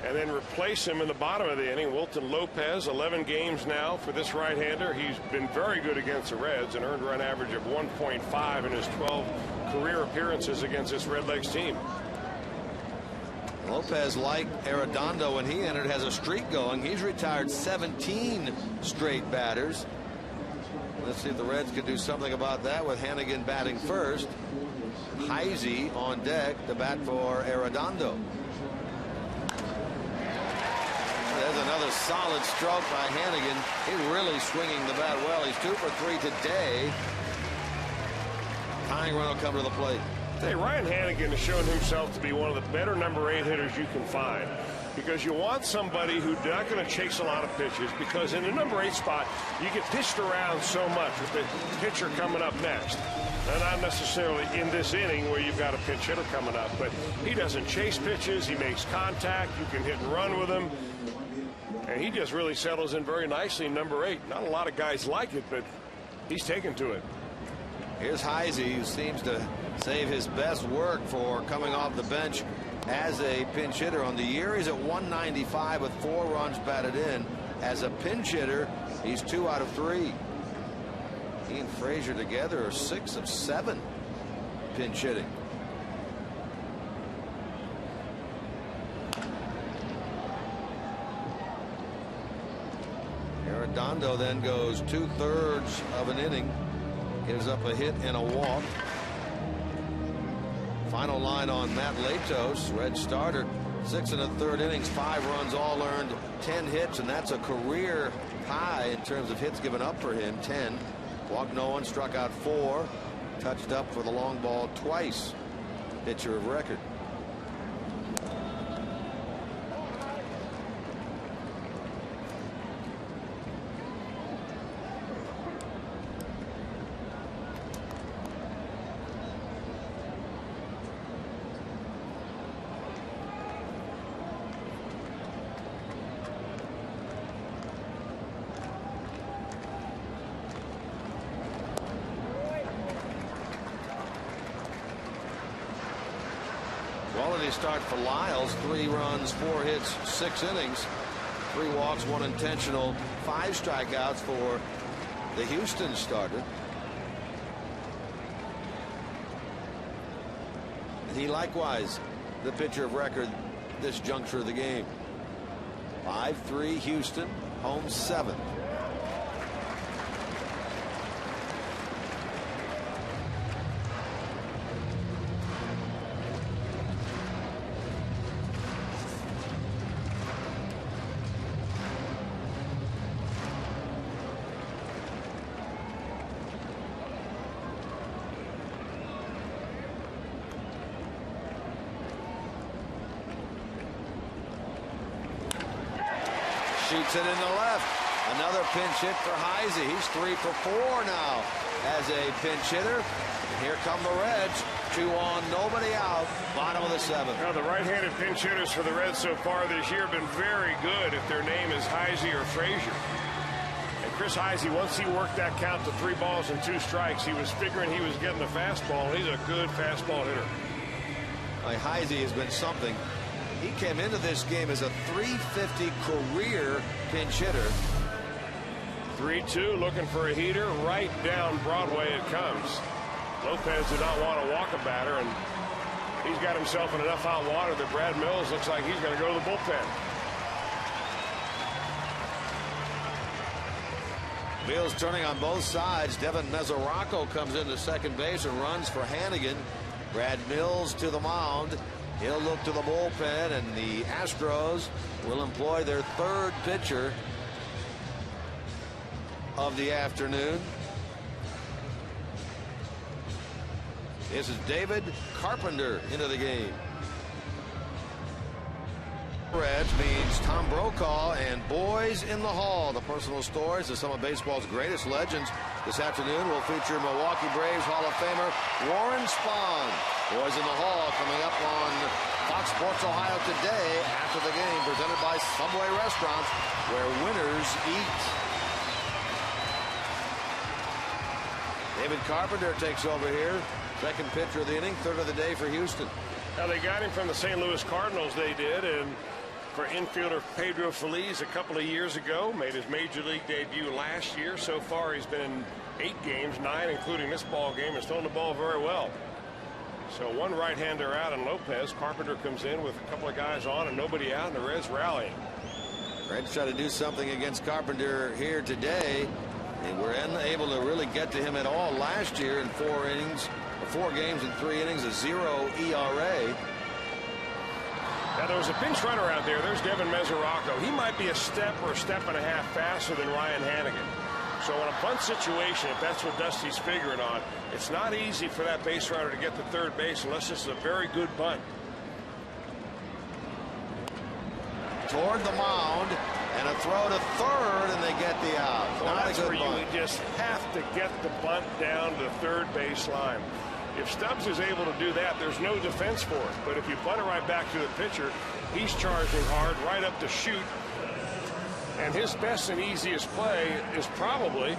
and then replace him in the bottom of the inning. Wilton Lopez, 11 games now for this right-hander. He's been very good against the Reds, an earned run average of 1.5 in his 12 career appearances against this Redlegs team. Lopez, like Arredondo when he entered, has a streak going. He's retired 17 straight batters. Let's see if the Reds can do something about that with Hannigan batting first. Heisey on deck to bat for Arredondo. There's another solid stroke by Hannigan. He's really swinging the bat well. He's 2 for 3 today. Tying run will come to the plate. Hey, Ryan Hannigan has shown himself to be one of the better number 8 hitters you can find, because you want somebody who's not going to chase a lot of pitches, because in the number 8 spot you get pitched around so much with the pitcher coming up next. Now, not necessarily in this inning where you've got a pinch hitter coming up, but he doesn't chase pitches. He makes contact. You can hit and run with him, and he just really settles in very nicely in number 8. Not a lot of guys like it, but he's taken to it. Here's Heisey, who seems to save his best work for coming off the bench as a pinch hitter. On the year, he's at 195 with 4 runs batted in. As a pinch hitter, he's 2 out of 3. He and Frazier together are 6 of 7 pinch hitting. Redondo then goes 2/3 of an inning, gives up a hit and a walk. Final line on Matt Latos, Red starter, 6 1/3 innings, 5 runs all earned, 10 hits, and that's a career high in terms of hits given up for him. 10. Walked no one, struck out 4, touched up for the long ball twice. Pitcher of record. Quality start for Lyles. 3 runs, 4 hits, 6 innings, 3 walks, 1 intentional, 5 strikeouts for the Houston starter. He likewise the pitcher of record this juncture of the game. 5-3 Houston, home 7th. Shoots it in the left. Another pinch hit for Heisey. He's 3 for 4 now as a pinch hitter. And here come the Reds. 2 on, nobody out. Bottom of the 7th. Now the right-handed pinch hitters for the Reds so far this year have been very good if their name is Heisey or Frazier. And Chris Heisey, once he worked that count to 3 balls and 2 strikes, he was figuring he was getting the fastball. He's a good fastball hitter. Heisey has been something. He came into this game as a .350 career pinch hitter. 3-2, looking for a heater. Right down Broadway it comes. Lopez did not want to walk a batter, and he's got himself in enough hot water that Brad Mills looks like he's going to go to the bullpen. Mills turning on both sides. Devin Mesoraco comes into second base and runs for Hannigan. Brad Mills to the mound. He'll look to the bullpen, and the Astros will employ their 3rd pitcher of the afternoon. This is David Carpenter into the game. Reds means Tom Brokaw and Boys in the Hall. The personal stories of some of baseball's greatest legends. This afternoon will feature Milwaukee Braves Hall of Famer Warren Spahn. Boys in the Hall coming up on Fox Sports Ohio today after the game, presented by Subway Restaurants, where winners eat. David Carpenter takes over here. 2nd pitcher of the inning, 3rd of the day for Houston. Now they got him from the St. Louis Cardinals, they did, and for infielder Pedro Feliz a couple of years ago, made his major league debut last year. So far he's been in 8 games, 9 including this ball game, and thrown the ball very well. So 1 right-hander out on Lopez. Carpenter comes in with a couple of guys on and nobody out, and the Reds rallying. Reds try to do something against Carpenter here today. They were unable to really get to him at all last year in 4 innings. 4 games and 3 innings, a 0 ERA. Now there was a pinch runner out there. There's Devin Mesoraco. He might be a step or a step and a half faster than Ryan Hannigan. So in a bunt situation, if that's what Dusty's figuring on, it's not easy for that base runner to get to 3rd base unless this is a very good bunt. Toward the mound, and a throw to 3rd, and they get the out. Well, Not that's a good where you bunt. would just have to get the bunt down to the 3rd base line. If Stubbs is able to do that, there's no defense for it. But if you bunt it right back to the pitcher, he's charging hard right up to shoot. And his best and easiest play is probably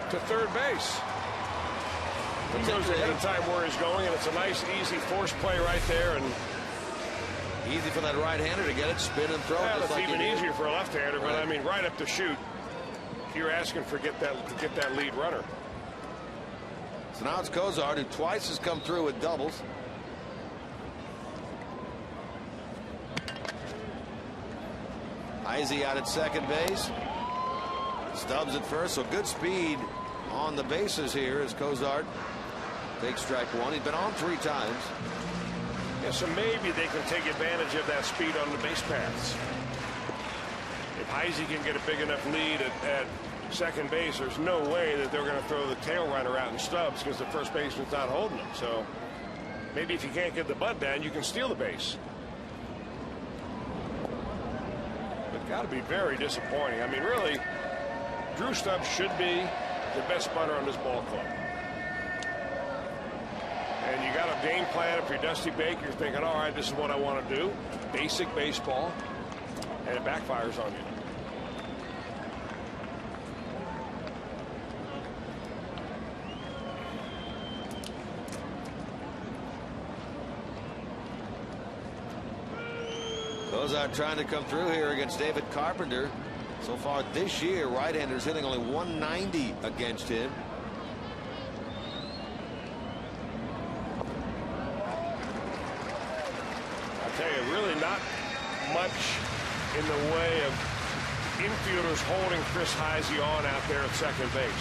to 3rd base. He knows ahead of time where he's going, and it's a nice, easy force play right there. And easy for that right-hander to get it, spin and throw. well, it's like even easier for a left-hander, right. But I mean, right up to shoot. You're asking for get that lead runner. So now it's Cozart, who twice has come through with doubles. Heisey out at second base. Stubbs at first, so good speed on the bases here as Cozart takes strike one. He's been on 3 times. Yeah, so maybe they can take advantage of that speed on the base paths. If Heisey can get a big enough lead at second base, there's no way that they're going to throw the tail runner out in Stubbs because the first baseman's not holding him. So maybe if you can't get the bunt down, you can steal the base. But got to be very disappointing. I mean, really, Drew Stubbs should be the best bunter on this ball club. And you got a game plan. If you're Dusty Baker, you're thinking, all right, this is what I want to do. Basic baseball. And it backfires on you. Cozart trying to come through here against David Carpenter. So far this year, right-handers hitting only 190 against him. I'll tell you, really not much in the way of infielders holding Chris Heisey on out there at second base.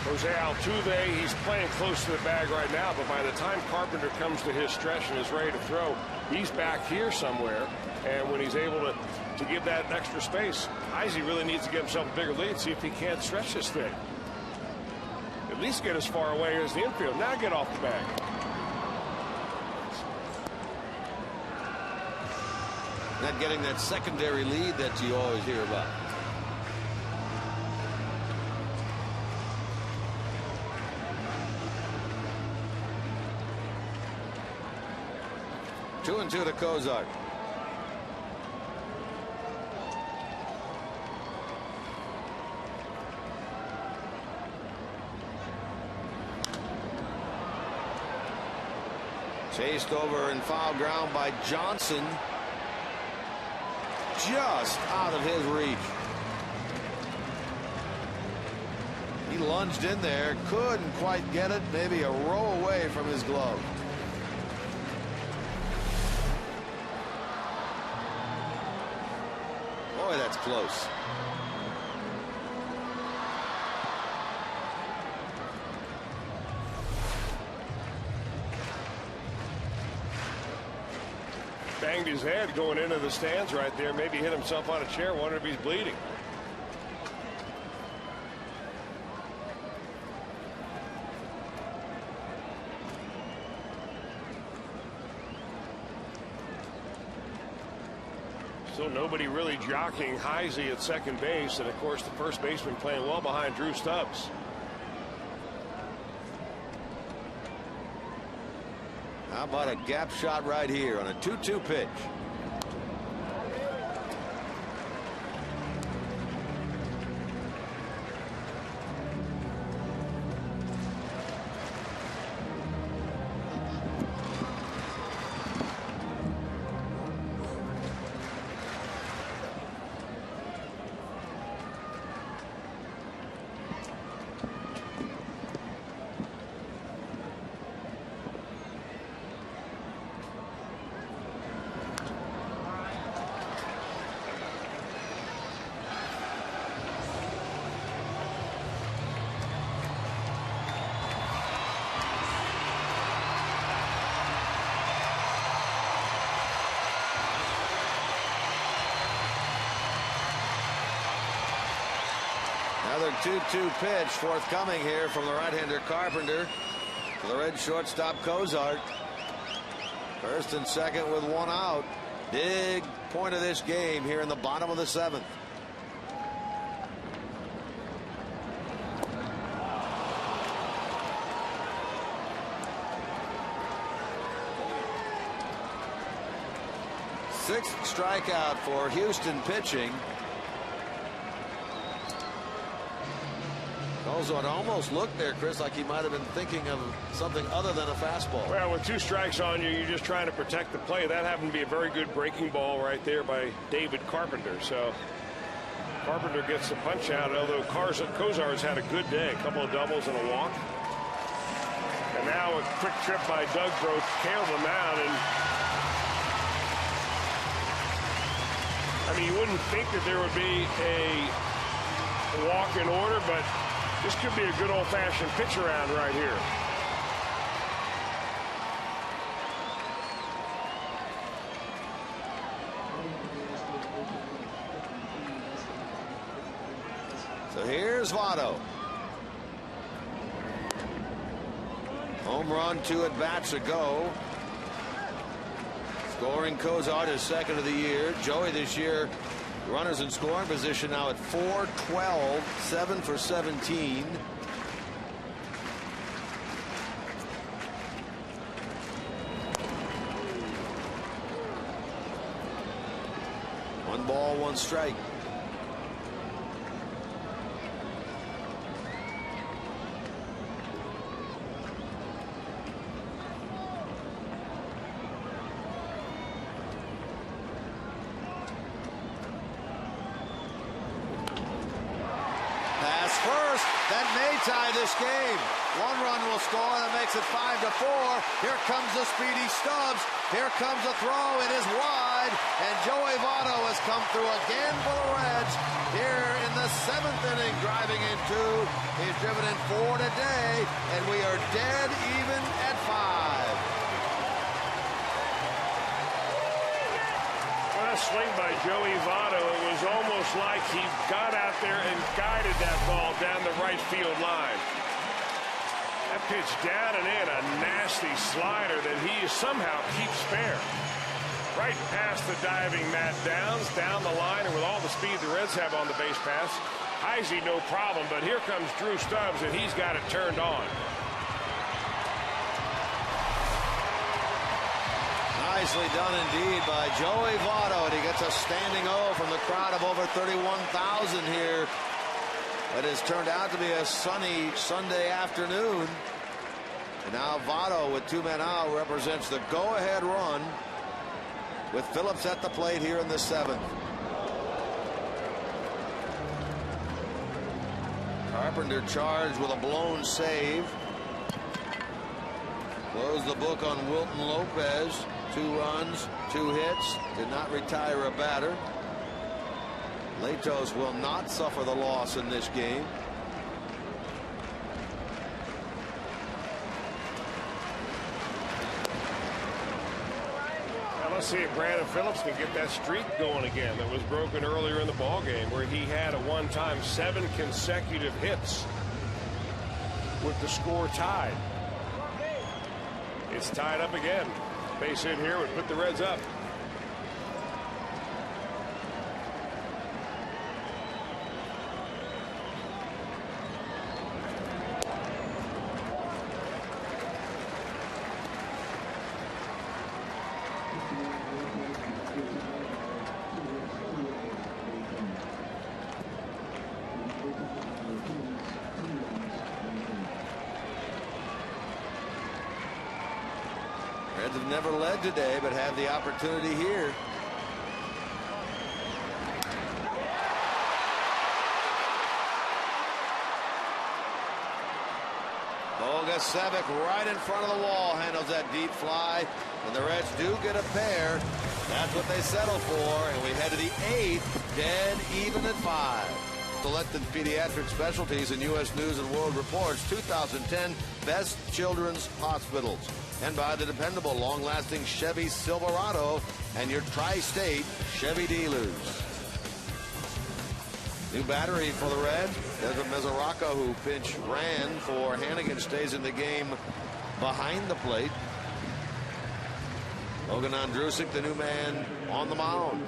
Jose Altuve, he's playing close to the bag right now, but by the time Carpenter comes to his stretch and is ready to throw, he's back here somewhere. And when he's able to give that extra space, Heisey really needs to get himself a bigger lead, see if he can't stretch this thing. At least get as far away as the infield. Now get off the bag. Not getting that secondary lead that you always hear about. Two and two to Cozart. Chased over and foul ground by Johnson. Just out of his reach. He lunged in there, couldn't quite get it, maybe a row away from his glove. Boy, that's close. Banged his head going into the stands right there. Maybe hit himself on a chair. Wonder if he's bleeding. Still nobody really jockeying Heisey at second base, and of course the first baseman playing well behind Drew Stubbs. How about a gap shot right here on a 2-2 pitch? Another 2-2 pitch forthcoming here from the right-hander Carpenter to the Red shortstop Cozart. First and second with one out. Big point of this game here in the bottom of the seventh. Sixth strikeout for Houston pitching. Cozart almost looked there, Chris, like he might have been thinking of something other than a fastball. Well, with two strikes on you, you're just trying to protect the play. That happened to be a very good breaking ball right there by David Carpenter. So Carpenter gets the punch out, although Cozart's had a good day. A couple of doubles and a walk. And now a quick trip by Doug Groth tailed him out. And I mean, you wouldn't think that there would be a walk in order, but this could be a good old-fashioned pitch around right here. So here's Votto. Home run, 2 at-bats ago. Scoring Cozart is second of the year. Joey this year, runners in scoring position now at 4-12, 7 for 17. One ball, one strike. First, that may tie this game. One run will score. That makes it 5-4. Here comes the speedy Stubbs. Here comes a throw. It is wide. And Joey Votto has come through again for the Reds here in the 7th inning, driving in 2. He's driven in 4 today, and we are dead even at 5. Swing by Joey Votto. It was almost like he got out there and guided that ball down the right field line. That pitch down and in, a nasty slider that he somehow keeps fair. Right past the diving Matt Downs, down the line, and with all the speed the Reds have on the base pass, Heisey no problem, but here comes Drew Stubbs, and he's got it turned on. Nicely done indeed by Joey Votto, and he gets a standing O from the crowd of over 31,000 here. It has turned out to be a sunny Sunday afternoon. And now Votto, with 2 men out, represents the go-ahead run with Phillips at the plate here in the 7th. Carpenter charged with a blown save. Close the book on Wilton Lopez. 2 runs, 2 hits, did not retire a batter. Latos will not suffer the loss in this game. Now let's see if Brandon Phillips can get that streak going again that was broken earlier in the ball game, where he had at one time 7 consecutive hits with the score tied. It's tied up again. Base hit here would put the Reds up. Reds have never led today, but have the opportunity here. Bogasevic right in front of the wall handles that deep fly, and the Reds do get a pair. That's what they settle for, and we head to the 8th, dead even at 5. Selected pediatric specialties in U.S. News and World Report's 2010 Best Children's Hospitals, and by the dependable, long-lasting Chevy Silverado and your tri-state Chevy dealers. New battery for the Reds. Desmond Mesoraco, who pinch ran for Hannigan, stays in the game behind the plate. Logan Ondrusek, the new man on the mound.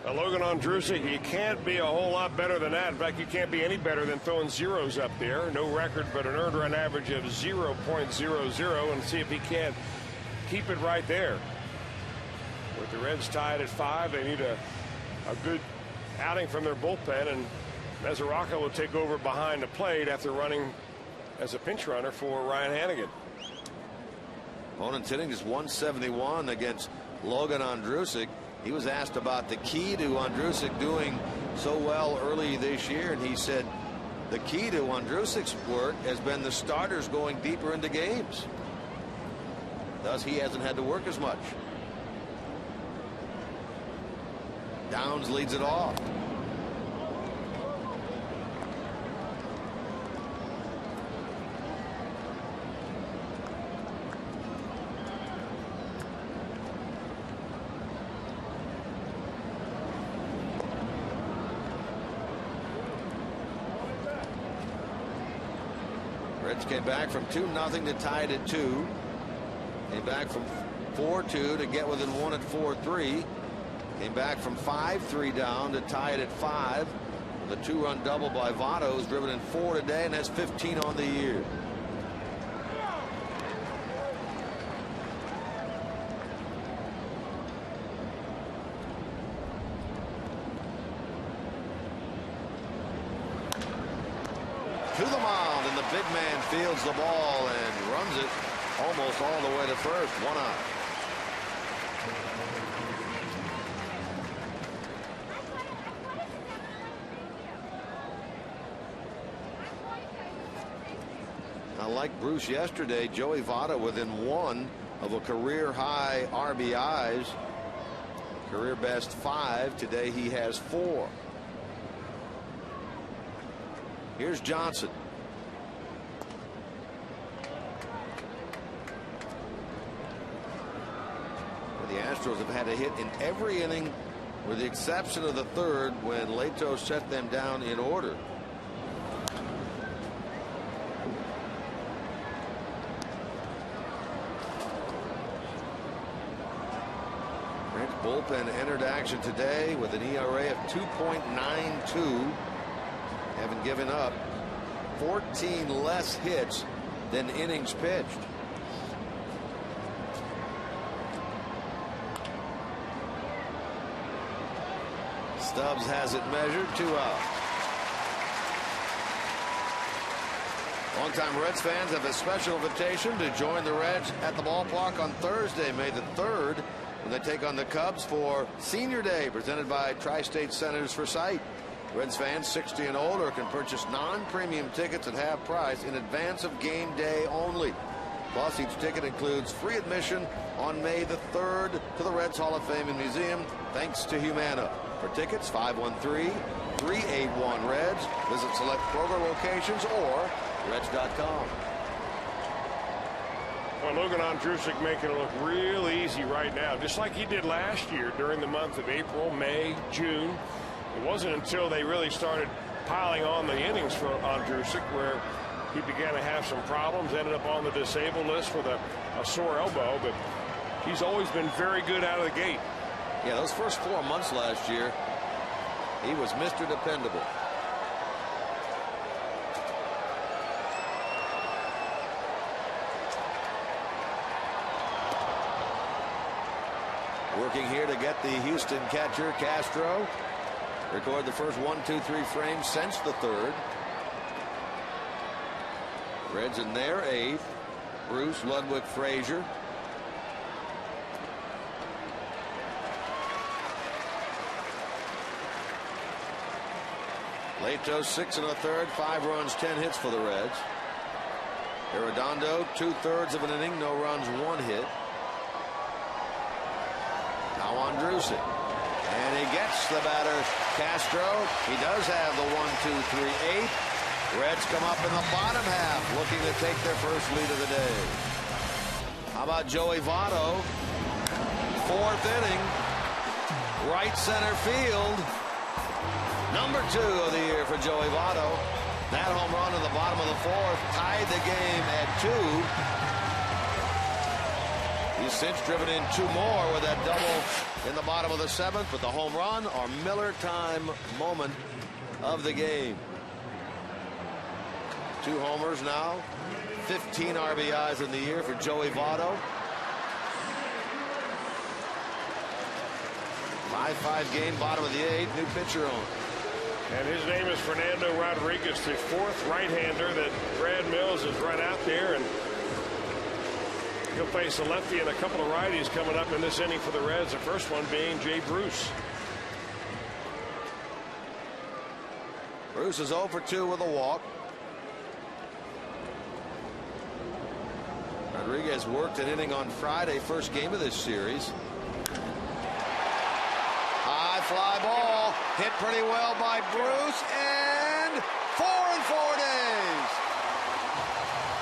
Logan Ondrusek, you can't be a whole lot better than that. In fact, you can't be any better than throwing zeros up there. No record but an earned run average of 0.00, and see if he can't keep it right there. With the Reds tied at 5, they need a good outing from their bullpen, and Mesoraco will take over behind the plate after running as a pinch runner for Ryan Hannigan. Opponent's hitting is 171 against Logan Ondrusek. He was asked about the key to Ondrusek doing so well early this year, and he said the key to Ondrusek's work has been the starters going deeper into games. Thus, he hasn't had to work as much. Downs leads it off. Reds came back from 2-0 to tie it at 2. Came back from 4-2 to get within 1 at 4-3. Came back from 5-3 down to tie it at 5. The 2-run double by Votto, who's driven in 4 today and has 15 on the year. To the mound, and the big man fields the ball and runs it almost all the way to first. 1 out. Now, like Bruce yesterday, Joey Votto within 1 of a career high RBIs, career best 5. Today he has 4. Here's Johnson. The Astros have had a hit in every inning with the exception of the 3rd when Leto set them down in order. Reds bullpen entered action today with an ERA of 2.92. Haven't given up 14 less hits than innings pitched. Stubbs has it measured, 2 out. Longtime Reds fans have a special invitation to join the Reds at the ballpark on Thursday, May the 3rd, when they take on the Cubs for Senior Day, presented by Tri-State Centers for Sight. Reds fans 60 and older can purchase non-premium tickets at half price in advance of game day only. Plus, each ticket includes free admission on May the 3rd to the Reds Hall of Fame and Museum, thanks to Humana. For tickets, 513-381-REDS. Visit select program locations or Reds.com. Well, Logan Ondrusek making it look real easy right now, just like he did last year during the month of April, May, June. It wasn't until they really started piling on the innings for Ondrusek where he began to have some problems, ended up on the disabled list with a sore elbow, but he's always been very good out of the gate. Yeah, those first 4 months last year, he was Mr. Dependable. Working here to get the Houston catcher, Castro. Record the first 1, 2, 3 frames since the 3rd. Reds in their 8th. Bruce, Ludwig, Frazier. Leto 6 1/3, 5 runs, 10 hits for the Reds. Arredondo 2/3 of an inning, no runs, 1 hit. Now Ondrusek, and he gets the batter Castro. He does have the 1, 2, 3, 8. Reds come up in the bottom half, looking to take their first lead of the day. How about Joey Votto? 4th inning, right center field. Number 2 of the year for Joey Votto. That home run in the bottom of the 4th tied the game at 2. He's since driven in 2 more with that double in the bottom of the 7th, but the home run, our Miller time moment of the game. 2 homers now, 15 RBIs in the year for Joey Votto. 5-5 game, bottom of the 8th, new pitcher on. And his name is Fernando Rodriguez, the 4th right-hander that Brad Mills has run out there, and he'll face a lefty and a couple of righties coming up in this inning for the Reds, the first one being Jay Bruce. Bruce is 0 for 2 with a walk. Rodriguez worked an inning on Friday, first game of this series. High fly ball hit pretty well by Bruce, and 4 in 4 days.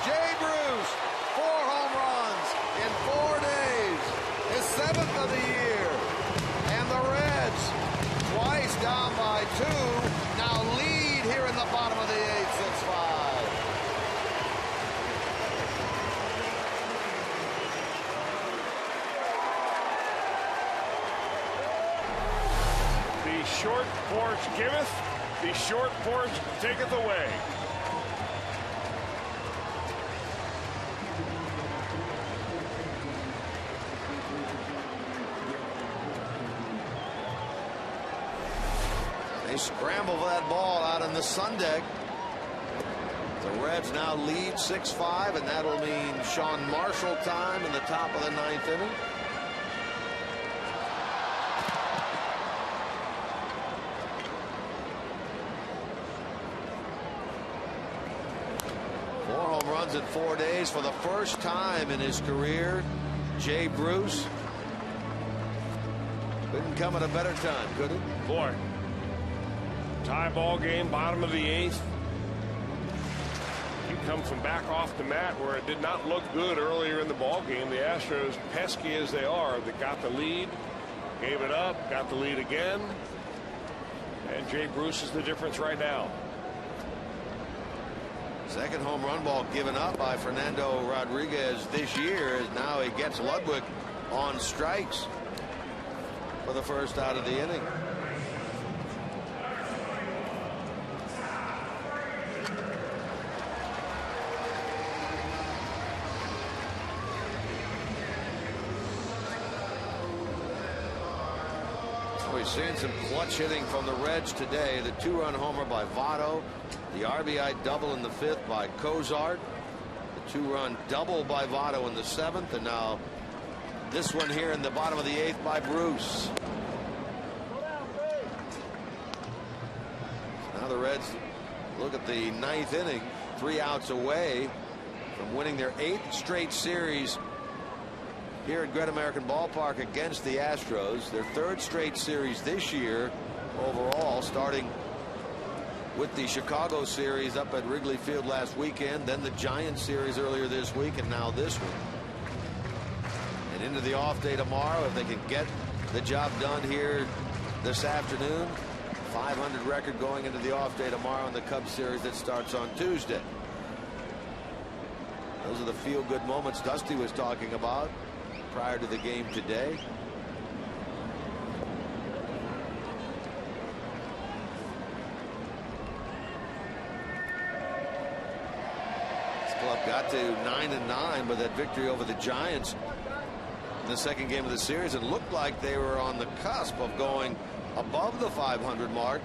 Jay Bruce, 4 home runs in 4 days, his 7th of the year. And the Reds, twice down by 2, now lead here in the bottom of the 8th, 6-5. The short porch giveth, the short porch taketh away. They scramble for that ball out in the sun deck. The Reds now lead 6-5, and that'll mean Sean Marshall time in the top of the 9th inning. In 4 days for the first time in his career. Jay Bruce. Couldn't come at a better time, could it? Boy, tie ball game, bottom of the 8th. You come from back off the mat where it did not look good earlier in the ball game. The Astros, pesky as they are, they got the lead, gave it up, got the lead again, and Jay Bruce is the difference right now. Second home run ball given up by Fernando Rodriguez this year, as now he gets Ludwig on strikes for the first out of the inning. We've seen some clutch hitting from the Reds today. The 2-run homer by Votto, the RBI double in the 5th by Cozart, the 2-run double by Votto in the 7th, and now this one here in the bottom of the 8th by Bruce. Now the Reds look at the 9th inning, 3 outs away from winning their 8th straight series here at Great American Ballpark against the Astros. Their 3rd straight series this year overall, starting with the Chicago series up at Wrigley Field last weekend, then the Giants series earlier this week, and now this one. And into the off day tomorrow, if they can get the job done here this afternoon. 500 record going into the off day tomorrow in the Cubs series that starts on Tuesday. Those are the feel-good moments Dusty was talking about prior to the game today. This club got to 9-9 with that victory over the Giants in the second game of the series, and looked like they were on the cusp of going above the 500 mark.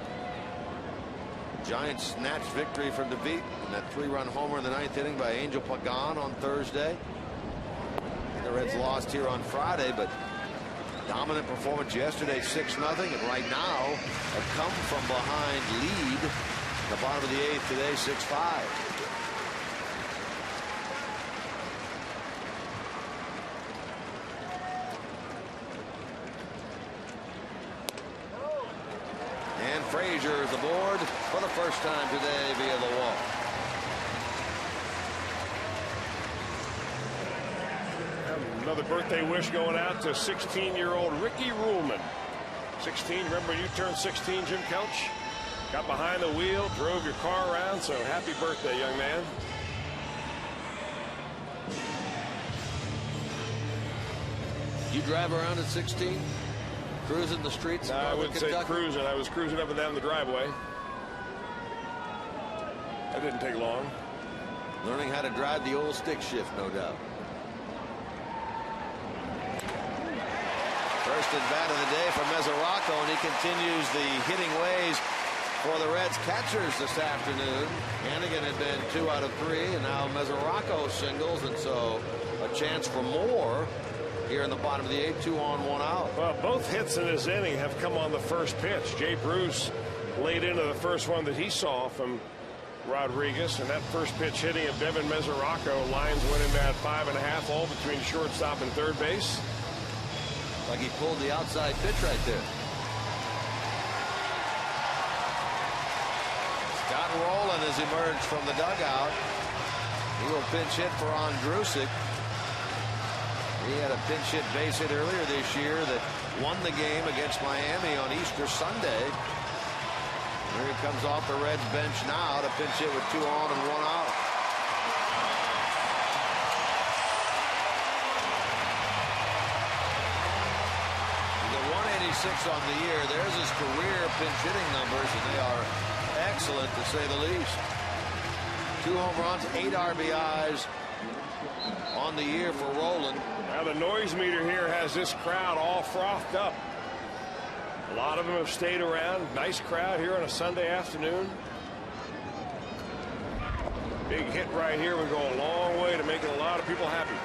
Giants snatched victory from defeat in that 3-run homer in the 9th inning by Angel Pagan on Thursday. The Reds lost here on Friday, but dominant performance yesterday, 6-0, and right now a come from behind lead in the bottom of the 8th today, 6-5. And Frazier is aboard for the first time today via the wall. Another birthday wish going out to 16-year-old Ricky Ruhlman. 16, remember you turned 16, Jim Couch? Got behind the wheel, drove your car around, so happy birthday, young man. You drive around at 16? Cruising the streets? I wouldn't say cruising. I was cruising up and down the driveway. That didn't take long. Learning how to drive the old stick shift, no doubt. First at bat of the day for Mesoraco, and he continues the hitting ways for the Reds catchers this afternoon. Hannigan had been 2 out of 3, and now Mesoraco singles, and so a chance for more here in the bottom of the 8th, 2 on, 1 out. Well, both hits in this inning have come on the first pitch. Jay Bruce laid into the first one that he saw from Rodriguez, and that first pitch hitting of Devin Mesoraco, lines went into that 5.5 all between shortstop and third base. Like he pulled the outside pitch right there. Scott Rowland has emerged from the dugout. He will pinch hit for Andrusic. He had a pinch hit base hit earlier this year that won the game against Miami on Easter Sunday. Here he comes off the Reds bench now to pinch hit with 2 on and 1 out. He's at 186 on the year. There's his career pinch hitting numbers, and they are excellent to say the least. 2 home runs, 8 RBIs on the year for Rowland. Now the noise meter here has this crowd all frothed up. A lot of them have stayed around. Nice crowd here on a Sunday afternoon. Big hit right here would go a long way to making a lot of people happy.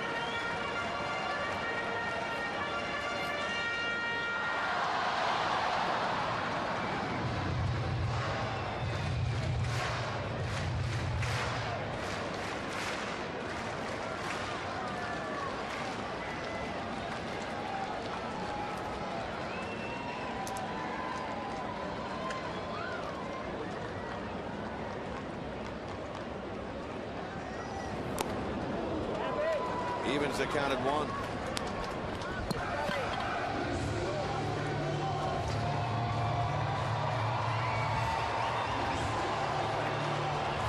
Evens that counted 1.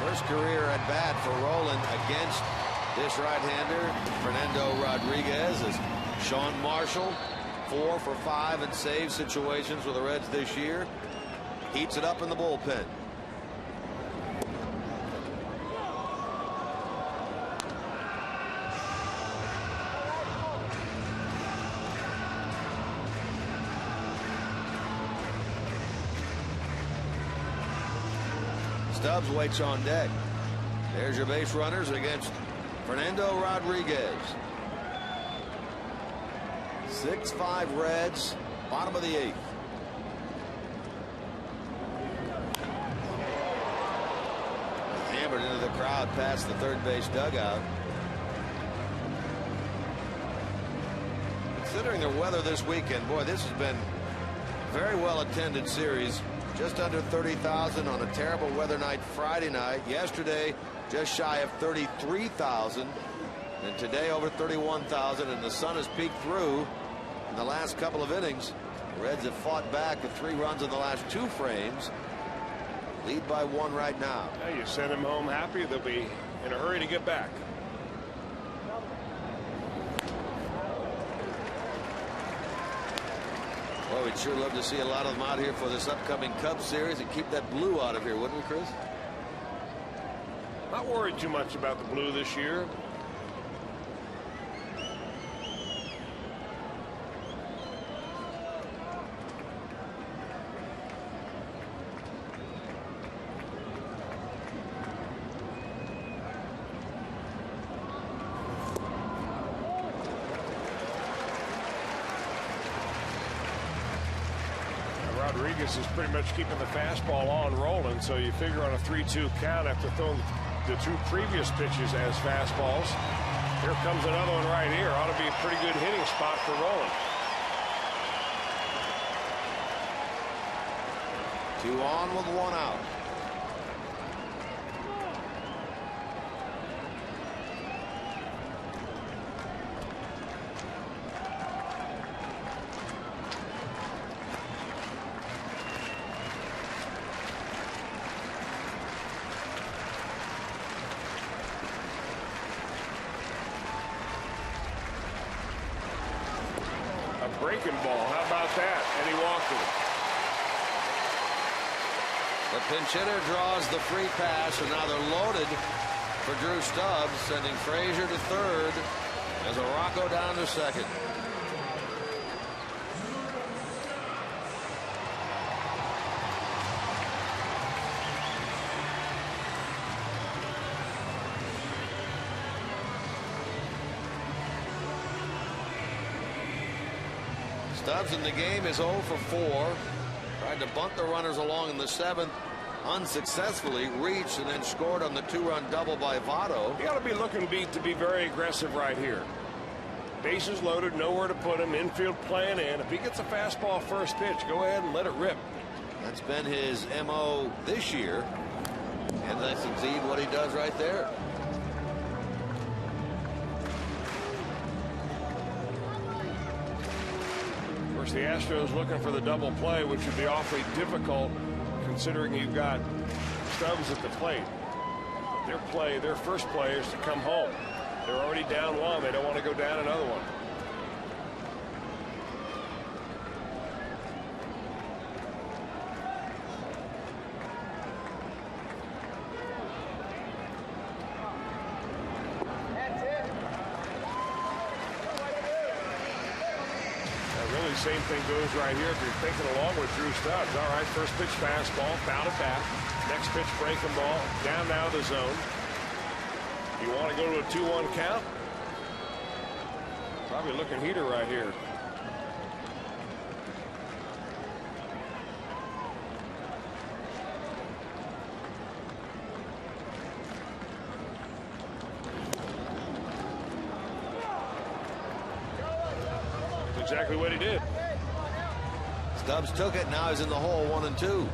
First career at bat for Rowland against this right-hander, Fernando Rodriguez, as Sean Marshall 4 for 5 in save situations with the Reds this year. Heats it up in the bullpen. Stubbs waits on deck. There's your base runners against Fernando Rodriguez. 6-5 Reds, bottom of the 8th. Hammered into the crowd past the third base dugout. Considering the weather this weekend, boy, this has been a very well attended series. Just under 30,000 on a terrible weather night Friday night. Yesterday, just shy of 33,000. And today, over 31,000. And the sun has peeked through in the last couple of innings. The Reds have fought back with 3 runs in the last 2 frames. Lead by 1 right now. Yeah, you send them home happy. They'll be in a hurry to get back. Well, we'd sure love to see a lot of them out here for this upcoming Cubs series and keep that blue out of here, wouldn't we, Chris? Not worried too much about the blue this year. Rodriguez is pretty much keeping the fastball on rolling, so you figure on a 3-2 count after throwing the 2 previous pitches as fastballs. Here comes another one right here. Ought to be a pretty good hitting spot for Rowland. 2 on with 1 out. Breaking ball. How about that? And he walked it. The pinch hitter draws the free pass, and now they're loaded for Drew Stubbs, sending Frazier to third as Arauco down to second. Stubbs in the game is 0 for 4. Tried to bunt the runners along in the 7th. Unsuccessfully reached and then scored on the 2-run double by Votto. You got to be looking to be very aggressive right here. Bases loaded, nowhere to put him. Infield playing in. If he gets a fastball first pitch, go ahead and let it rip. That's been his MO this year. And that's indeed what he does right there. Of course, the Astros looking for the double play, which would be awfully difficult considering you've got Stubbs at the plate. Their first play is to come home. They're already down one. They don't want to go down another one. Same thing goes right here if you're thinking along with Drew Stubbs. All right, first pitch fastball, fouled it back. Next pitch breaking ball, down now the zone. You want to go to a 2-1 count? Probably looking heater right here. That's exactly what he did. Stubbs took it. Now he's in the hole, 1-2.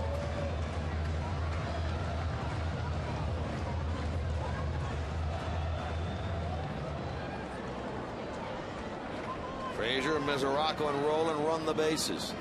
Frazier, Mesoraco, and Rowland run the bases.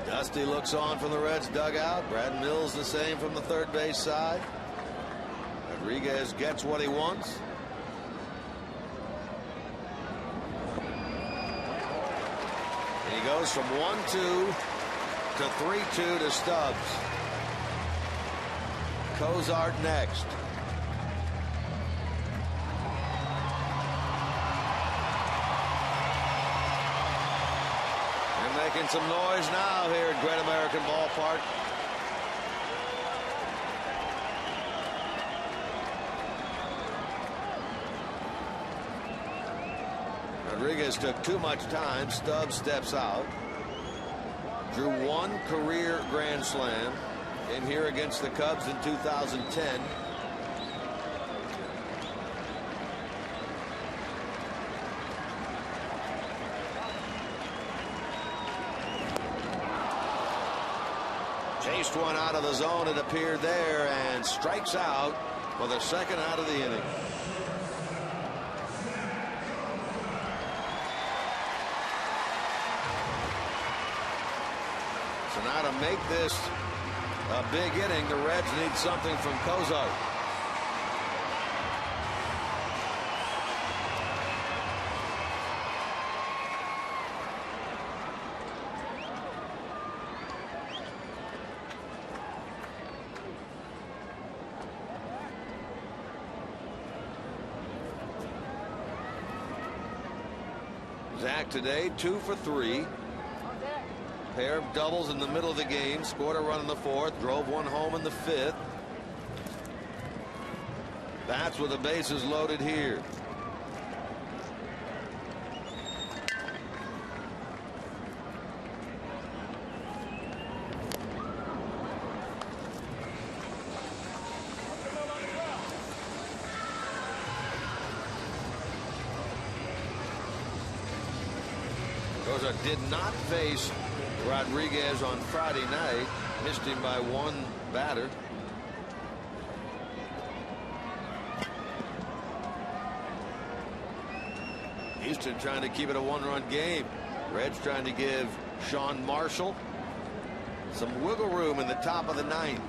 Dusty looks on from the Reds dugout. Brad Mills the same from the third base side. Rodriguez gets what he wants. And he goes from 1-2 to 3-2 to Stubbs. Cozart next. Making some noise now here at Great American Ballpark. Rodriguez took too much time. Stubbs steps out. Drew one career grand slam. Came here against the Cubs in 2010. Chased one out of the zone, it appeared there, and strikes out for the second out of the inning. So now to make this a big inning, the Reds need something from Cozart. Zach today 2 for 3. Pair of doubles in the middle of the game. Scored a run in the fourth. Drove one home in the fifth. That's with the bases loaded here. Cozart did not face Rodriguez on Friday night. Missed him by one batter. Houston trying to keep it a one-run game. Reds trying to give Sean Marshall some wiggle room in the top of the ninth.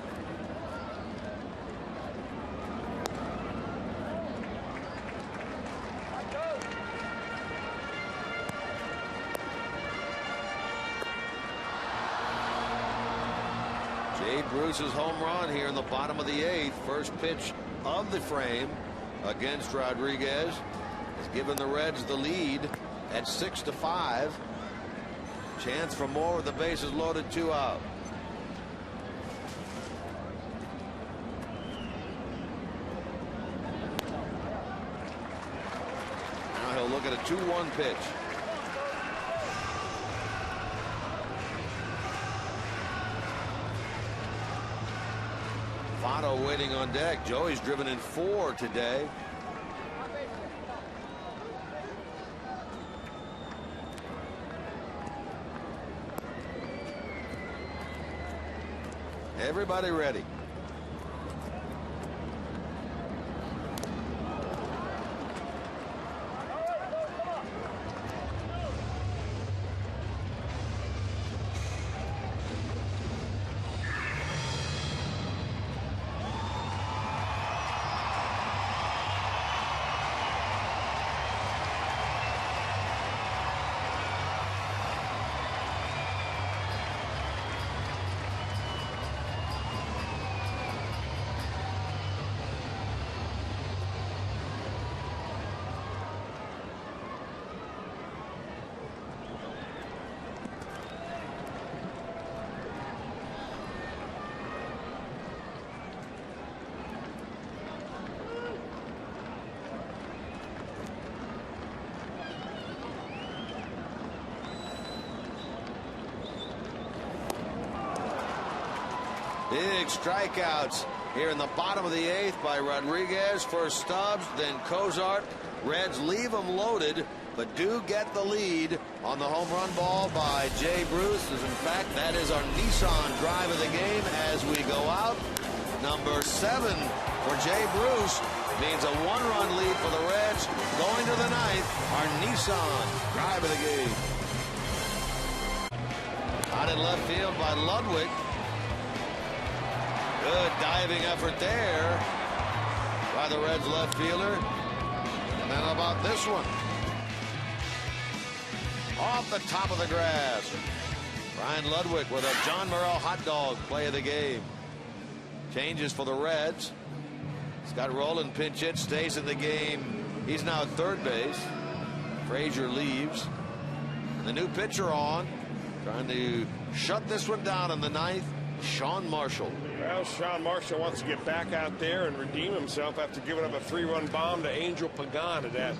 Jay Bruce's home run here in the bottom of the eighth. First pitch of the frame against Rodriguez has given the Reds the lead at 6-5. Chance for more with the bases loaded, 2 out. Now Votto look at a 2-1 pitch. Votto waiting on deck. Joey's driven in 4 today. Everybody ready. Big strikeouts here in the bottom of the 8th by Rodriguez. First Stubbs, then Cozart. Reds leave them loaded, but do get the lead on the home run ball by Jay Bruce. As in fact, that is our Nissan drive of the game as we go out. Number 7 for Jay Bruce means a 1-run lead for the Reds. Going to the 9th, our Nissan drive of the game. Out in left field by Ludwig. Good diving effort there by the Reds left fielder. And then how about this one? Off the top of the grass. Ryan Ludwig with a John Morrell hot dog play of the game. Changes for the Reds. Scott Rowland pinch hit, stays in the game. He's now at third base. Frazier leaves. And the new pitcher on, trying to shut this one down in the 9th. Sean Marshall. Well, Sean Marshall wants to get back out there and redeem himself after giving up a 3-run bomb to Angel Pagan at that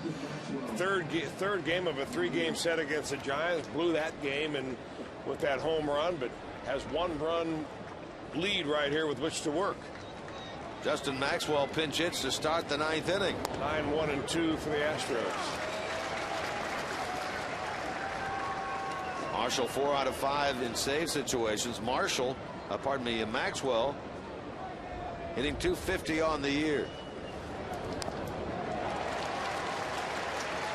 third game of a 3-game set against the Giants. Blew that game and with that home run, but has 1-run lead right here with which to work. Justin Maxwell pinch hits to start the 9th inning. 9-1-2 for the Astros. Marshall 4 out of 5 in save situations. Maxwell hitting .250 on the year.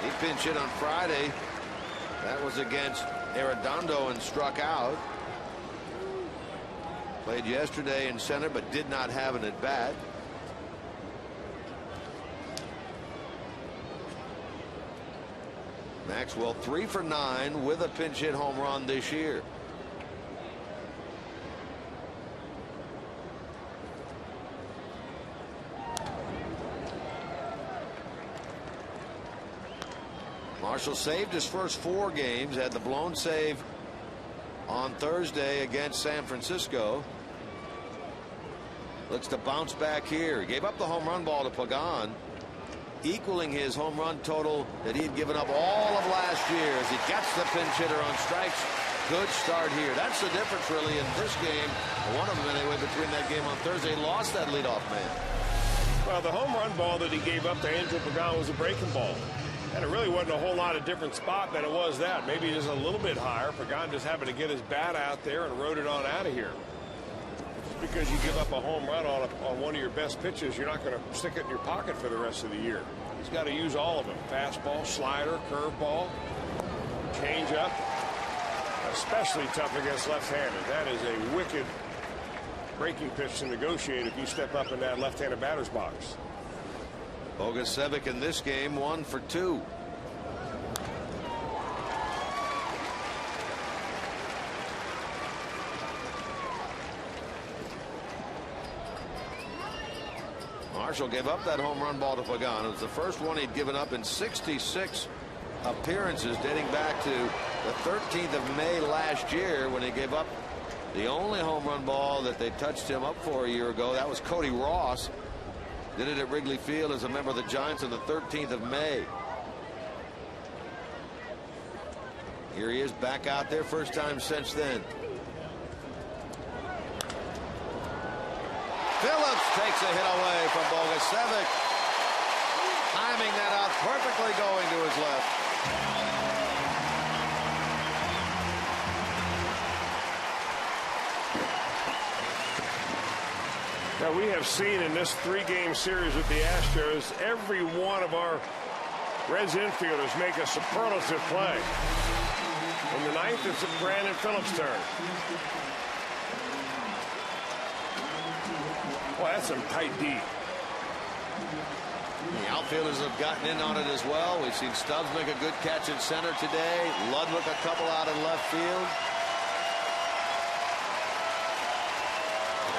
He pinch hit on Friday. That was against Arredondo and struck out. Played yesterday in center but did not have an at bat. Maxwell 3 for 9 with a pinch hit home run this year. Marshall saved his first 4 games, had the blown save on Thursday against San Francisco. Looks to bounce back here. He gave up the home run ball to Pagan, equaling his home run total that he had given up all of last year as he gets the pinch hitter on strikes. Good start here. That's the difference really in this game. One of them anyway between that game on Thursday. Lost that leadoff man. Well, the home run ball that he gave up to Angel Pagan was a breaking ball. And it really wasn't a whole lot of different spot than it was that. Maybe just a little bit higher. Pagan just happened to get his bat out there and rode it on out of here. Just because you give up a home run on one of your best pitches, you're not going to stick it in your pocket for the rest of the year. He's got to use all of them. Fastball, slider, curveball, changeup. Especially tough against left-handed. That is a wicked breaking pitch to negotiate if you step up in that left-handed batter's box. Bogusevic in this game 1 for 2. Marshall gave up that home run ball to Pagan. It was the first one he'd given up in 66 appearances dating back to the 13th of May last year when he gave up the only home run ball that they touched him up for a year ago. That was Cody Ross. Did it at Wrigley Field as a member of the Giants on the 13th of May. Here he is back out there, first time since then. Phillips takes a hit away from Bogusevic. Timing that out perfectly, going to his left. Now, we have seen in this 3-game series with the Astros, every one of our Reds infielders make a superlative play. In the 9th, it's Brandon Phillips' turn. Well, that's some tight D. The outfielders have gotten in on it as well. We've seen Stubbs make a good catch in center today. Ludwig a couple out in left field.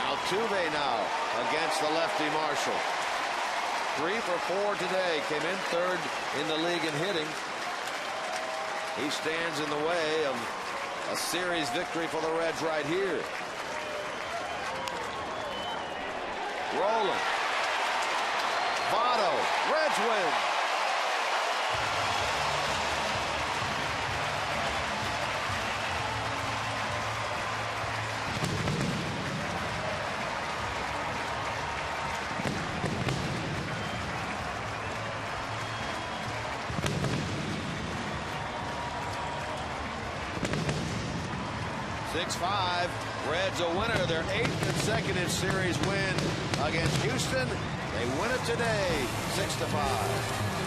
Altuve now against the lefty Marshall. 3 for 4 today. Came in 3rd in the league in hitting. He stands in the way of a series victory for the Reds right here. Rolling. Votto. Reds win. Reds a winner, their 8th consecutive series win against Houston. They win it today, 6-5.